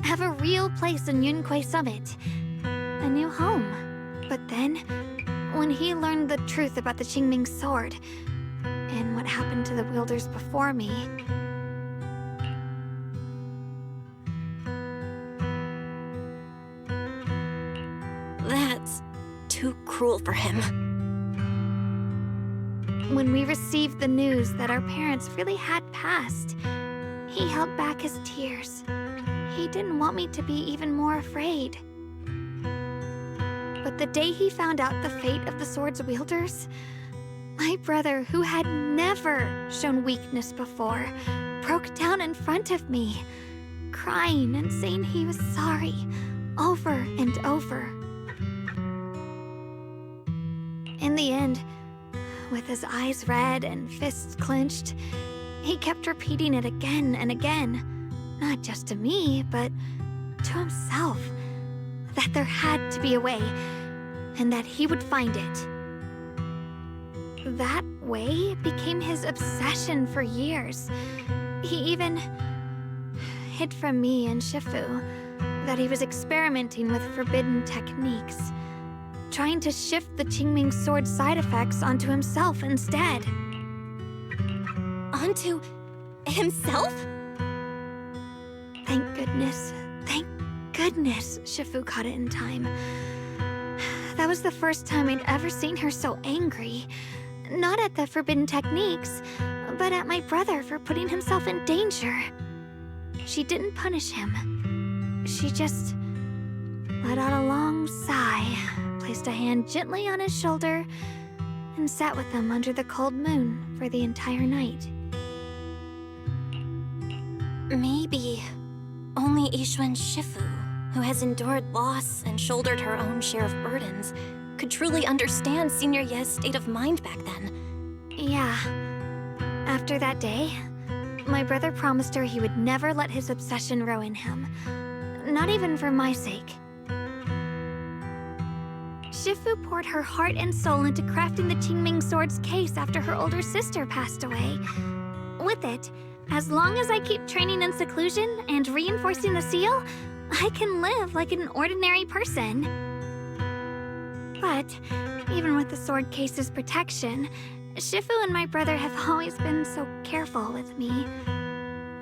have a real place in Yunquei Summit, a new home. But then, when he learned the truth about the Qingming sword, and what happened to the wielders before me, that's too cruel for him. when we received the news that our parents really had passed, he held back his tears. He didn't want me to be even more afraid. But the day he found out the fate of the sword's wielders, my brother, who had never shown weakness before, broke down in front of me, crying and saying he was sorry, over and over. In the end, with his eyes red and fists clenched, he kept repeating it again and again, not just to me, but to himself, that there had to be a way, and that he would find it. That way became his obsession for years. He even hid from me and Shifu that he was experimenting with forbidden techniques, trying to shift the Qingming sword's side effects onto himself instead. Onto himself? Thank goodness Shifu caught it in time. That was the first time I'd ever seen her so angry. Not at the forbidden techniques, but at my brother for putting himself in danger. She didn't punish him. She just let out a long sigh, placed a hand gently on his shoulder, and sat with him under the cold moon for the entire night. Maybe only Yixuan Shifu, who has endured loss and shouldered her own share of burdens, could truly understand Senior Ye's state of mind back then. Yeah. After that day, my brother promised her he would never let his obsession ruin him. Not even for my sake. Shifu poured her heart and soul into crafting the Qingming sword's case after her older sister passed away. With it, as long as I keep training in seclusion and reinforcing the seal, I can live like an ordinary person. But even with the sword case's protection, Shifu and my brother have always been so careful with me.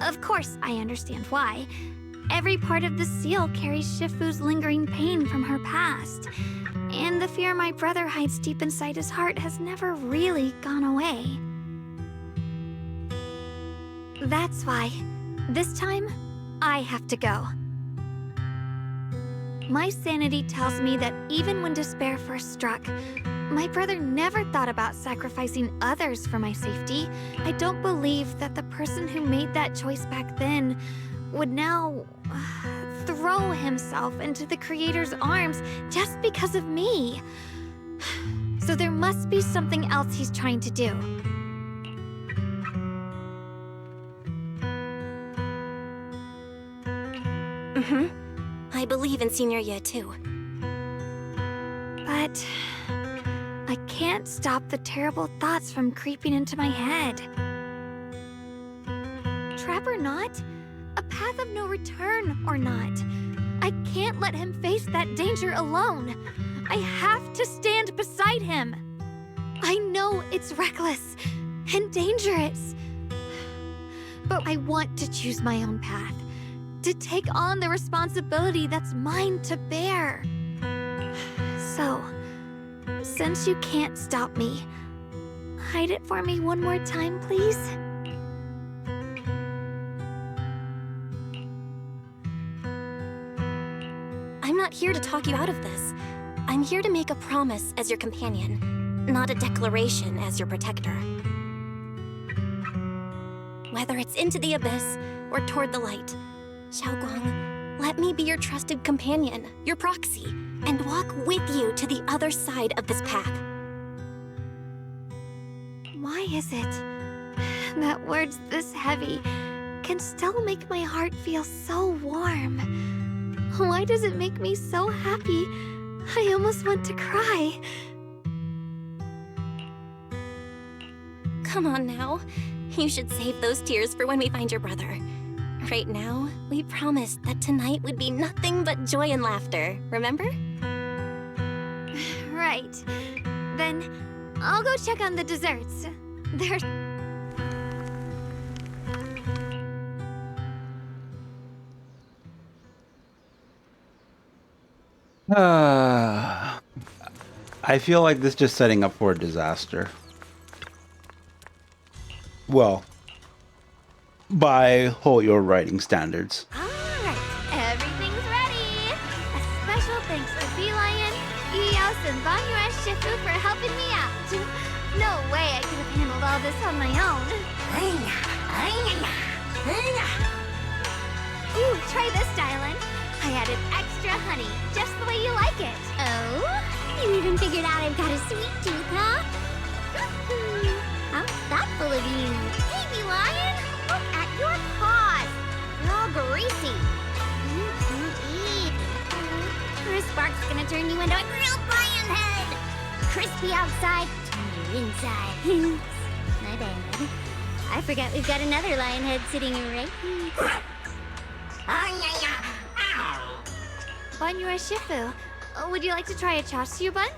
Of course, I understand why. Every part of the seal carries Shifu's lingering pain from her past. And the fear my brother hides deep inside his heart has never really gone away. That's why, this time, I have to go. My sanity tells me that even when despair first struck, my brother never thought about sacrificing others for my safety. I don't believe that the person who made that choice back then would now throw himself into the Creator's arms just because of me. So there must be something else he's trying to do. I believe in Senior Ye too. But I can't stop the terrible thoughts from creeping into my head. Trap or not, a path of no return or not, I can't let him face that danger alone. I have to stand beside him. I know it's reckless and dangerous, but I want to choose my own path, to take on the responsibility that's mine to bear. So, since you can't stop me, hide it for me one more time, please. I'm not here to talk you out of this. I'm here to make a promise as your companion, not a declaration as your protector. Whether it's into the abyss or toward the light, Xiaoguang, let me be your trusted companion, your proxy, and walk with you to the other side of this path. Why is it that words this heavy can still make my heart feel so warm? Why does it make me so happy? I almost want to cry. Come on now. You should save those tears for when we find your brother. Right now, we promised that tonight would be nothing but joy and laughter, remember? Right. Then I'll go check on the desserts. There's... I feel like this is just setting up for a disaster. Well, by your writing standards. Alright, everything's ready. A special thanks to Bee Lion, Eos, and Banyue Shifu for helping me out. No way I could have handled all this on my own. Ooh, try this, Dylan. I added extra honey, just the way you like it. Oh? You even figured out I've got a sweet tooth, huh? How thoughtful of you. Hey, Bee Lion, look at your paws. They're all greasy. Eat. Chris Spark's gonna turn you into a real lion head. Crispy outside, tender inside. Oops, my bad. I forgot we've got another lion head sitting right here. Banyue Shifu, would you like to try a chasu bun?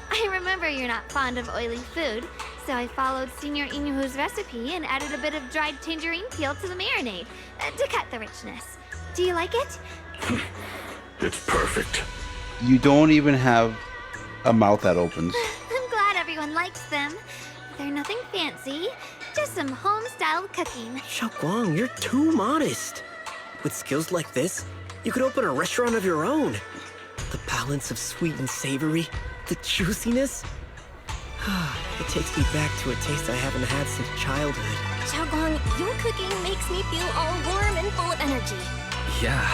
I remember you're not fond of oily food, so I followed Senior Inuhu's recipe and added a bit of dried tangerine peel to the marinade to cut the richness. Do you like it? It's perfect. You don't even have a mouth that opens. I'm glad everyone likes them. They're nothing fancy, just some home-style cooking. Xiaoguang, you're too modest. With skills like this, you could open a restaurant of your own. The balance of sweet and savory, the juiciness. It takes me back to a taste I haven't had since childhood. Xiaoguang, your cooking makes me feel all warm and full of energy. Yeah,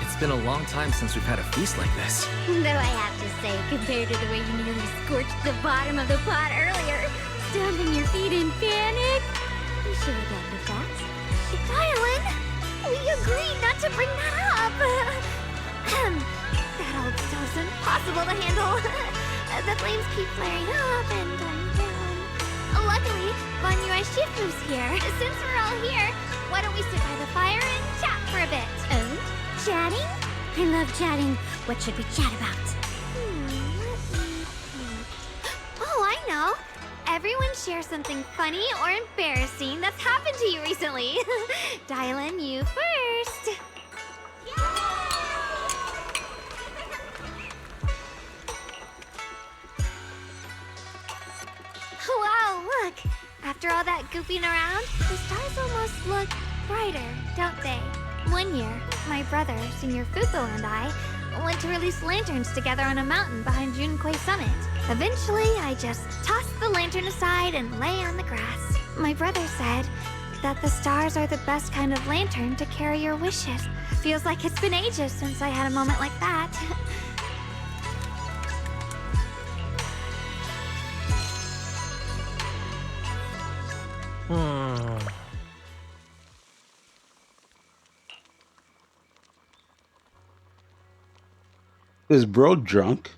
it's been a long time since we've had a feast like this. Though I have to say, compared to the way you nearly scorched the bottom of the pot earlier, stomping your feet in panic, you should have done the fast. Dylan, we agreed not to bring that up. That old stove's impossible to handle. The flames keep flaring up and dying down. Luckily, Banyue Shifu's here. Since we're all here, why don't we sit by the fire and chat for a bit? Oh? Chatting? I love chatting. What should we chat about? Oh, I know. Everyone share something funny or embarrassing that's happened to you recently. Dylan, you first. Look! After all that goofing around, the stars almost look brighter, don't they? One year, my brother, Senior Fufu, and I went to release lanterns together on a mountain behind Junkoi Summit. Eventually, I just tossed the lantern aside and lay on the grass. My brother said that the stars are the best kind of lantern to carry your wishes. Feels like it's been ages since I had a moment like that. Is bro drunk?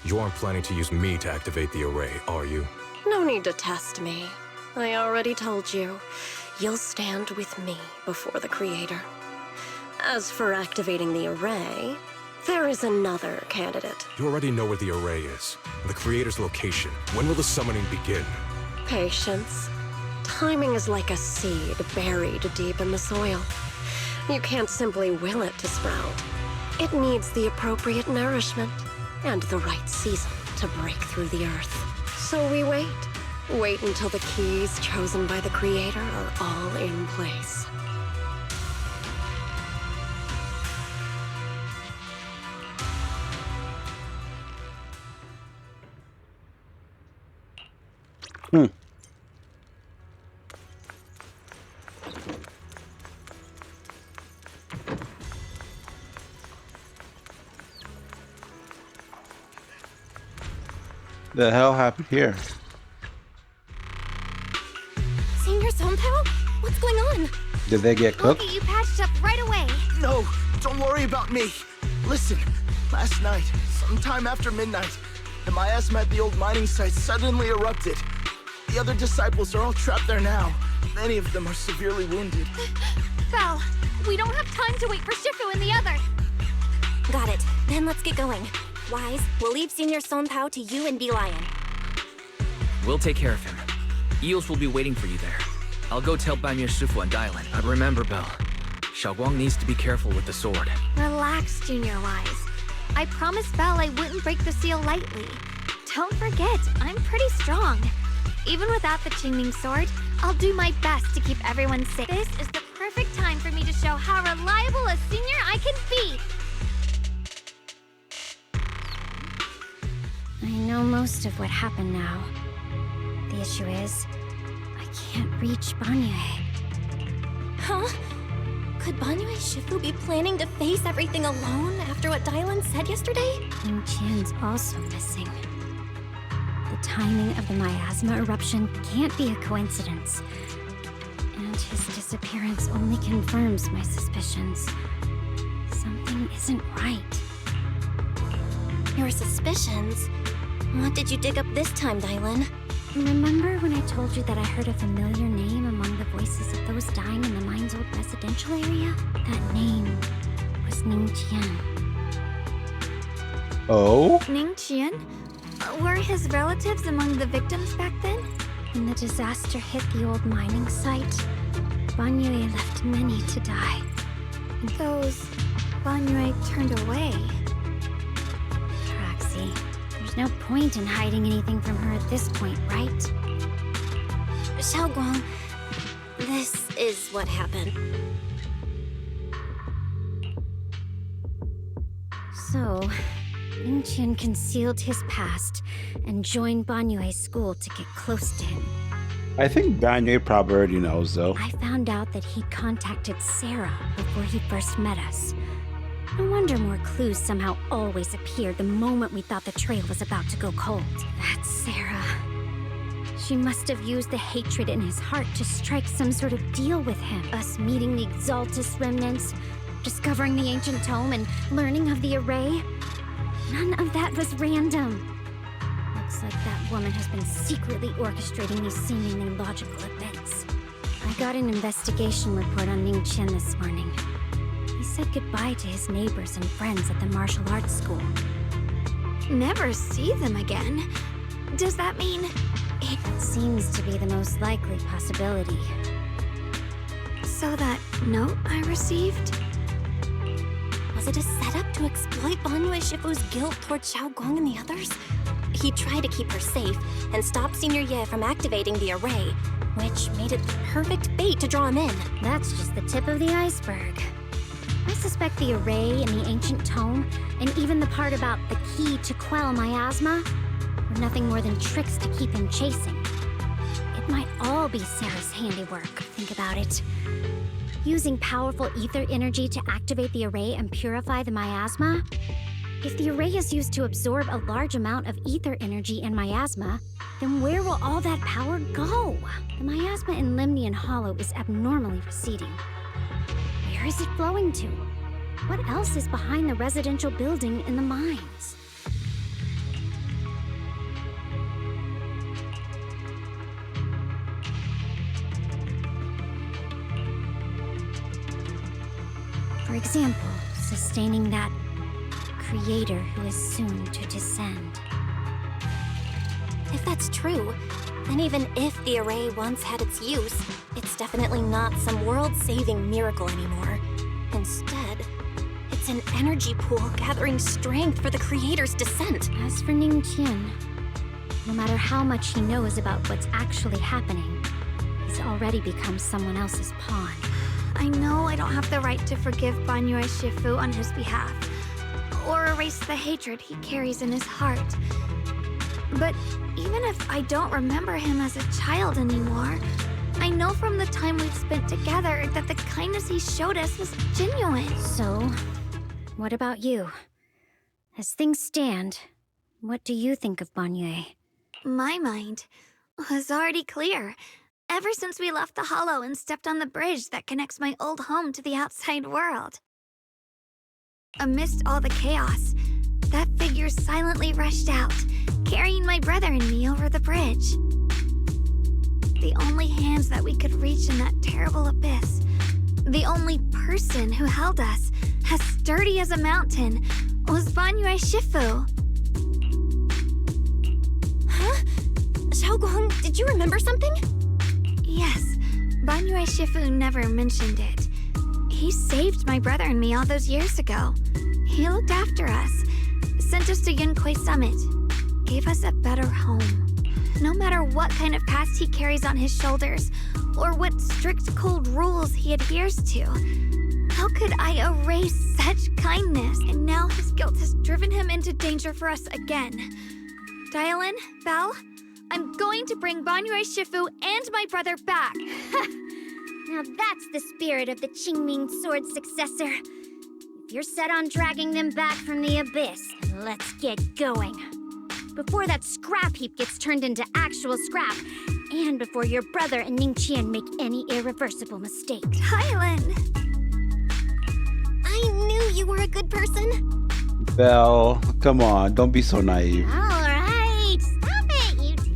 You aren't planning to use me to activate the array, are you? No need to test me. I already told you. You'll stand with me before the Creator. As for activating the array, there is another candidate. You already know where the array is, and the Creator's location. When will the summoning begin? Patience. Timing is like a seed buried deep in the soil. You can't simply will it to sprout. It needs the appropriate nourishment and the right season to break through the earth. So we wait. Wait until the keys chosen by the Creator are all in place. The hell happened here? Senior Sompao? What's going on? Did they get We'll cooked? get you patched up right away. No, don't worry about me. Listen, last night, sometime after midnight, the miasma at the old mining site suddenly erupted. The other disciples are all trapped there now. Many of them are severely wounded. Val, we don't have time to wait for Shifu and the other. Got it. Then let's get going. Wise, we'll leave Senior Sompao to you and Lion. We'll take care of him. Eels will be waiting for you there. I'll go tell Banyu Shifu and Dylan. But remember, Belle, Xiaoguang needs to be careful with the sword. Relax, Junior Wise. I promised Belle I wouldn't break the seal lightly. Don't forget, I'm pretty strong. Even without the Qingming sword, I'll do my best to keep everyone safe. This is the perfect time for me to show how reliable a senior I can be. I know most of what happened now. The issue is, I can't reach Banyue. Huh? Could Banyue Shifu be planning to face everything alone after what Dylan said yesterday? Ning Qian's also missing. The timing of the miasma eruption can't be a coincidence. And his disappearance only confirms my suspicions. Something isn't right. Your suspicions? What did you dig up this time, Dylan? Remember when I told you that I heard a familiar name among the voices of those dying in the mine's old residential area? That name was Ning Qian. Oh? Ning Qian? Were his relatives among the victims back then? When the disaster hit the old mining site, Banyue left many to die. Those Banyue turned away. Traxi, there's no point in hiding anything from her at this point, right? Xiaoguang, this is what happened. So, Ningqian concealed his past and joined Banyue's school to get close to him. I think Banyue probably already knows, though. I found out that he'd contacted Sarah before he first met us. No wonder more clues somehow always appeared the moment we thought the trail was about to go cold. That's Sarah. She must have used the hatred in his heart to strike some sort of deal with him. Us meeting the Exaltus remnants, discovering the ancient tome, and learning of the array. None of that was random. Looks like that woman has been secretly orchestrating these seemingly logical events. I got an investigation report on Ningqian this morning. He said goodbye to his neighbors and friends at the martial arts school. Never see them again? Does that mean... It seems to be the most likely possibility. So that note I received? Was it a setup to exploit Banyue Shifu's guilt toward Xiaogong and the others? He tried to keep her safe and stop Senior Ye from activating the array, which made it the perfect bait to draw him in. That's just the tip of the iceberg. I suspect the array and the ancient tome, and even the part about the key to quell miasma, were nothing more than tricks to keep him chasing. It might all be Sarah's handiwork, think about it. Using powerful ether energy to activate the array and purify the miasma? If the array is used to absorb a large amount of ether energy and miasma, then where will all that power go? The miasma in Limnian Hollow is abnormally receding. Where is it flowing to? What else is behind the residential building in the mines? For example, sustaining that creator who is soon to descend. If that's true, then even if the array once had its use, it's definitely not some world-saving miracle anymore. Instead, it's an energy pool gathering strength for the creator's descent. As for Ningqian, no matter how much he knows about what's actually happening, he's already become someone else's pawn. I know I don't have the right to forgive Banyue Shifu on his behalf, or erase the hatred he carries in his heart. But even if I don't remember him as a child anymore, I know from the time we've spent together that the kindness he showed us was genuine. So, what about you? As things stand, what do you think of Banyue? My mind was already clear. Ever since we left the Hollow and stepped on the bridge that connects my old home to the outside world. Amidst all the chaos, that figure silently rushed out, carrying my brother and me over the bridge. The only hands that we could reach in that terrible abyss, the only person who held us, as sturdy as a mountain, was Banyue Shifu. Huh? Xiaogong, did you remember something? Yes, Banyue Shifu never mentioned it. He saved my brother and me all those years ago. He looked after us, sent us to Yunquay Summit, gave us a better home. No matter what kind of past he carries on his shoulders, or what strict cold rules he adheres to, how could I erase such kindness? And now his guilt has driven him into danger for us again. Dial in, Belle. I'm going to bring Banyue Shifu and my brother back. Now that's the spirit of the Qingming sword successor. If you're set on dragging them back from the abyss, let's get going. Before that scrap heap gets turned into actual scrap, and before your brother and Ningqian make any irreversible mistakes. Hylan! I knew you were a good person. Belle, come on, don't be so naive. All right, stop it, you two.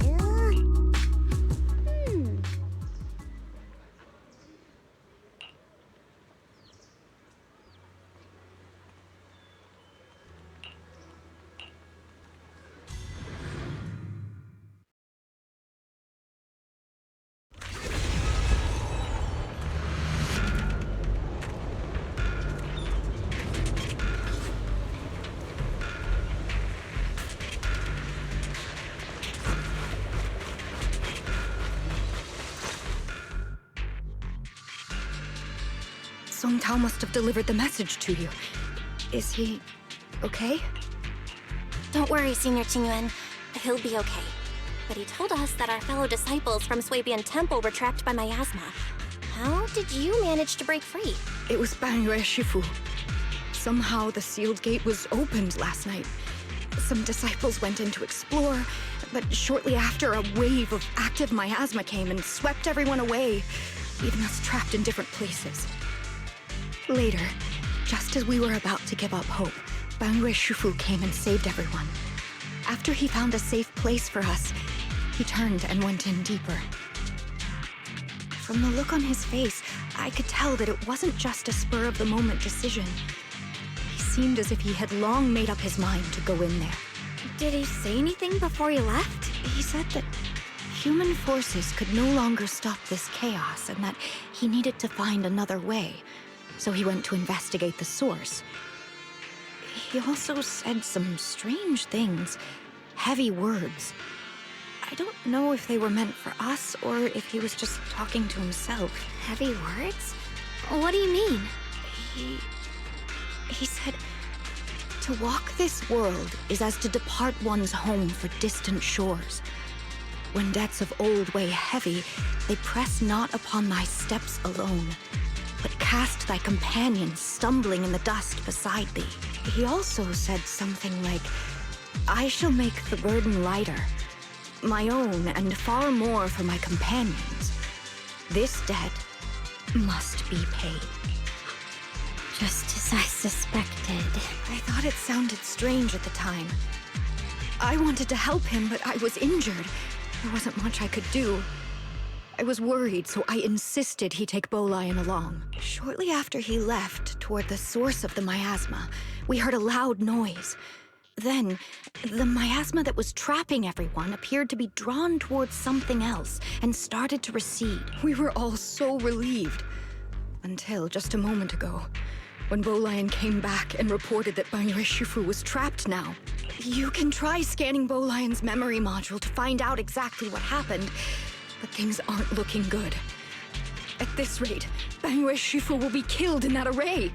Song Tao must have delivered the message to you. Is he okay? Don't worry, Senior Qingyuan. He'll be okay. But he told us that our fellow disciples from Swabian Temple were trapped by miasma. How did you manage to break free? It was Bangyue Shifu. Somehow the sealed gate was opened last night. Some disciples went in to explore, but shortly after, a wave of active miasma came and swept everyone away, leaving us trapped in different places. Later, just as we were about to give up hope, Bangyue Shifu came and saved everyone. After he found a safe place for us, he turned and went in deeper. From the look on his face, I could tell that it wasn't just a spur-of-the-moment decision. He seemed as if he had long made up his mind to go in there. Did he say anything before he left? He said that human forces could no longer stop this chaos and that he needed to find another way, so he went to investigate the source. He also said some strange things, heavy words. I don't know if they were meant for us or if he was just talking to himself. Heavy words? What do you mean? He said, to walk this world is as to depart one's home for distant shores. When debts of old weigh heavy, they press not upon thy steps alone, but cast thy companions stumbling in the dust beside thee. He also said something like, I shall make the burden lighter, my own and far more for my companions. This debt must be paid. Just as I suspected. I thought it sounded strange at the time. I wanted to help him, but I was injured. There wasn't much I could do. I was worried, so I insisted he take Bolian along. Shortly after he left, toward the source of the miasma, we heard a loud noise. Then, the miasma that was trapping everyone appeared to be drawn towards something else and started to recede. We were all so relieved. Until just a moment ago, when Bolian came back and reported that Bangyue Shifu was trapped now. You can try scanning Bolian's memory module to find out exactly what happened, but things aren't looking good. At this rate, Bangyue Shifu will be killed in that array.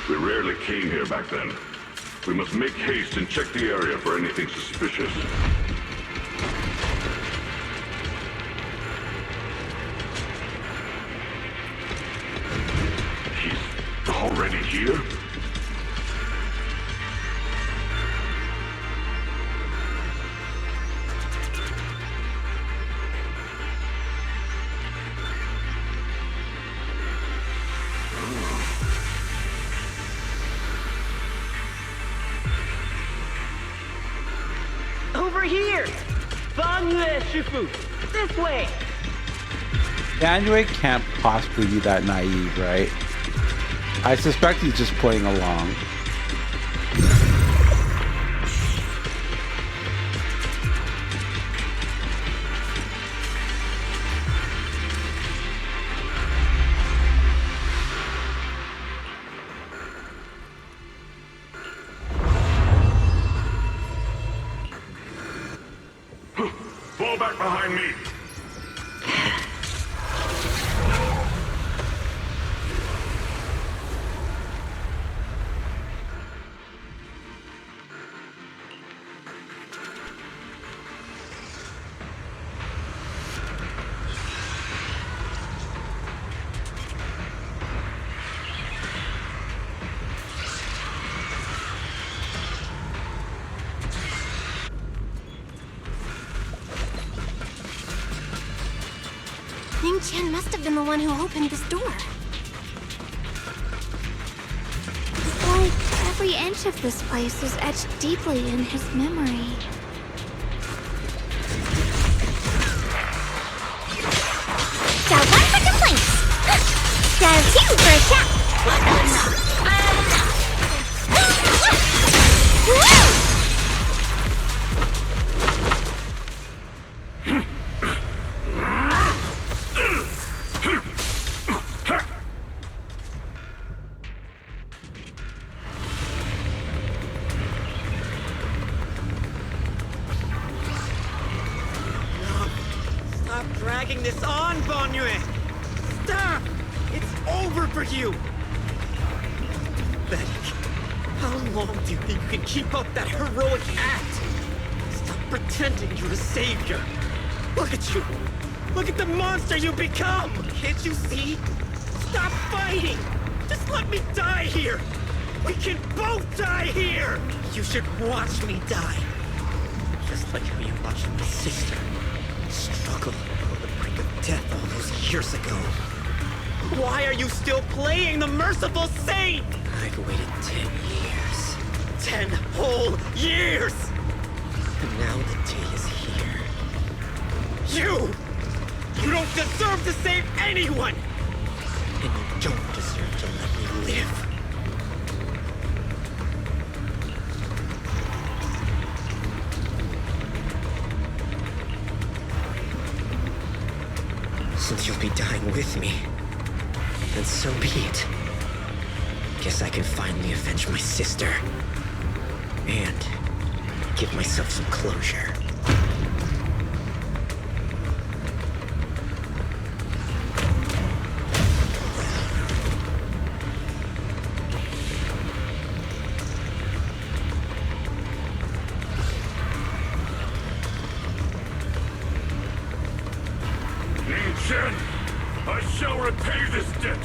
We rarely came here back then. We must make haste and check the area for anything suspicious. He's already here? Over here! Bangyue Shifu! This way! Bangyue can't possibly be that naive, right? I suspect he's just playing along. Fall back behind me! Chen must have been the one who opened this door. It's like every inch of this place is etched deeply in his memory. Dial 1 for complaints. Dial 2 for a chat. Stop dragging this on, Bonyue! Stop! It's over for you! Pathetic. How long do you think you can keep up that heroic act? Stop pretending you're a savior. Look at you! Look at the monster you become! Can't you see? Stop fighting! Just let me die here! We can both die here! You should watch me die. Just like how you watched my sister struggle on the brink of death all those years ago. Why are you still playing the merciful saint? I've waited 10 years. 10 whole years! And now the day is here. You don't deserve to save anyone! And you don't deserve to let me live. Since you'll be dying with me, then so be it. Guess I can finally avenge my sister. And give myself some closure. Chen, I shall repay this debt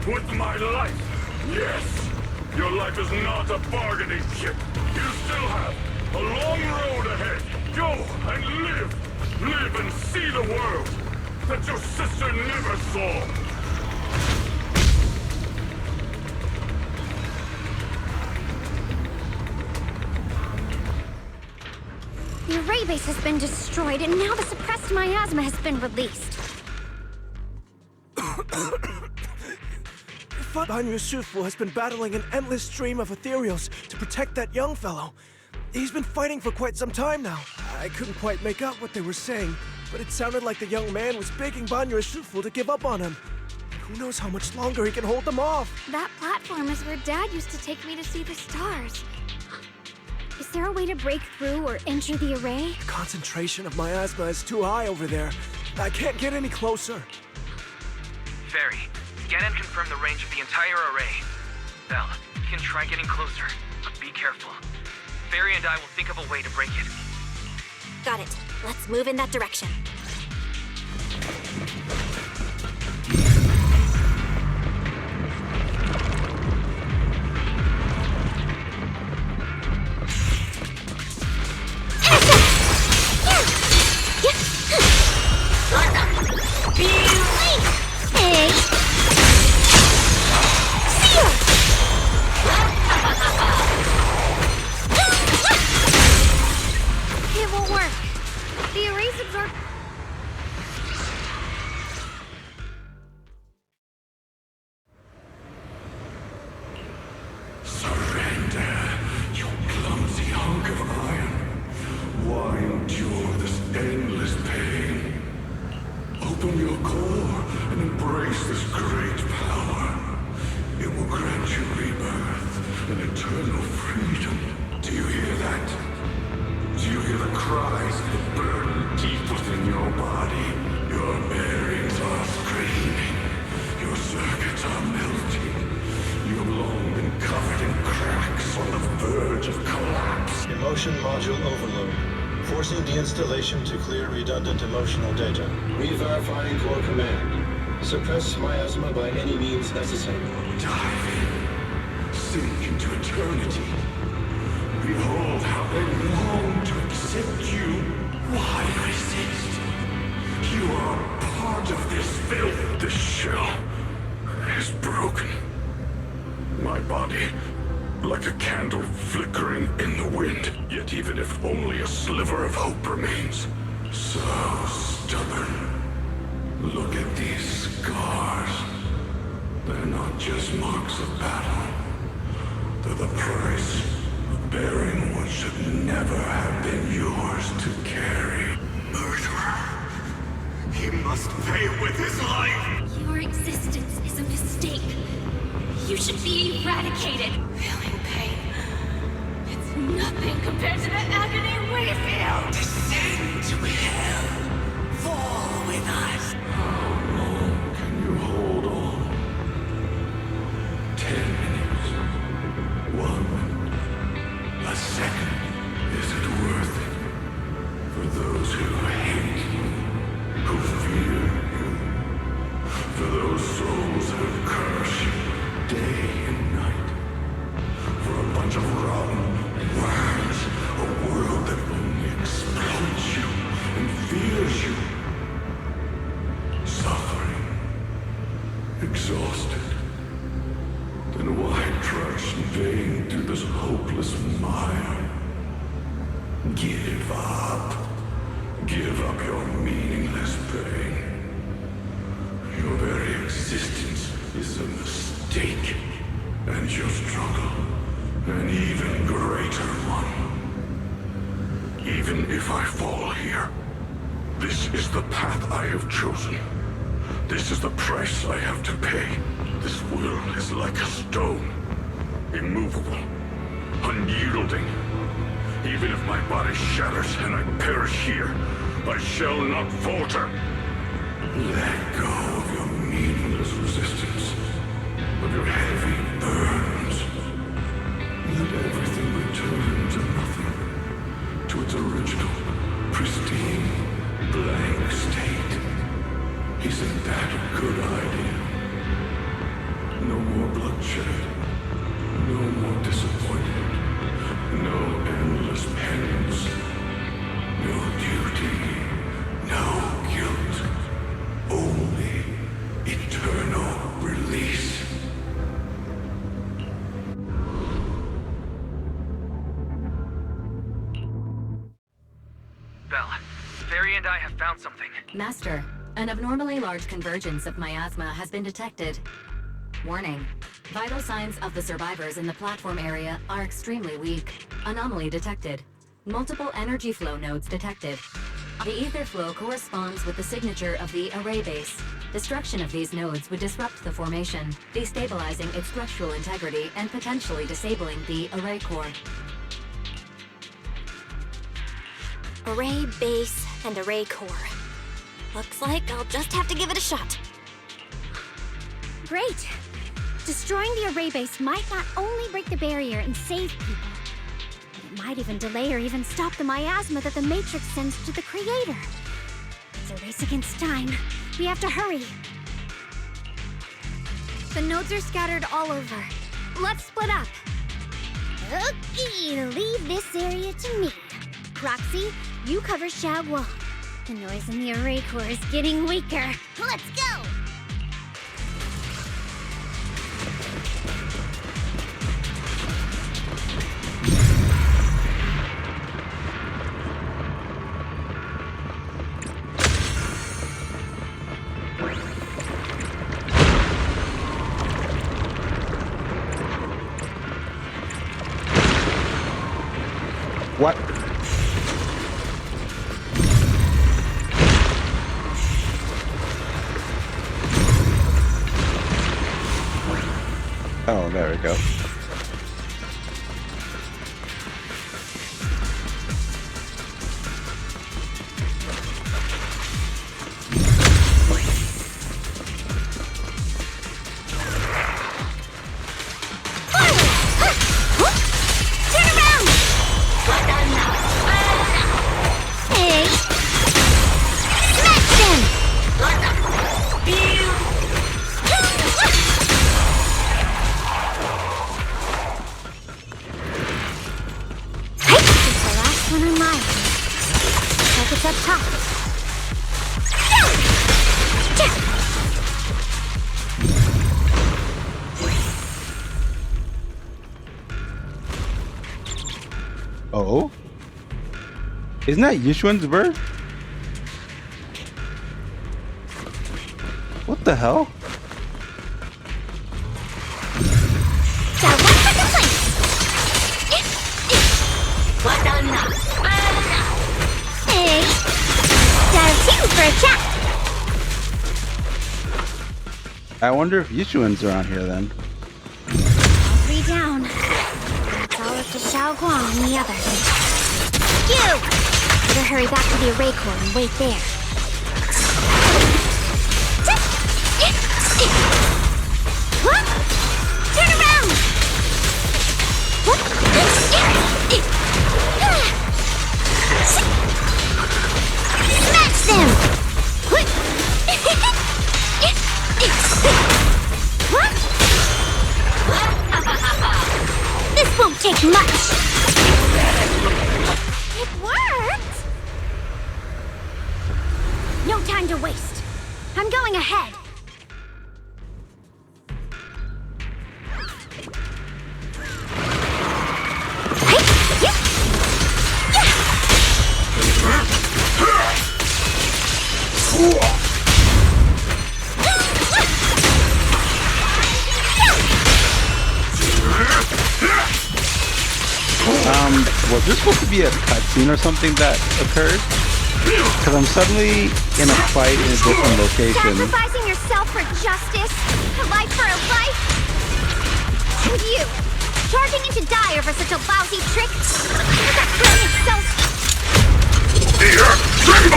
with my life. Yes, your life is not a bargaining chip. You still have a long road ahead. Go and live. Live and see the world that your sister never saw. The array base has been destroyed, and now the suppressed miasma has been released. Banyu Shifu has been battling an endless stream of ethereals to protect that young fellow. He's been fighting for quite some time now. I couldn't quite make out what they were saying, but it sounded like the young man was begging Banyu Shifu to give up on him. Who knows how much longer he can hold them off? That platform is where Dad used to take me to see the stars. Is there a way to break through or enter the array? The concentration of miasma is too high over there. I can't get any closer. Fairy, scan and confirm the range of the entire array. Belle, you can try getting closer, but be careful. Fairy and I will think of a way to break it. Got it. Let's move in that direction. It won't work. The erase absorb. Surrender, you clumsy hunk of iron. Why endure this endless pain? Open your core and embrace this great power. It will grant you rebirth and eternal freedom. Do you hear that? Do you hear the cries that burn deep within your body? Your bearings are screaming. Your circuits are melting. You've long been covered in cracks on the verge of collapse. Emotion module overload. Forcing deinstallation to clear redundant emotional data. Re-verifying core command. Suppress miasma by any means necessary. Dive in. Sink into eternity. Behold how they long to accept you. Why resist? You are part of this filth. This shell is broken. My body, like a candle flickering in the wind. Yet even if only a sliver of hope remains, so stubborn. Look at these scars. They're not just marks of battle. They're the price of bearing what should never have been yours to carry. Murderer. He must pay with his life. Your existence is a mistake. You should be eradicated. Feeling pain. It's nothing compared to the agony we feel. Descend to hell. Fall with us. How long can you hold on? 10 minutes. 1 minute. A second. Is it worth it? For those who hate you, who fear you, for those souls who curse you day and night, for a bunch of rotten worms, a world that only exploits you and fears you, suffering, exhausted. Then why trudge in vain through this hopeless mire? Give up. Give up your meaningless pain. Your very existence is a mistake, and your struggle, an even greater one. Even if I fall here, this is the path I have chosen. This is the price I have to pay. This will is like a stone, immovable, unyielding. Even if my body shatters and I perish here, I shall not falter. Let go of your meaningless resistance, of your heavy burdens. Let everything return to nothing, to its original, pristine, blank state. Isn't that a good idea? No more bloodshed, no more disappointment, no endless penance, no duty, no guilt, only eternal release. Belle, Fairy and I have found something. Master, an abnormally large convergence of miasma has been detected. Warning. Vital signs of the survivors in the platform area are extremely weak. Anomaly detected. Multiple energy flow nodes detected. The ether flow corresponds with the signature of the array base. Destruction of these nodes would disrupt the formation, destabilizing its structural integrity and potentially disabling the array core. Array base and array core. Looks like I'll just have to give it a shot. Great! Destroying the array base might not only break the barrier and save people, but it might even delay or even stop the miasma that the Matrix sends to the Creator. It's a race against time. We have to hurry. The nodes are scattered all over. Let's split up. Okay, leave this area to me. Roxy, you cover Xiaoguang. The noise in the array core is getting weaker. Let's go! What? Oh, there we go. Oh? Isn't that Yishuan's bird? What the hell? Hey, dial 2 for a chat. I wonder if Yishuan's around here then. All 3 down. That's all up to Xiao Guang and the others. You! Better hurry back to the array core and wait there. Turn around! Smash them! This won't take much. It worked! No time to waste. I'm going ahead. Was this supposed to be a cutscene or something that occurred? Because I'm suddenly in a fight in a different location. Sacrificing yourself for justice? A life for a life? And you, charging in to die over such a lousy trick? With that brilliant self... Here, Dragon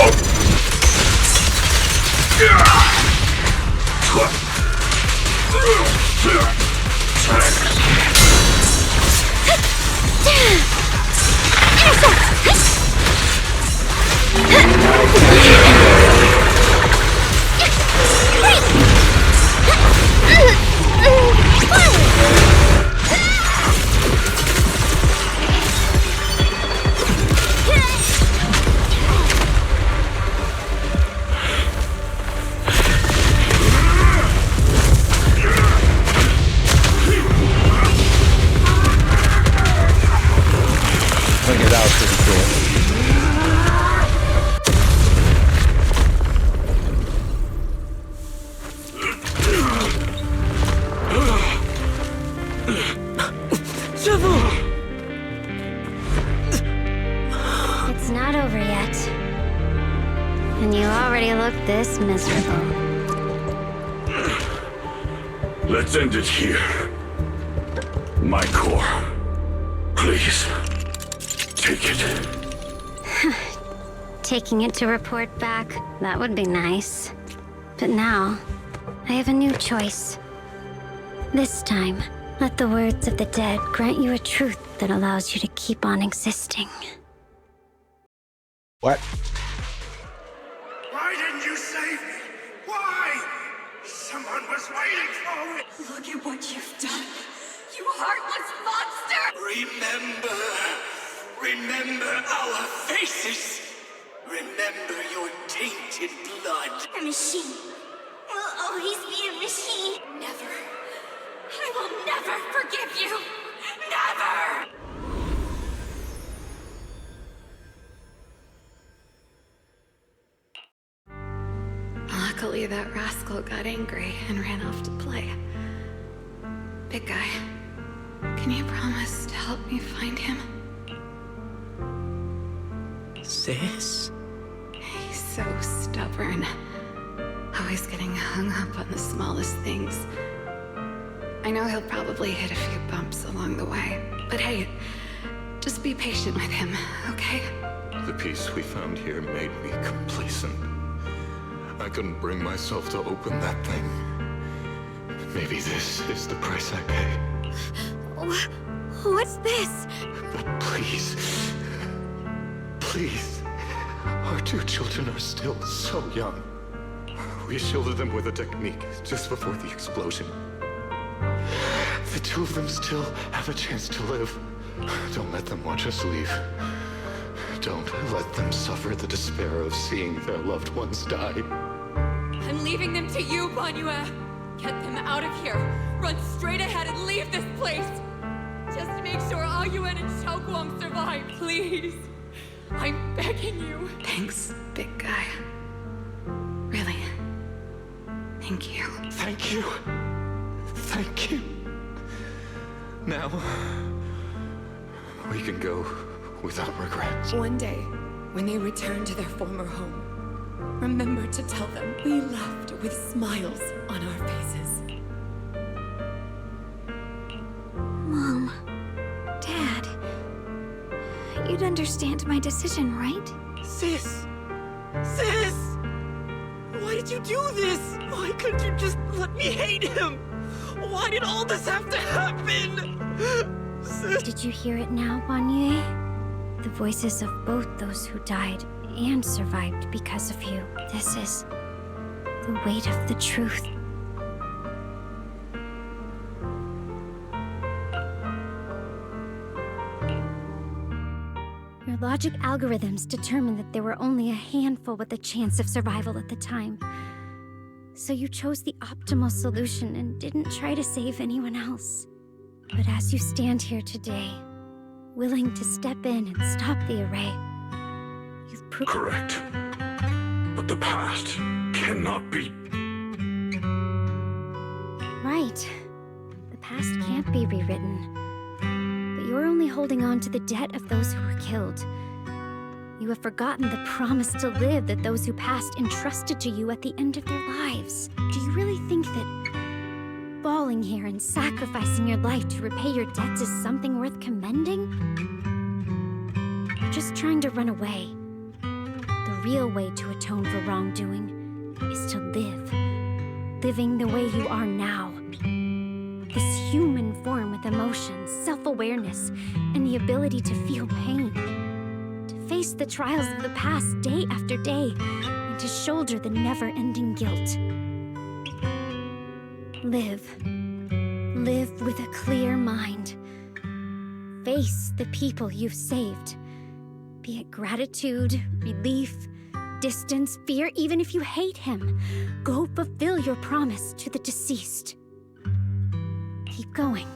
Okay, that was pretty cool. It's not over yet. And you already look this miserable. Let's end it here. My core. Please. Take it. Taking it to report back, that would be nice. But now, I have a new choice. This time, let the words of the dead grant you a truth that allows you to keep on existing. What? Why didn't you save me? Why? Someone was waiting for me. Look at what you've done. You heartless monster! Remember our faces. Remember your tainted blood. A machine will always be a machine. Never. I will never forgive you. Never! Luckily, that rascal got angry and ran off to play. Big guy, can you promise to help me find him? Sis? He's so stubborn. Always getting hung up on the smallest things. I know he'll probably hit a few bumps along the way, but hey, just be patient with him, okay? The peace we found here made me complacent. I couldn't bring myself to open that thing. Maybe this is the price I pay. What's this? But please, please, our two children are still so young. We shielded them with a technique just before the explosion. The two of them still have a chance to live. Don't let them watch us leave. Don't let them suffer the despair of seeing their loved ones die. I'm leaving them to you, Banyue. Get them out of here. Run straight ahead and leave this place. Just to make sure Ayuen and Xiaoguang survive, please. Please. I'm begging you. Thanks, big guy. Really. Thank you. Thank you. Thank you. Now, we can go without regrets. One day, when they return to their former home, remember to tell them we left with smiles on our faces. Mom, Dad, you'd understand my decision, right? Sis! Sis! Why did you do this? Why couldn't you just let me hate him? Why did all this have to happen? Sis! Did you hear it now, Banyue? The voices of both those who died and survived because of you. This is the weight of the truth. Your logic algorithms determined that there were only a handful with a chance of survival at the time. So you chose the optimal solution and didn't try to save anyone else. But as you stand here today, willing to step in and stop the array, you've proved— Correct. But the past cannot be... Right. The past can't be rewritten. But you're only holding on to the debt of those who were killed. You have forgotten the promise to live that those who passed entrusted to you at the end of their lives. Do you really think that falling here and sacrificing your life to repay your debts is something worth commending? You're just trying to run away. The real way to atone for wrongdoing is to live. Living the way you are now. This human form with emotions, self-awareness, and the ability to feel pain. To face the trials of the past day after day, and to shoulder the never-ending guilt. Live. Live with a clear mind. Face the people you've saved. Be it gratitude, relief, distance, fear, even if you hate him. Go fulfill your promise to the deceased. Keep going.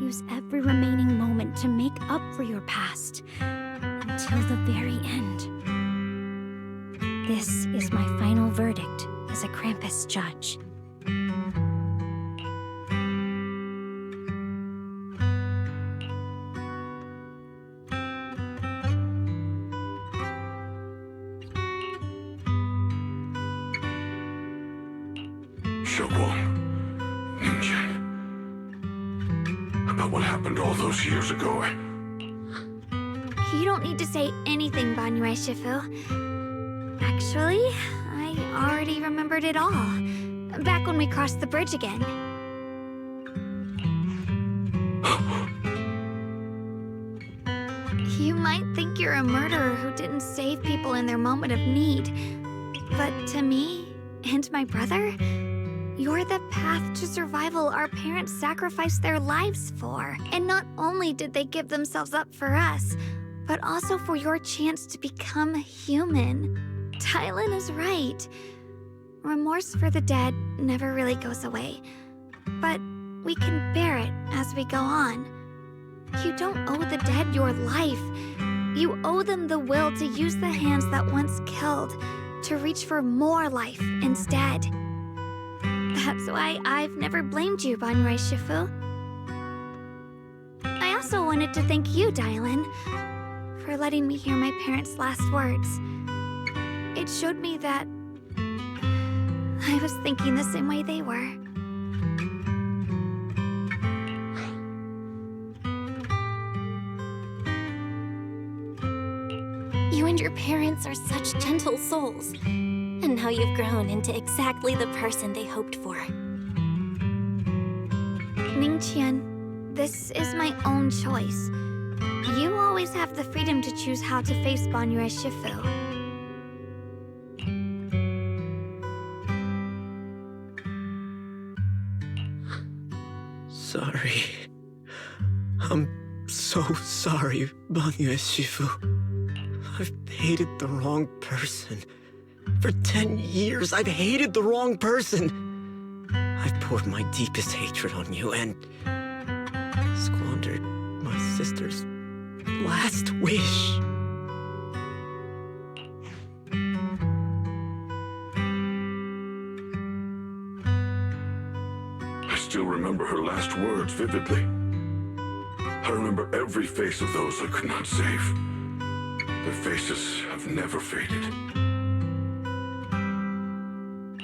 Use every remaining moment to make up for your past until the very end. This is my final verdict as a Krampus judge. About what happened all those years ago. You don't need to say anything, Banyue Shifu. Actually, I already remembered it all. Back when we crossed the bridge again. You might think you're a murderer who didn't save people in their moment of need. But to me, and my brother, you're the path to survival our parents sacrificed their lives for. And not only did they give themselves up for us, but also for your chance to become human. Tylan is right. Remorse for the dead never really goes away. But we can bear it as we go on. You don't owe the dead your life. You owe them the will to use the hands that once killed to reach for more life instead. That's why I've never blamed you, Banyue Shifu. I also wanted to thank you, Dylan, for letting me hear my parents' last words. It showed me that I was thinking the same way they were. You and your parents are such gentle souls. And now you've grown into exactly the person they hoped for. Ningqian, this is my own choice. You always have the freedom to choose how to face Banyue Shifu. Sorry. I'm so sorry, Banyue Shifu. I've hated the wrong person. For 10 years, I've hated the wrong person. I've poured my deepest hatred on you and squandered my sister's last wish. I still remember her last words vividly. I remember every face of those I could not save. Their faces have never faded.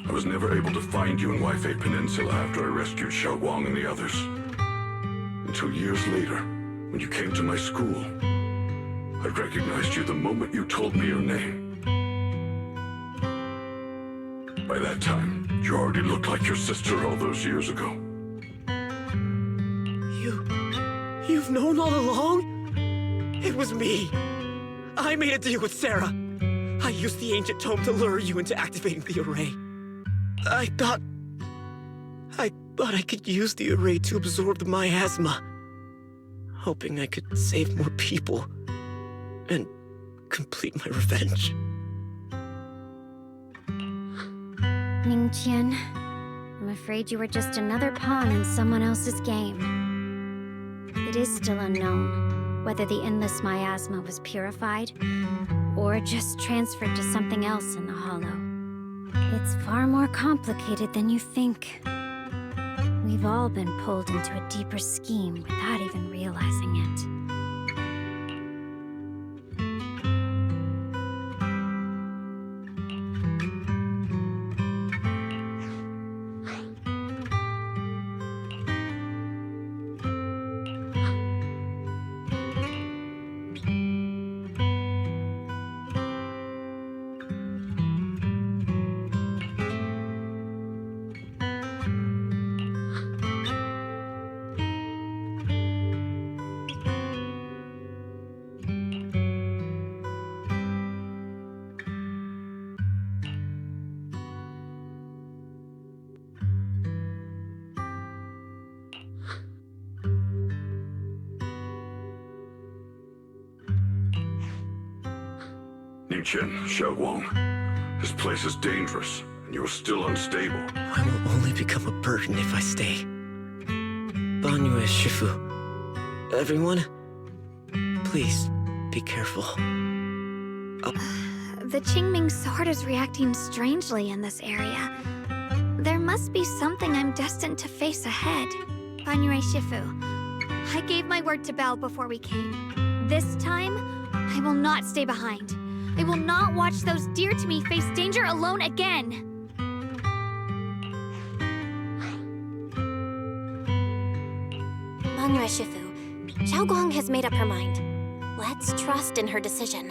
I was never able to find you in Waifei Peninsula after I rescued Xiaoguang and the others. Until years later, when you came to my school, I recognized you the moment you told me your name. By that time, you already looked like your sister all those years ago. You've known all along? It was me. I made a deal with Sarah. I used the ancient tome to lure you into activating the array. I thought I could use the array to absorb the miasma, hoping I could save more people and complete my revenge. Ningqian, I'm afraid you were just another pawn in someone else's game. It is still unknown whether the endless miasma was purified or just transferred to something else in the Hollow. It's far more complicated than you think. We've all been pulled into a deeper scheme without even realizing it. Ningqian, Xiaoguang, this place is dangerous, and you are still unstable. I will only become a burden if I stay. Banyue Shifu. Everyone, please be careful. The Qingming sword is reacting strangely in this area. There must be something I'm destined to face ahead. Banyue Shifu, I gave my word to Belle before we came. This time, I will not stay behind. I will not watch those dear to me face danger alone again. Banyue Shifu, Xiaoguang has made up her mind. Let's trust in her decision.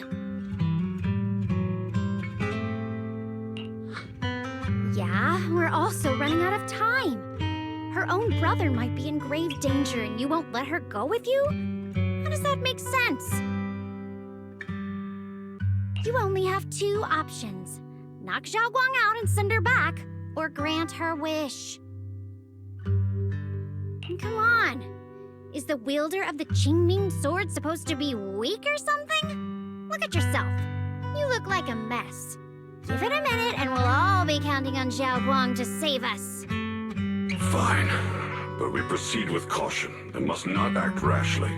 Yeah, we're also running out of time. Her own brother might be in grave danger and you won't let her go with you? How does that make sense? You only have two options. Knock Xiaoguang out and send her back, or grant her wish. And come on. Is the wielder of the Qingming sword supposed to be weak or something? Look at yourself. You look like a mess. Give it a minute and we'll all be counting on Xiaoguang to save us. Fine, but we proceed with caution and must not act rashly.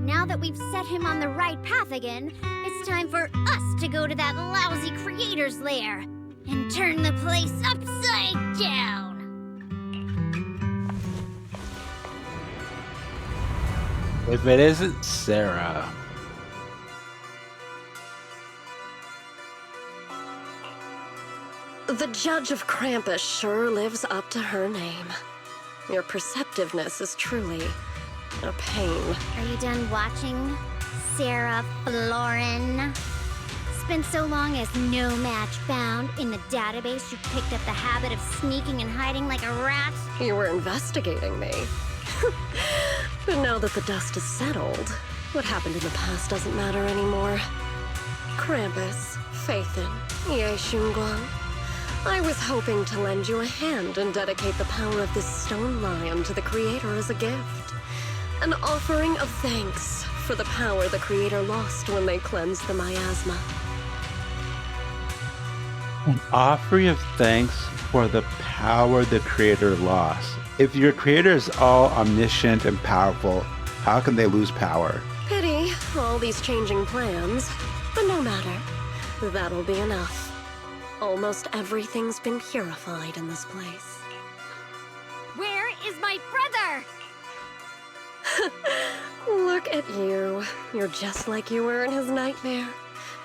Now that we've set him on the right path again, it's time for us to go to that lousy creator's lair and turn the place upside down. If it isn't Sarah. The Judge of Krampus sure lives up to her name. Your perceptiveness is truly a pain. Are you done watching, Sarah Florin? Spent so long as no match found in the database, you picked up the habit of sneaking and hiding like a rat? You were investigating me. But now that the dust is settled, what happened in the past doesn't matter anymore. Krampus, Phaethon, Ye Xunguang. I was hoping to lend you a hand and dedicate the power of this stone lion to the Creator as a gift. An offering of thanks for the power the Creator lost when they cleansed the miasma. An offering of thanks for the power the Creator lost. If your Creator is all omniscient and powerful, how can they lose power? Pity, all these changing plans. But no matter. That'll be enough. Almost everything's been purified in this place. Where is my brother? Look at you. You're just like you were in his nightmare.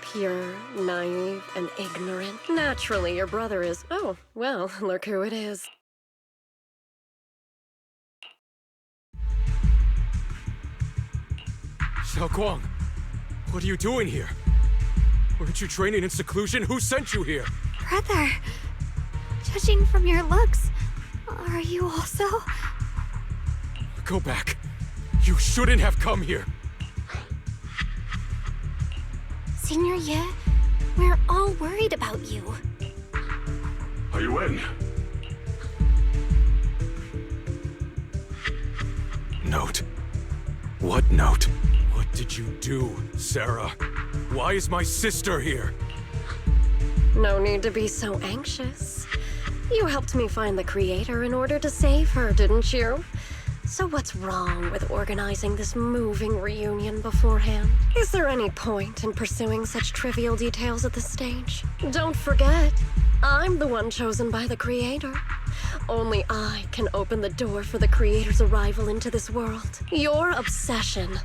Pure, naive, and ignorant. Naturally, your brother is... Oh, well, look who it is. Xiaoguang, what are you doing here? Weren't you training in seclusion? Who sent you here? Brother, judging from your looks, are you also? Go back. You shouldn't have come here. Senior Ye, we're all worried about you. Are you in? Note. What note? What did you do, Sarah? Why is my sister here? No need to be so anxious. You helped me find the Creator in order to save her, didn't you? So what's wrong with organizing this moving reunion beforehand? Is there any point in pursuing such trivial details at this stage? Don't forget, I'm the one chosen by the Creator. Only I can open the door for the Creator's arrival into this world. Your obsession,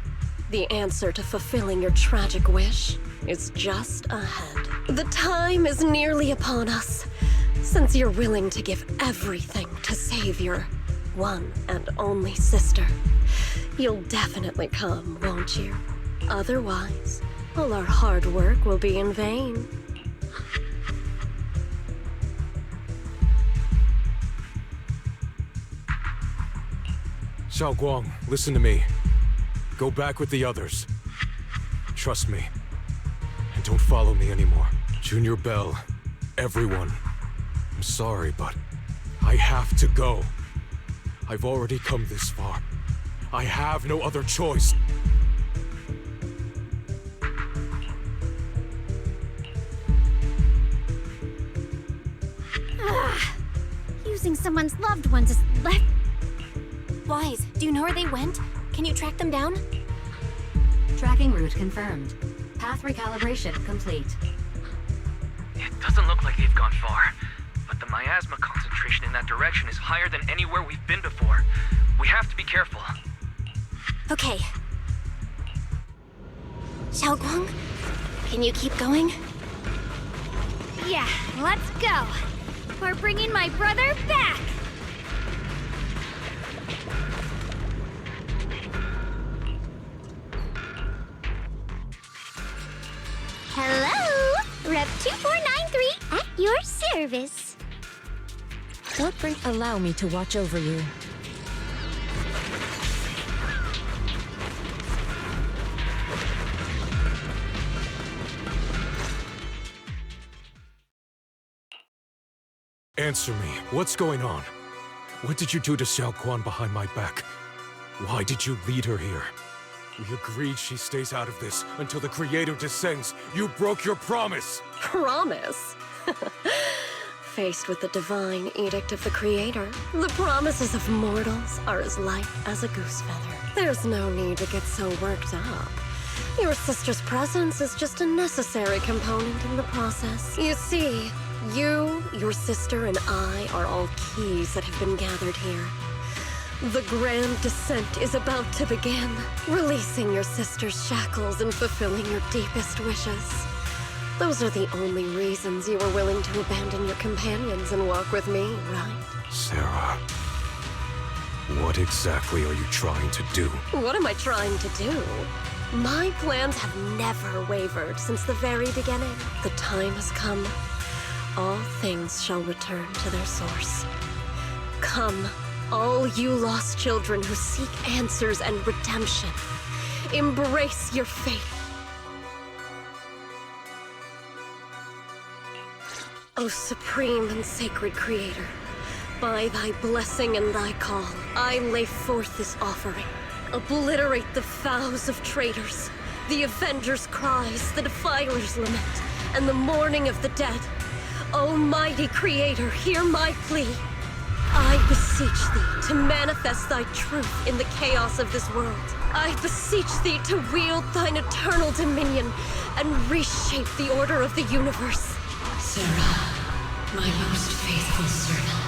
the answer to fulfilling your tragic wish, is just ahead. The time is nearly upon us, since you're willing to give everything to save your one and only sister. You'll definitely come, won't you? Otherwise, all our hard work will be in vain. Xiaoguang, listen to me. Go back with the others. Trust me. And don't follow me anymore. Junior Bell, everyone. I'm sorry, but I have to go. I've already come this far. I have no other choice. Using someone's loved ones as left. Wise, do you know where they went? Can you track them down? Tracking route confirmed. Path recalibration complete. It doesn't look like they've gone far, but the miasma concentration in that direction is higher than anywhere we've been before. We have to be careful. Okay. Xiaoguang, can you keep going? Yeah, let's go. We're bringing my brother back. Hello! Rep 2493 at your service. Allow me to watch over you. Answer me. What's going on? What did you do to Xiaoguang behind my back? Why did you lead her here? We agreed she stays out of this until the Creator descends. You broke your promise! Promise? Faced with the divine edict of the Creator, the promises of mortals are as light as a goose feather. There's no need to get so worked up. Your sister's presence is just a necessary component in the process. You see, you, your sister, and I are all keys that have been gathered here. The grand descent is about to begin, releasing your sister's shackles and fulfilling your deepest wishes. Those are the only reasons you were willing to abandon your companions and walk with me, right? Sarah, what exactly are you trying to do? What am I trying to do? My plans have never wavered since the very beginning. The time has come. All things shall return to their source. Come, all you lost children who seek answers and redemption. Embrace your fate. O supreme and sacred Creator, by thy blessing and thy call, I lay forth this offering. Obliterate the vows of traitors, the avengers' cries, the defilers' lament, and the mourning of the dead. Almighty Creator, hear my plea. I beseech thee to manifest thy truth in the chaos of this world. I beseech thee to wield thine eternal dominion and reshape the order of the universe. Sarah, my most faithful servant,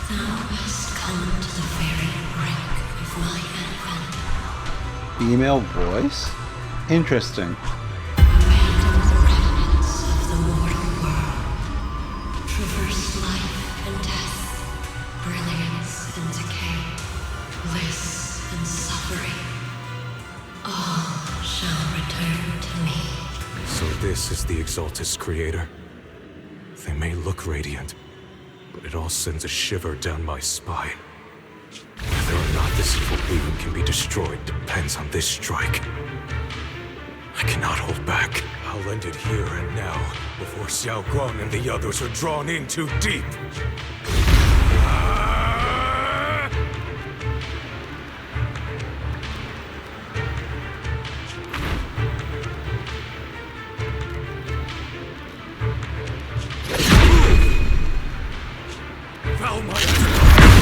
thou hast come to the very brink of my advent. Female voice? Interesting. Traverse life and death, brilliance and decay, bliss and suffering. All shall return to me. So this is the Exaltus Creator. They may look radiant, but it all sends a shiver down my spine. Whether or not this evil being can be destroyed depends on this strike. I cannot hold back. I'll end it here and now, before Xiao Guang and the others are drawn in too deep.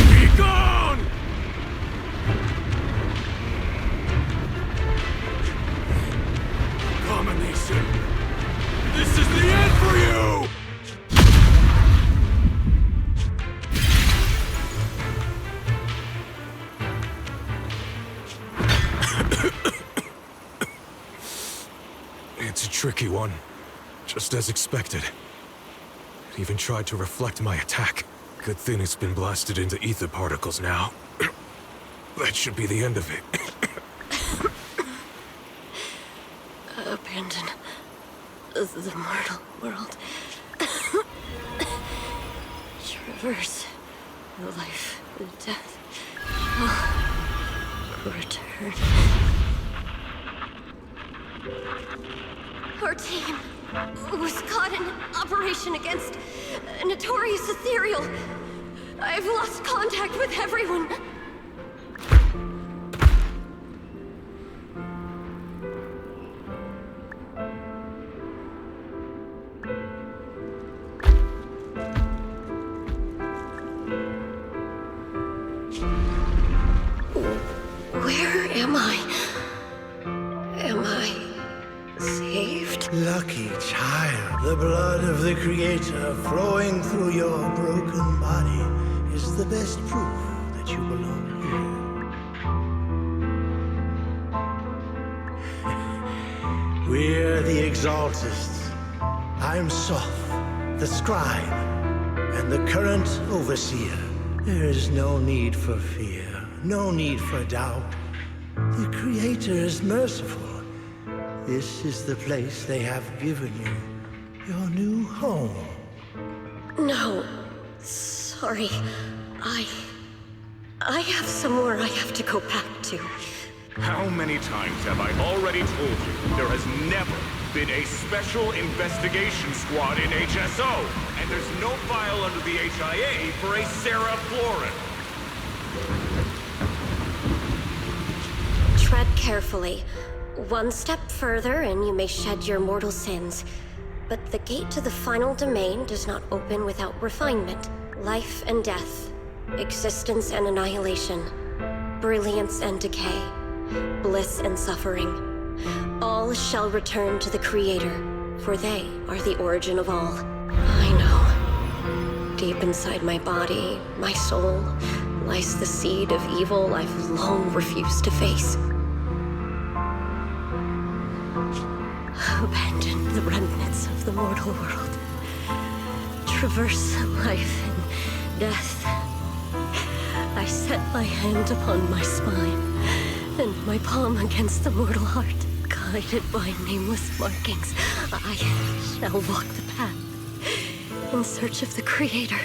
Be gone! Domination! This is the end for you! It's a tricky one, just as expected. It even tried to reflect my attack. Good thing it's been blasted into ether particles now. That should be the end of it. Abandon the mortal world. Traverse life and death. Return. Our team was caught in operation against a notorious ethereal. I've lost contact with everyone. Where am I? Am I saved? Lucky child, the blood of the Creator flowing through your broken body is the best proof that you belong here. We're the Exaltists. I'm Soph, the scribe, and the current overseer. There is no need for fear, no need for doubt. The Creator is merciful. This is the place they have given you, your new home. No, sorry. I have somewhere I have to go back to. How many times have I already told you there has never been a special investigation squad in HSO, and there's no file under the HIA for a Sarah Florin. Tread carefully. One step further and you may shed your mortal sins. But the gate to the final domain does not open without refinement. Life and death, existence and annihilation, brilliance and decay, bliss and suffering. All shall return to the Creator, for they are the origin of all. I know. Deep inside my body, my soul, lies the seed of evil I've long refused to face. Abandon the remnants of the mortal world. Traverse life and death. I set my hand upon my spine, and my palm against the mortal heart. Guided by nameless markings, I shall walk the path in search of the Creator.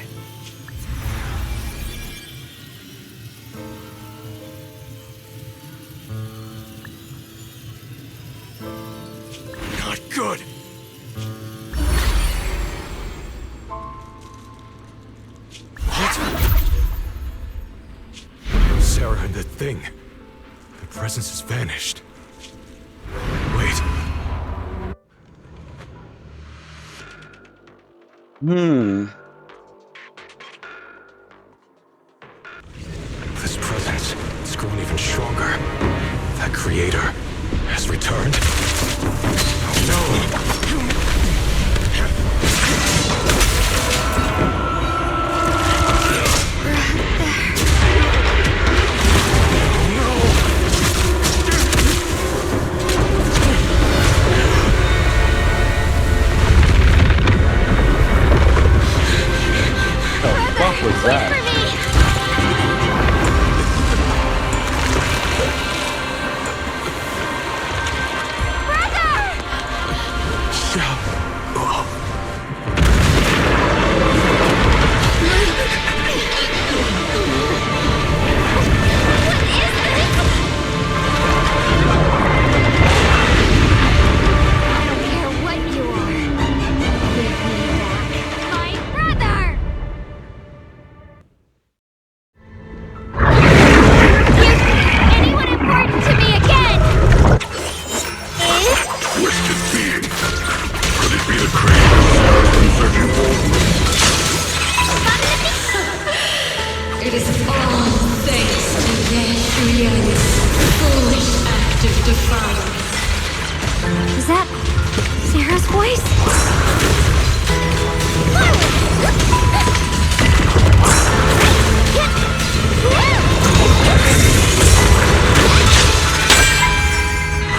Not good! What? Sarah and the thing. The presence has vanished. Wait. This presence, it's grown even stronger. That creator has returned. Oh no! What was that? It is all thanks to Yeshuya's foolish act of defiance. Is that Sarah's voice?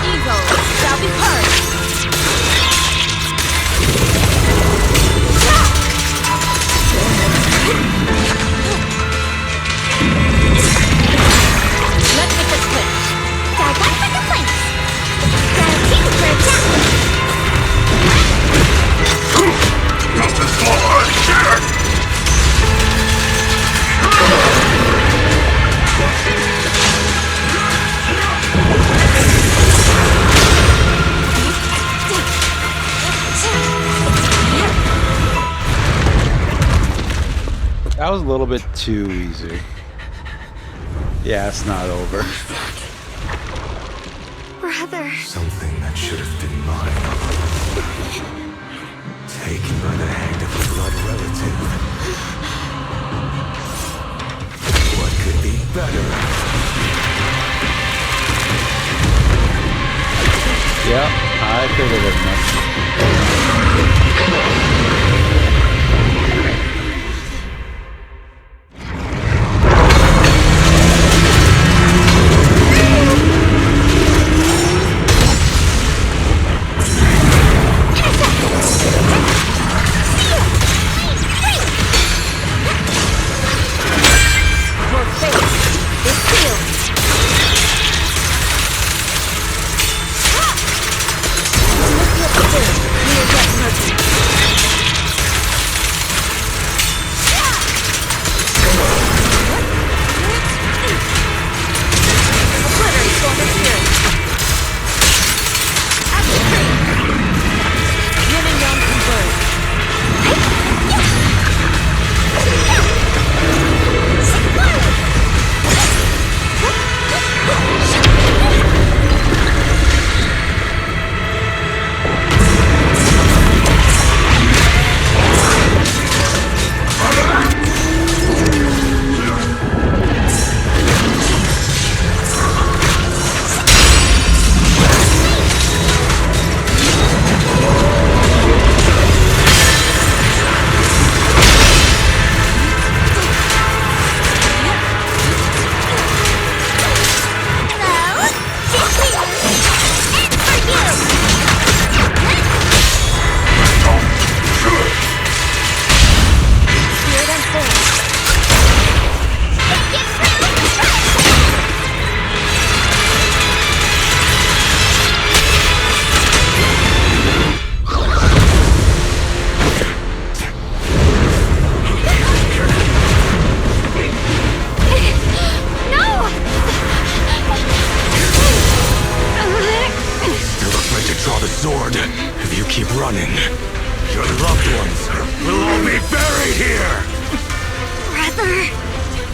Evil shall be purged. Let's get this quick. Dive one for complaints. Dive two for attack. Justice for us, share! That was a little bit too easy. Yeah, it's not over. Brother. Something that should have been mine. Taken by the hand of a blood relative. What could be better? Yeah, I figured as much.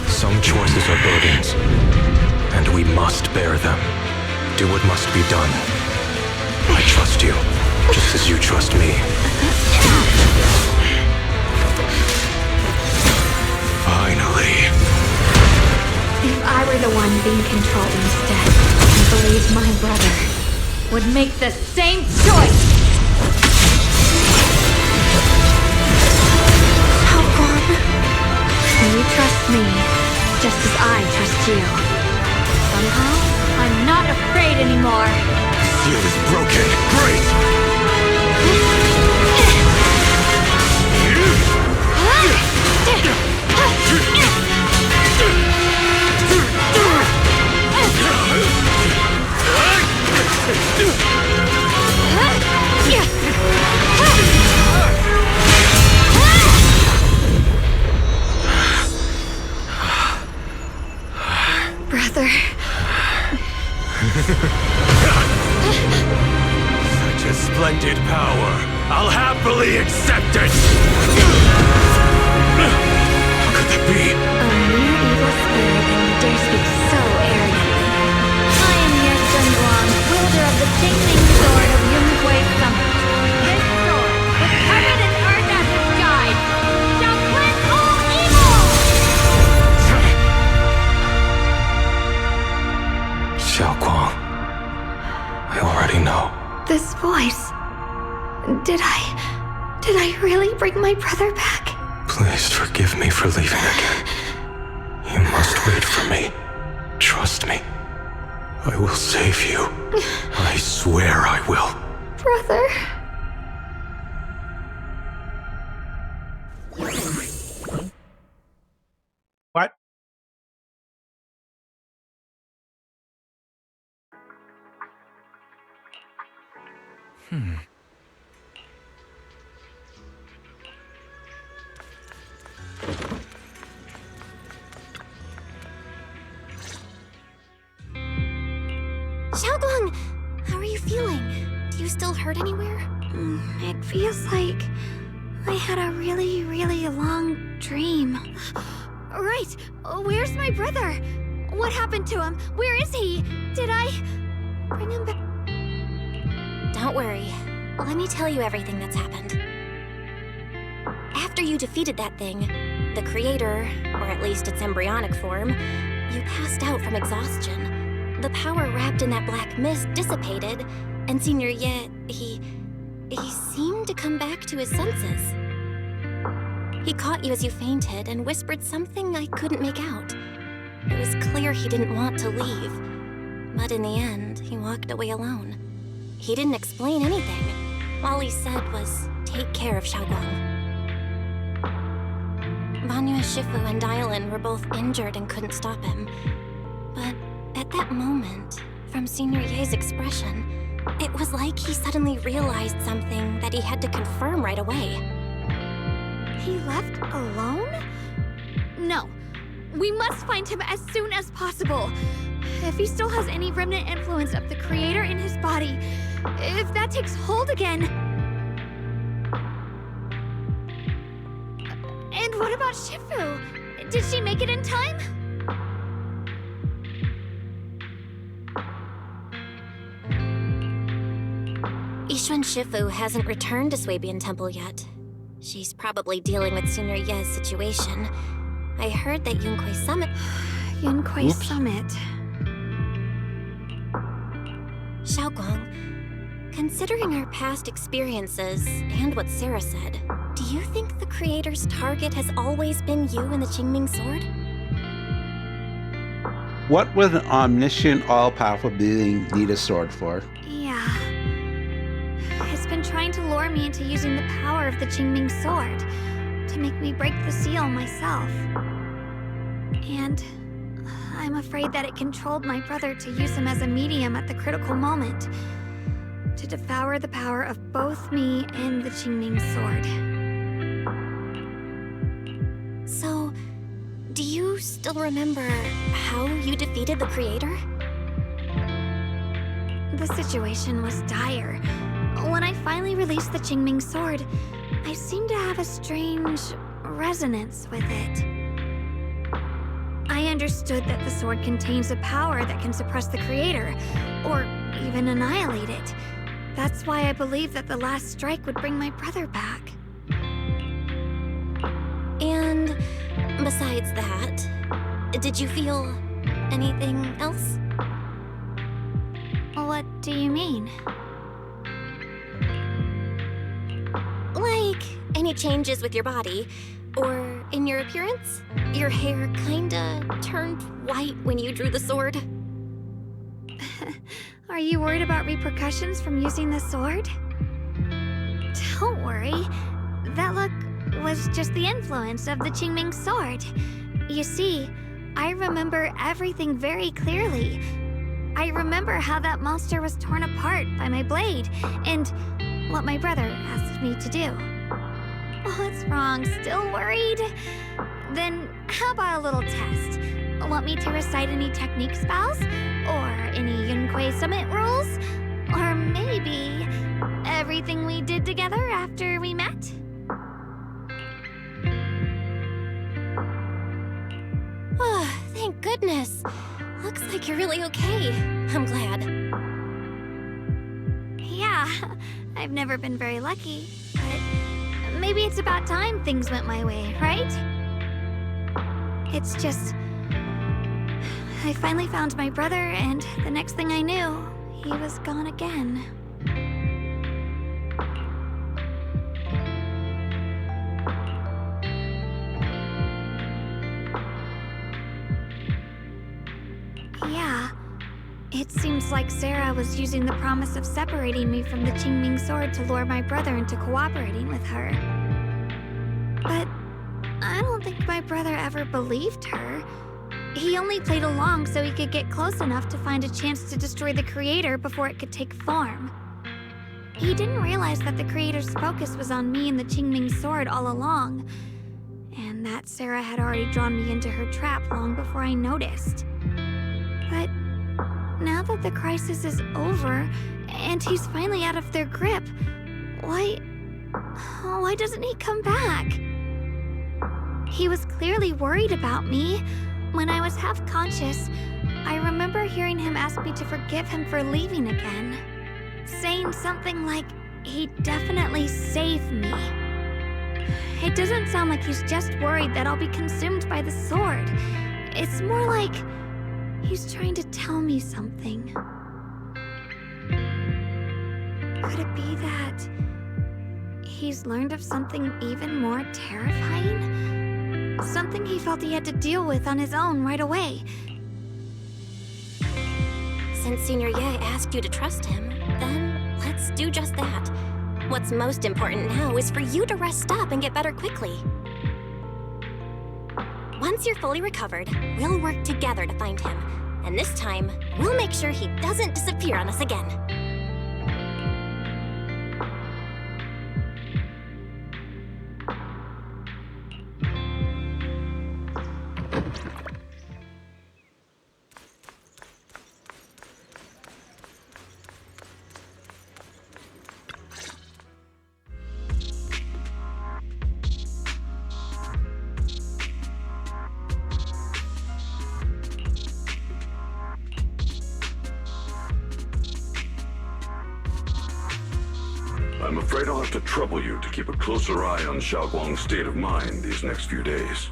Some choices are burdens, and we must bear them. Do what must be done. I trust you, just as you trust me. being controlled instead, I believe my brother would make the same choice! How come? You trust me, just as I trust you. Somehow, I'm not afraid anymore. Seal is broken. Great! Brother. Such a splendid power. I'll happily accept it! How could that be? A mere evil spirit and you dare speak so arrogantly. I am Ye Zhenguang, wielder of the Qingming Sword of Yunhui Summit. This sword, with heaven and earth as its guide, shall cleanse all evil! Xiaoguang, I already know. This voice... Did I really bring my brother back? Please forgive me for leaving again. You must wait for me. Trust me. I will save you. I swear I will. Brother... What? Xiaoguang, how are you feeling? Do you still hurt anywhere? It feels like I had a really, really long dream. Right! Where's my brother? What happened to him? Where is he? Did I bring him back? Don't worry. Let me tell you everything that's happened. After you defeated that thing, the creator, or at least its embryonic form, you passed out from exhaustion. The power wrapped in that black mist dissipated, and Senior Ye, he seemed to come back to his senses. He caught you as you fainted and whispered something I couldn't make out. It was clear he didn't want to leave, but in the end, he walked away alone. He didn't explain anything. All he said was, take care of Xiaoguang. Banyue Shifu and Dylan were both injured and couldn't stop him. But at that moment, from Senior Ye's expression, it was like he suddenly realized something that he had to confirm right away. He left alone? No. We must find him as soon as possible. If he still has any remnant influence of the creator in his body, if that takes hold again... And what about Shifu? Did she make it in time? Yixuan Shifu hasn't returned to Swabian Temple yet. She's probably dealing with Senior Ye's situation. I heard that Yunhui Summit... Yunhui Summit... Xiaoguang, considering our past experiences and what Sarah said, do you think the creator's target has always been you and the Qingming Sword? What would an omniscient, all-powerful being need a sword for? Yeah. It's been trying to lure me into using the power of the Qingming Sword to make me break the seal myself. And I'm afraid that it controlled my brother to use him as a medium at the critical moment, to devour the power of both me and the Qingming Sword. So, do you still remember how you defeated the creator? The situation was dire. When I finally released the Qingming Sword, I seemed to have a strange resonance with it. I understood that the sword contains a power that can suppress the creator, or even annihilate it. That's why I believed that the last strike would bring my brother back. And besides that, did you feel Anything else? What do you mean? Like, any changes with your body? Or in your appearance? Your hair kinda turned white when you drew the sword? Are you worried about repercussions from using the sword? Don't worry. That look was just the influence of the Qingming sword. You see, I remember everything very clearly. I remember how that monster was torn apart by my blade, and what my brother asked me to do. What's wrong? Still worried? Then how about a little test? Want me to recite any technique spells? Or any Yunquei Summit rules? Or maybe everything we did together after we met? Oh, thank goodness. Looks like you're really okay. I'm glad. Yeah, I've never been very lucky, but maybe it's about time things went my way, right? It's just... I finally found my brother, and the next thing I knew, he was gone again. Yeah, it seems like Sarah was using the promise of separating me from the Qingming sword to lure my brother into cooperating with her. But I don't think my brother ever believed her. He only played along so he could get close enough to find a chance to destroy the Creator before it could take form. He didn't realize that the Creator's focus was on me and the Qingming sword all along, and that Sarah had already drawn me into her trap long before I noticed. But now that the crisis is over, and he's finally out of their grip, why doesn't he come back? He was clearly worried about me. When I was half conscious, I remember hearing him ask me to forgive him for leaving again, saying something like he'd definitely save me. It doesn't sound like he's just worried that I'll be consumed by the sword. It's more like he's trying to tell me something. Could it be that he's learned of something even more terrifying? Something he felt he had to deal with on his own right away. Since Senior Ye asked you to trust him, then let's do just that. What's most important now is for you to rest up and get better quickly. Once you're fully recovered, we'll work together to find him. And this time, we'll make sure he doesn't disappear on us again. I'm afraid I'll have to trouble you to keep a closer eye on Xiaoguang's state of mind these next few days.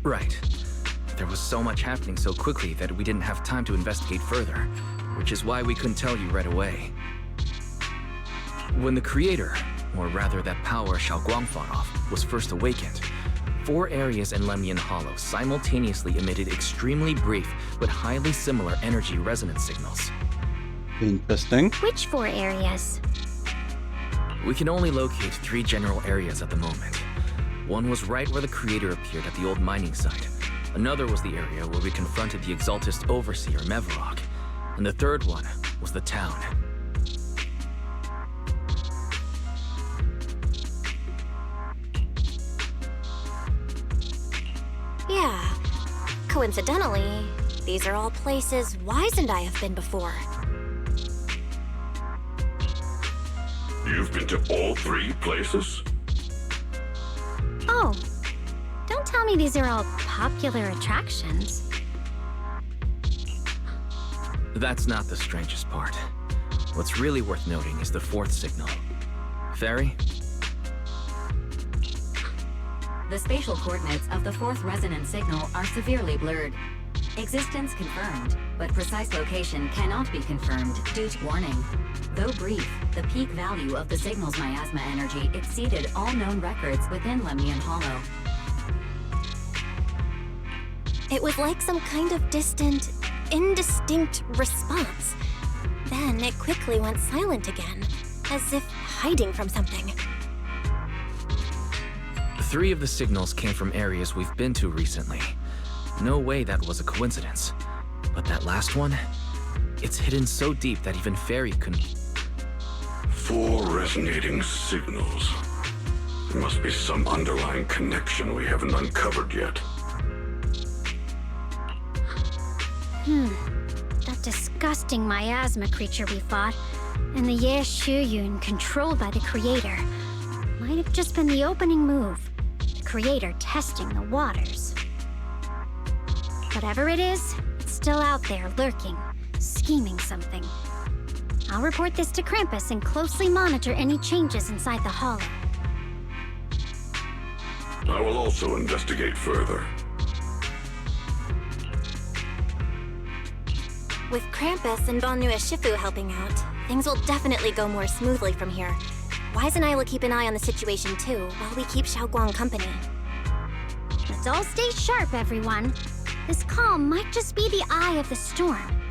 Right. There was so much happening so quickly that we didn't have time to investigate further, which is why we couldn't tell you right away. When the Creator, or rather that power Xiaoguang fought off, was first awakened, 4 areas in Lemnian Hollow simultaneously emitted extremely brief but highly similar energy resonance signals. Interesting. Which 4 areas? We can only locate 3 general areas at the moment. One was right where the Creator appeared at the old mining site. Another was the area where we confronted the Exaltist Overseer, Mevarok. And the third one was the town. Yeah. Coincidentally, these are all places Wise and I have been before. You've been to all 3 places? Oh, don't tell me these are all popular attractions. That's not the strangest part. What's really worth noting is the fourth signal. Fairy? The spatial coordinates of the fourth resonance signal are severely blurred. Existence confirmed, but precise location cannot be confirmed due to warning. Though brief, the peak value of the signal's miasma energy exceeded all known records within Lemnian Hollow. It was like some kind of distant, indistinct response. Then it quickly went silent again, as if hiding from something. 3 of the signals came from areas we've been to recently. No way that was a coincidence. But that last one, it's hidden so deep that even Fairy couldn't... 4 resonating signals. There must be some underlying connection we haven't uncovered yet. That disgusting miasma creature we fought, and the Ye Shuyun controlled by the Creator, might have just been the opening move. The Creator testing the waters. Whatever it is, it's still out there lurking, scheming something. I'll report this to Krampus and closely monitor any changes inside the Hollow. I will also investigate further. With Krampus and Banyu Shifu helping out, things will definitely go more smoothly from here. Wise and I will keep an eye on the situation too, while we keep Xiaoguang company. Let's all stay sharp, everyone. This calm might just be the eye of the storm.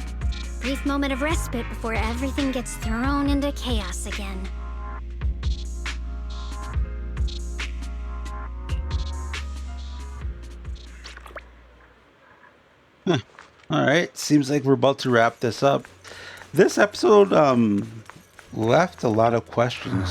Brief moment of respite before everything gets thrown into chaos again. Alright, seems like we're about to wrap this up. This episode left a lot of questions.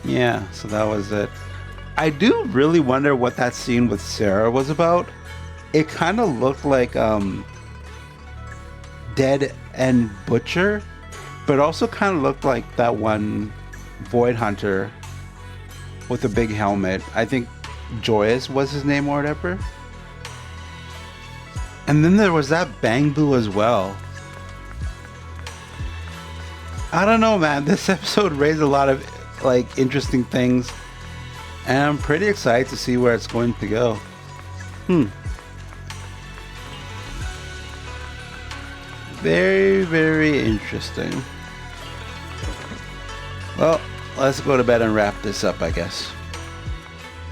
Yeah, so that was it. I do really wonder what that scene with Sarah was about. It kind of looked like Dead and Butcher, but also kind of looked like that one Void Hunter with a big helmet. I think Joyous was his name or whatever. And then there was that Bang Boo as well. I don't know, man. This episode raised a lot of like interesting things, and I'm pretty excited to see where it's going to go. Very, very interesting. Well, let's go to bed and wrap this up, I guess.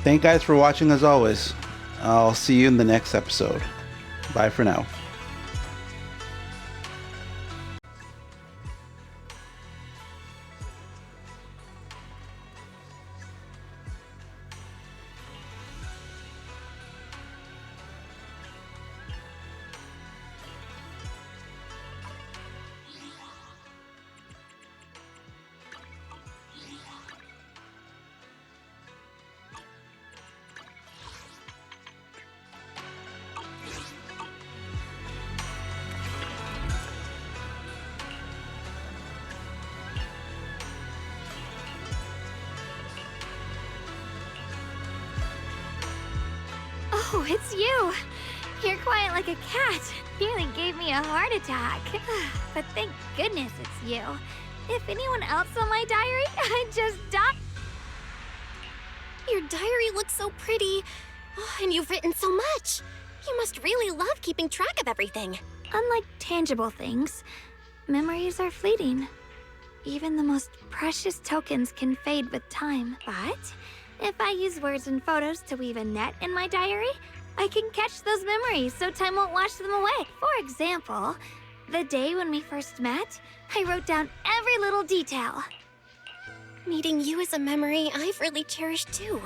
Thank you guys for watching as always. I'll see you in the next episode. Bye for now. Oh, it's you! You're quiet like a cat. Nearly gave me a heart attack. But thank goodness it's you. If anyone else saw my diary, I'd just die. Your diary looks so pretty. Oh, and you've written so much. You must really love keeping track of everything. Unlike tangible things, memories are fleeting. Even the most precious tokens can fade with time. But if I use words and photos to weave a net in my diary, I can catch those memories so time won't wash them away. For example, the day when we first met, I wrote down every little detail. Meeting you is a memory I've really cherished too.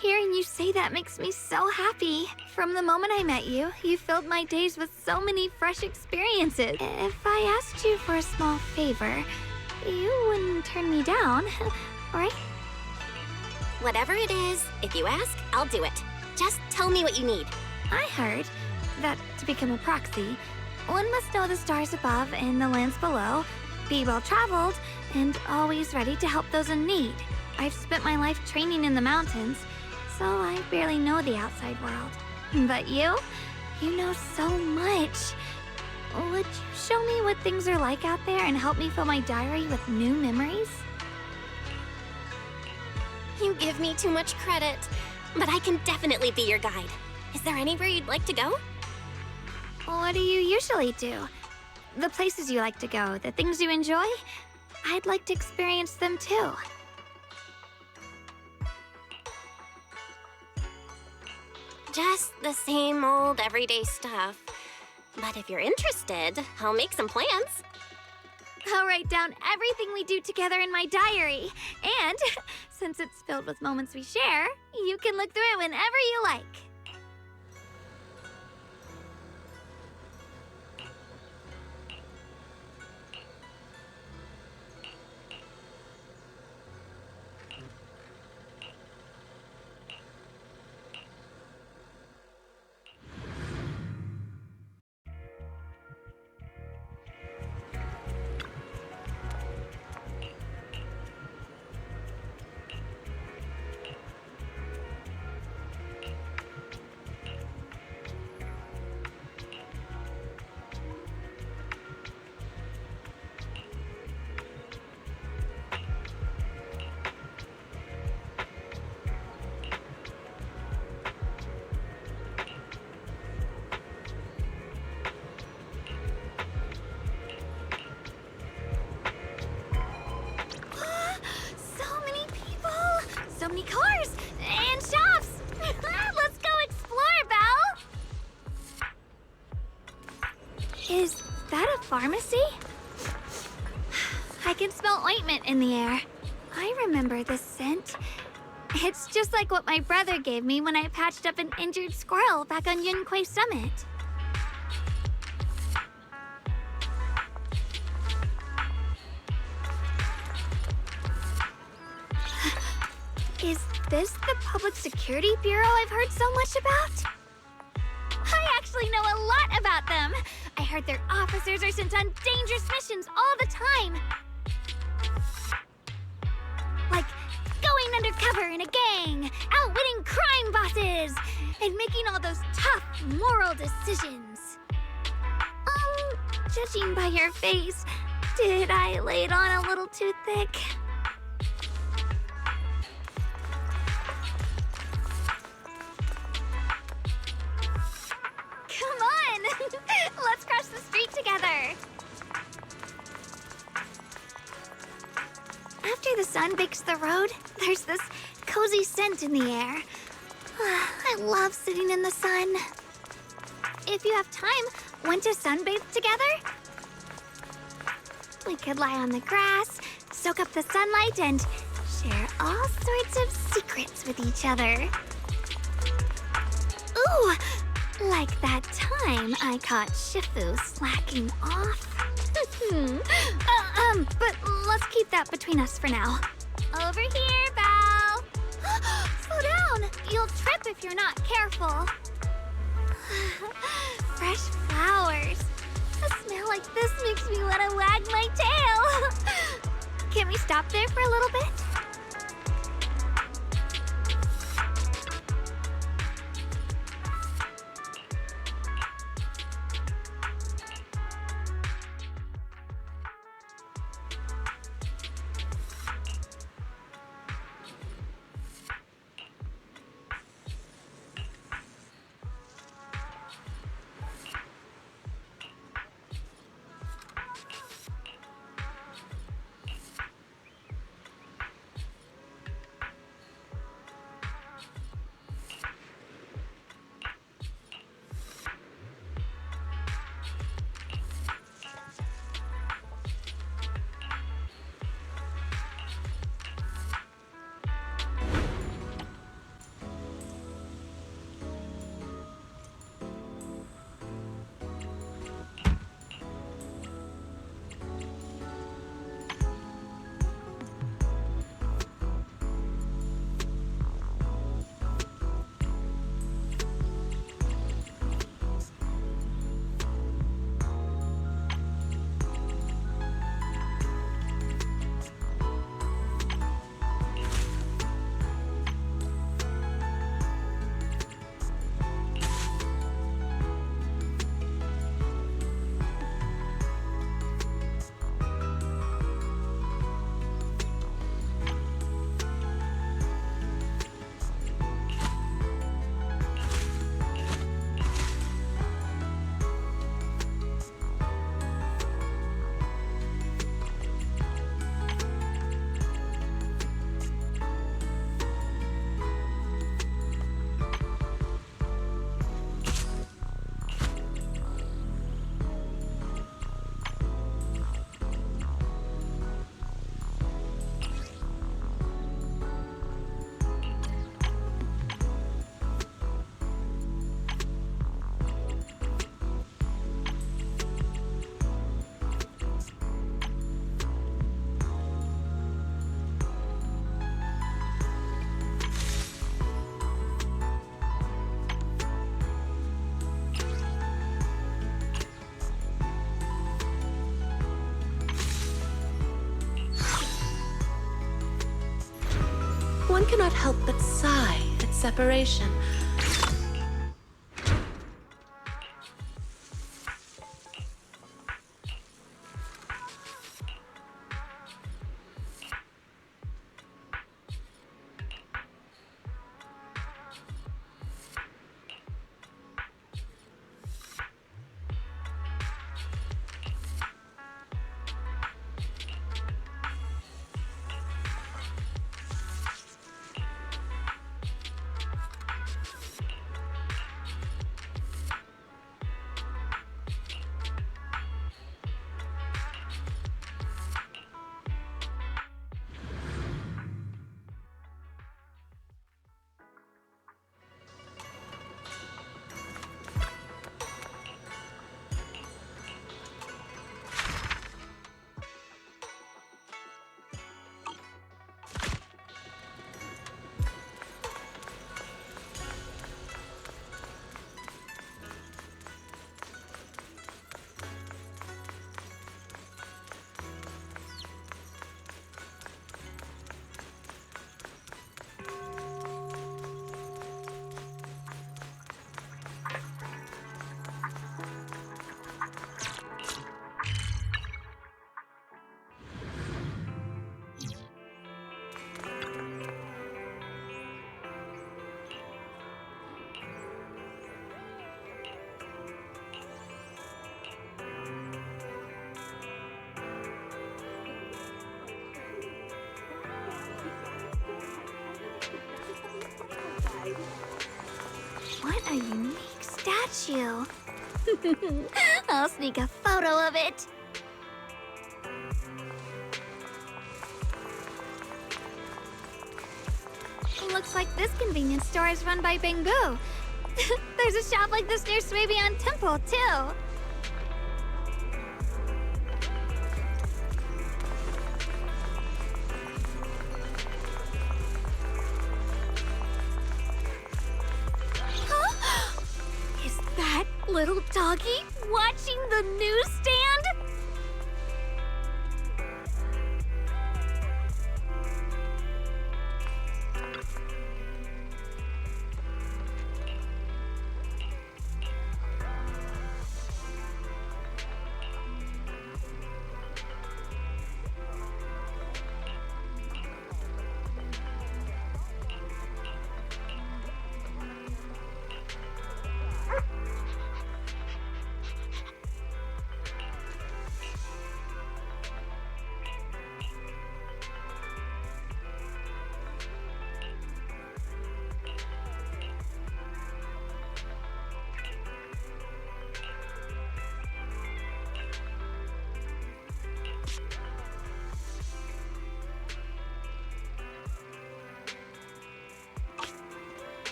Hearing you say that makes me so happy. From the moment I met you, you filled my days with so many fresh experiences. If I asked you for a small favor, you wouldn't turn me down, right? Whatever it is, if you ask, I'll do it. Just tell me what you need. I heard that to become a proxy, one must know the stars above and the lands below, be well-traveled, and always ready to help those in need. I've spent my life training in the mountains, so I barely know the outside world. But you know so much. Would you show me what things are like out there and help me fill my diary with new memories? You give me too much credit, but I can definitely be your guide. Is there anywhere you'd like to go? What do you usually do? The places you like to go, the things you enjoy? I'd like to experience them too. Just the same old everyday stuff. But if you're interested, I'll make some plans. I'll write down everything we do together in my diary. And since it's filled with moments we share, you can look through it whenever you like. So many cars and shops. Let's go explore, Belle. Is that a pharmacy? I can smell ointment in the air. I remember this scent. It's just like what my brother gave me when I patched up an injured squirrel back on Yunquay Summit. Is this the Public Security Bureau I've heard so much about? I actually know a lot about them. I heard their officers are sent on dangerous missions all the time. Like going undercover in a gang, outwitting crime bosses, and making all those tough moral decisions. Judging by your face, did I lay it on a little too thick? Come on! Let's cross the street together! After the sun bakes the road, there's this cozy scent in the air. I love sitting in the sun. If you have time, want to sunbathe together? We could lie on the grass, soak up the sunlight, and share all sorts of secrets with each other. Ooh! Like that time I caught Shifu slacking off. But let's keep that between us for now. Over here, Val! Slow down! You'll trip if you're not careful. Fresh flowers. A smell like this makes me want to wag my tail. Can we stop there for a little bit? one cannot help but sigh at separation. What a unique statue. I'll sneak a photo of it. Looks like this convenience store is run by Bangu. There's a shop like this near Swabian Temple, too. Is that little doggy watching the newsstand?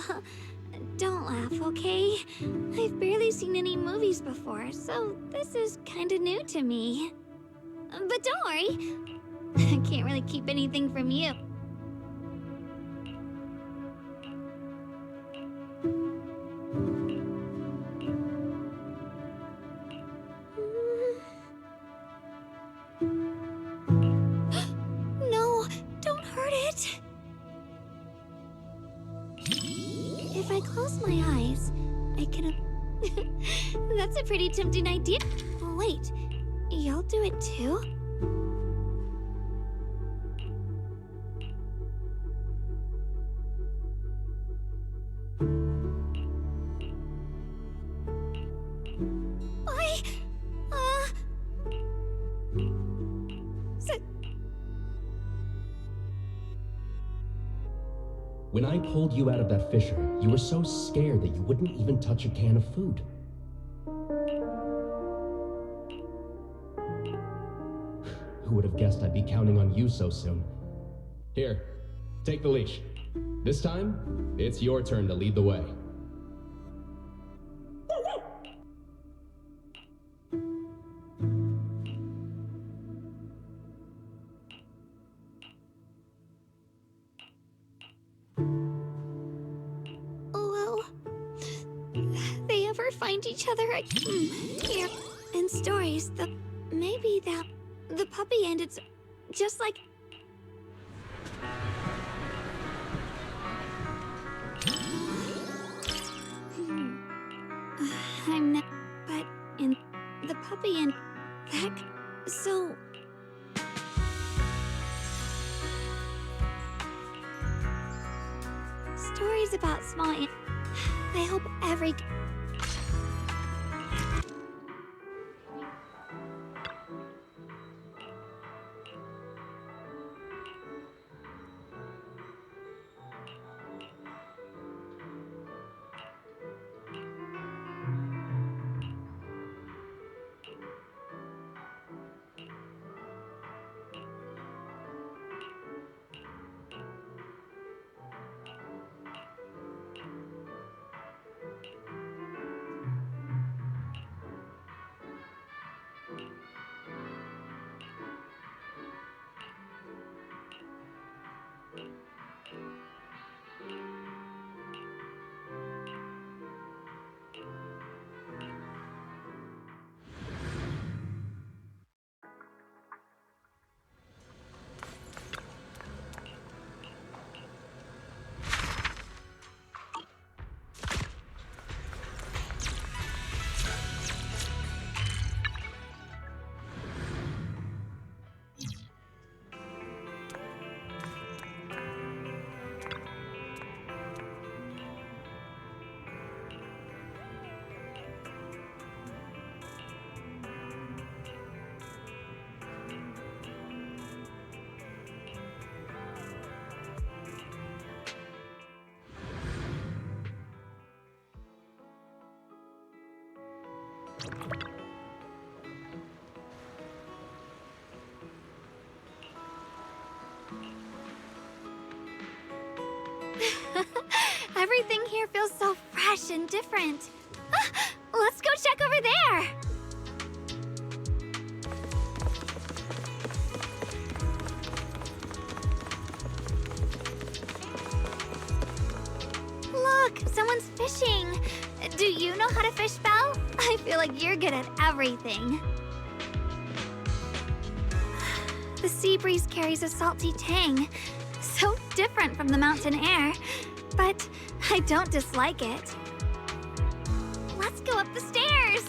Oh, don't laugh, okay? I've barely seen any movies before, so this is kinda new to me. But don't worry, I can't really keep anything from you. No, don't hurt it! If I close my eyes, I can... That's a pretty tempting idea. Oh, wait, y'all do it too? When I pulled you out of that fissure, you were so scared that you wouldn't even touch a can of food. Who would have guessed I'd be counting on you so soon? Here, take the leash. This time, it's your turn to lead the way. Well, they ever find each other here in stories, maybe the puppy ended just like... I'm not, but in the puppy and that, so... Stories about small I hope every... Everything here feels so fresh and different. Let's go check over there! Look, someone's fishing. Do you know how to fish, Belle? I feel like you're good at everything. The sea breeze carries a salty tang. So different from the mountain air. But I don't dislike it. Let's go up the stairs!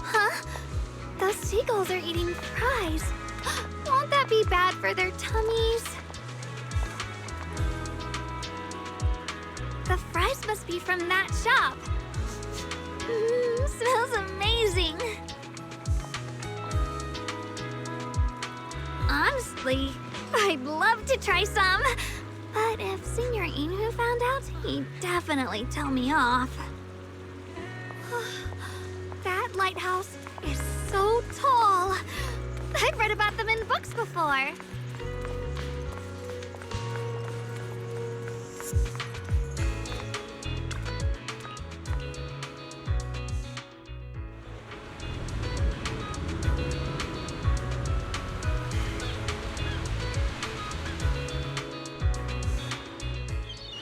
Huh? Those seagulls are eating fries. Won't that be bad for their tummies? The fries must be from that shop. Smells amazing. Honestly, I'd love to try some. But if Senior Inhu found out, he'd definitely tell me off. That lighthouse is so tall. I've read about them in books before.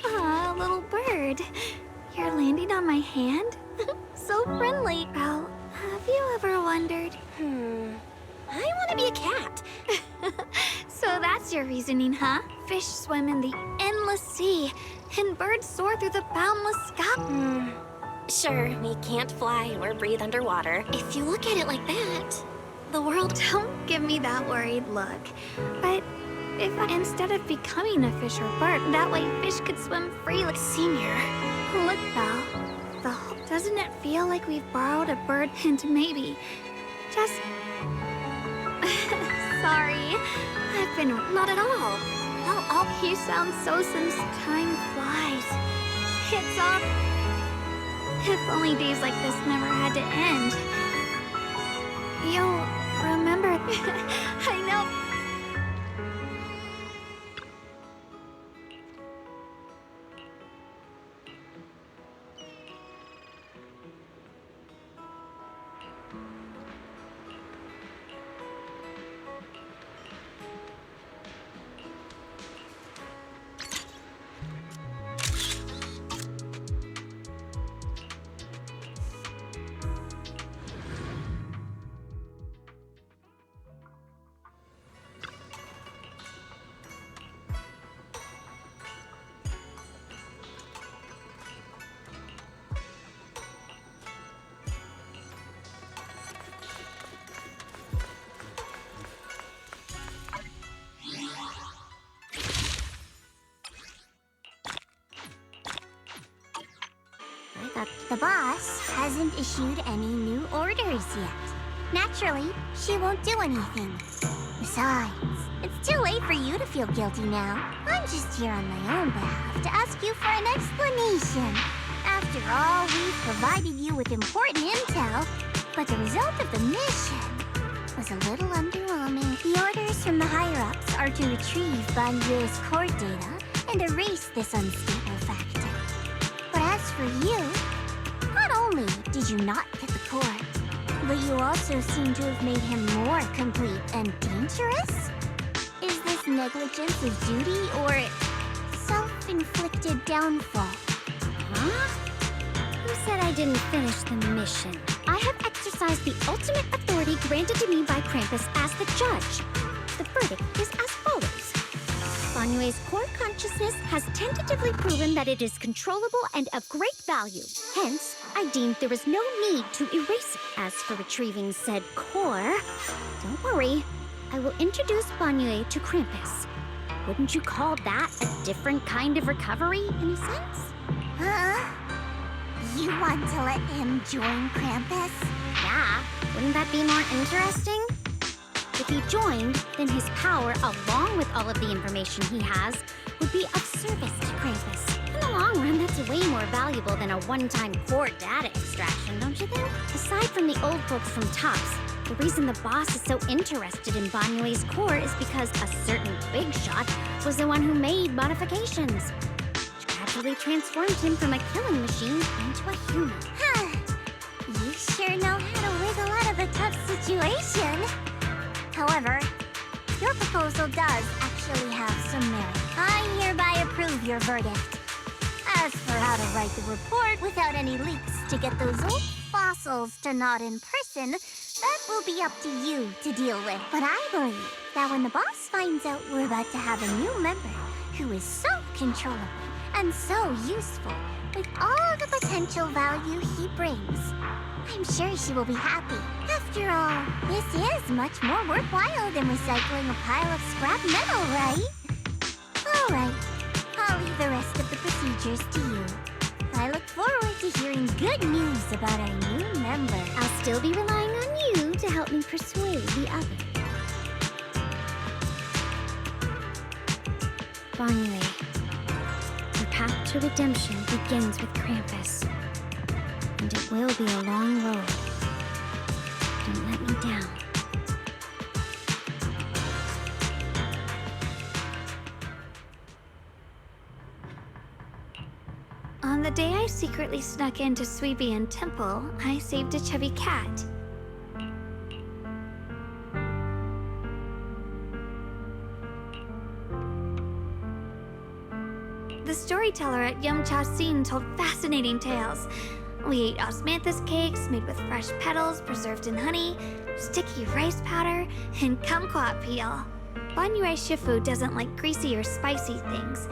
Aw, little bird. You're landing on my hand? So friendly. Well, have you ever wondered? I want to be a cat. So that's your reasoning, huh? Fish swim in the endless sea, and birds soar through the boundless sky. Sure, we can't fly or breathe underwater. If you look at it like that, the world... Don't give me that worried look. But if instead of becoming a fish or bird, that way fish could swim free like Senior. Look, Belle. Doesn't it feel like we've borrowed a bird and maybe just... Sorry. I've been... Not at all. Oh, you sound so since time flies. It's up. If only days like this never had to end. You'll remember... I know... The boss hasn't issued any new orders yet. Naturally, she won't do anything. Besides, it's too late for you to feel guilty now. I'm just here on my own behalf to ask you for an explanation. After all, we've provided you with important intel, but the result of the mission was a little underwhelming. The orders from the higher-ups are to retrieve Banye's core data and erase this unstable factor. But as for you, not only did you not get the core, but you also seem to have made him more complete and dangerous? Is this negligence of duty or self-inflicted downfall? Huh? Who said I didn't finish the mission? I have exercised the ultimate authority granted to me by Krampus as the judge. The verdict is as follows. Banyue's core consciousness has tentatively proven that it is controllable and of great value. Hence, I deemed there was no need to erase it. As for retrieving said core, don't worry. I will introduce Banyue to Krampus. Wouldn't you call that a different kind of recovery, in a sense? Huh? You want to let him join Krampus? Yeah, wouldn't that be more interesting? If he joined, then his power, along with all of the information he has, would be of service to Krampus. In the long run, that's way more valuable than a one-time core data extraction, don't you think? Aside from the old folks from TOPS, the reason the boss is so interested in Banyue's core is because a certain big shot was the one who made modifications, which gradually transformed him from a killing machine into a human. Huh. You sure know how to wiggle out of a tough situation. However, your proposal does actually have some merit. I hereby approve your verdict. As for how to write the report without any leaks to get those old fossils to nod in person, that will be up to you to deal with. But I believe that when the boss finds out we're about to have a new member who is so controllable and so useful, with all the potential value he brings, I'm sure she will be happy. After all, this is much more worthwhile than recycling a pile of scrap metal, right? All right, I'll leave the rest of the procedures to you. I look forward to hearing good news about our new member. I'll still be relying on you to help me persuade the others. Banyue, your path to redemption begins with Krampus. And it will be a long road. Don't let me down. On the day I secretly snuck into Sweebian Temple, I saved a chubby cat. The storyteller at Yumcha Scene told fascinating tales. We ate osmanthus cakes made with fresh petals preserved in honey, sticky rice powder, and kumquat peel. Banyue Shifu doesn't like greasy or spicy things.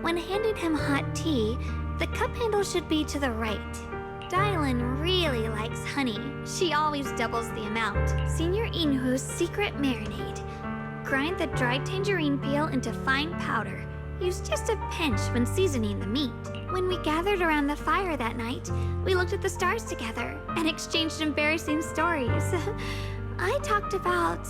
When handing him hot tea, the cup handle should be to the right. Dylan really likes honey. She always doubles the amount. Senior Inhu's secret marinade. Grind the dried tangerine peel into fine powder. Use just a pinch when seasoning the meat. When we gathered around the fire that night, we looked at the stars together and exchanged embarrassing stories. I talked about...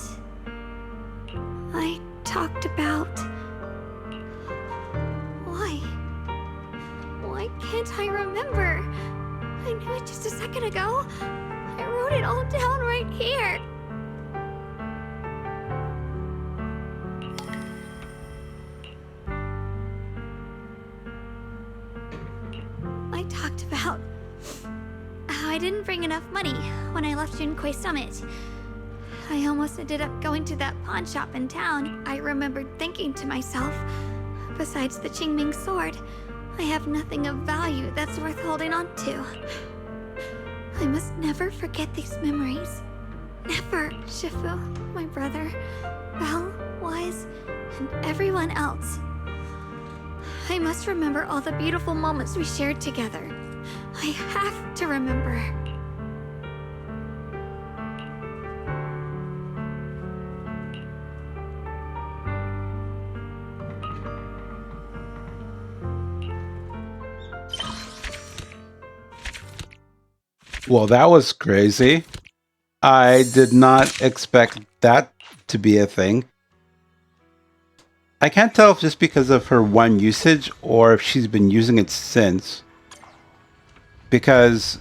Why can't I remember? I knew it just a second ago. I wrote it all down right here. I talked about how I didn't bring enough money when I left Junkoi Summit. I almost ended up going to that pawn shop in town. I remembered thinking to myself, besides the Qingming sword, I have nothing of value that's worth holding on to. I must never forget these memories. Never, Shifu, my brother, Belle, Wise, and everyone else. I must remember all the beautiful moments we shared together. I have to remember. Well, that was crazy. I did not expect that to be a thing. I can't tell if just because of her one usage or if she's been using it since. Because...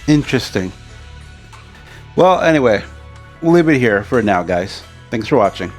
interesting. Well, anyway, we'll leave it here for now, guys. Thanks for watching.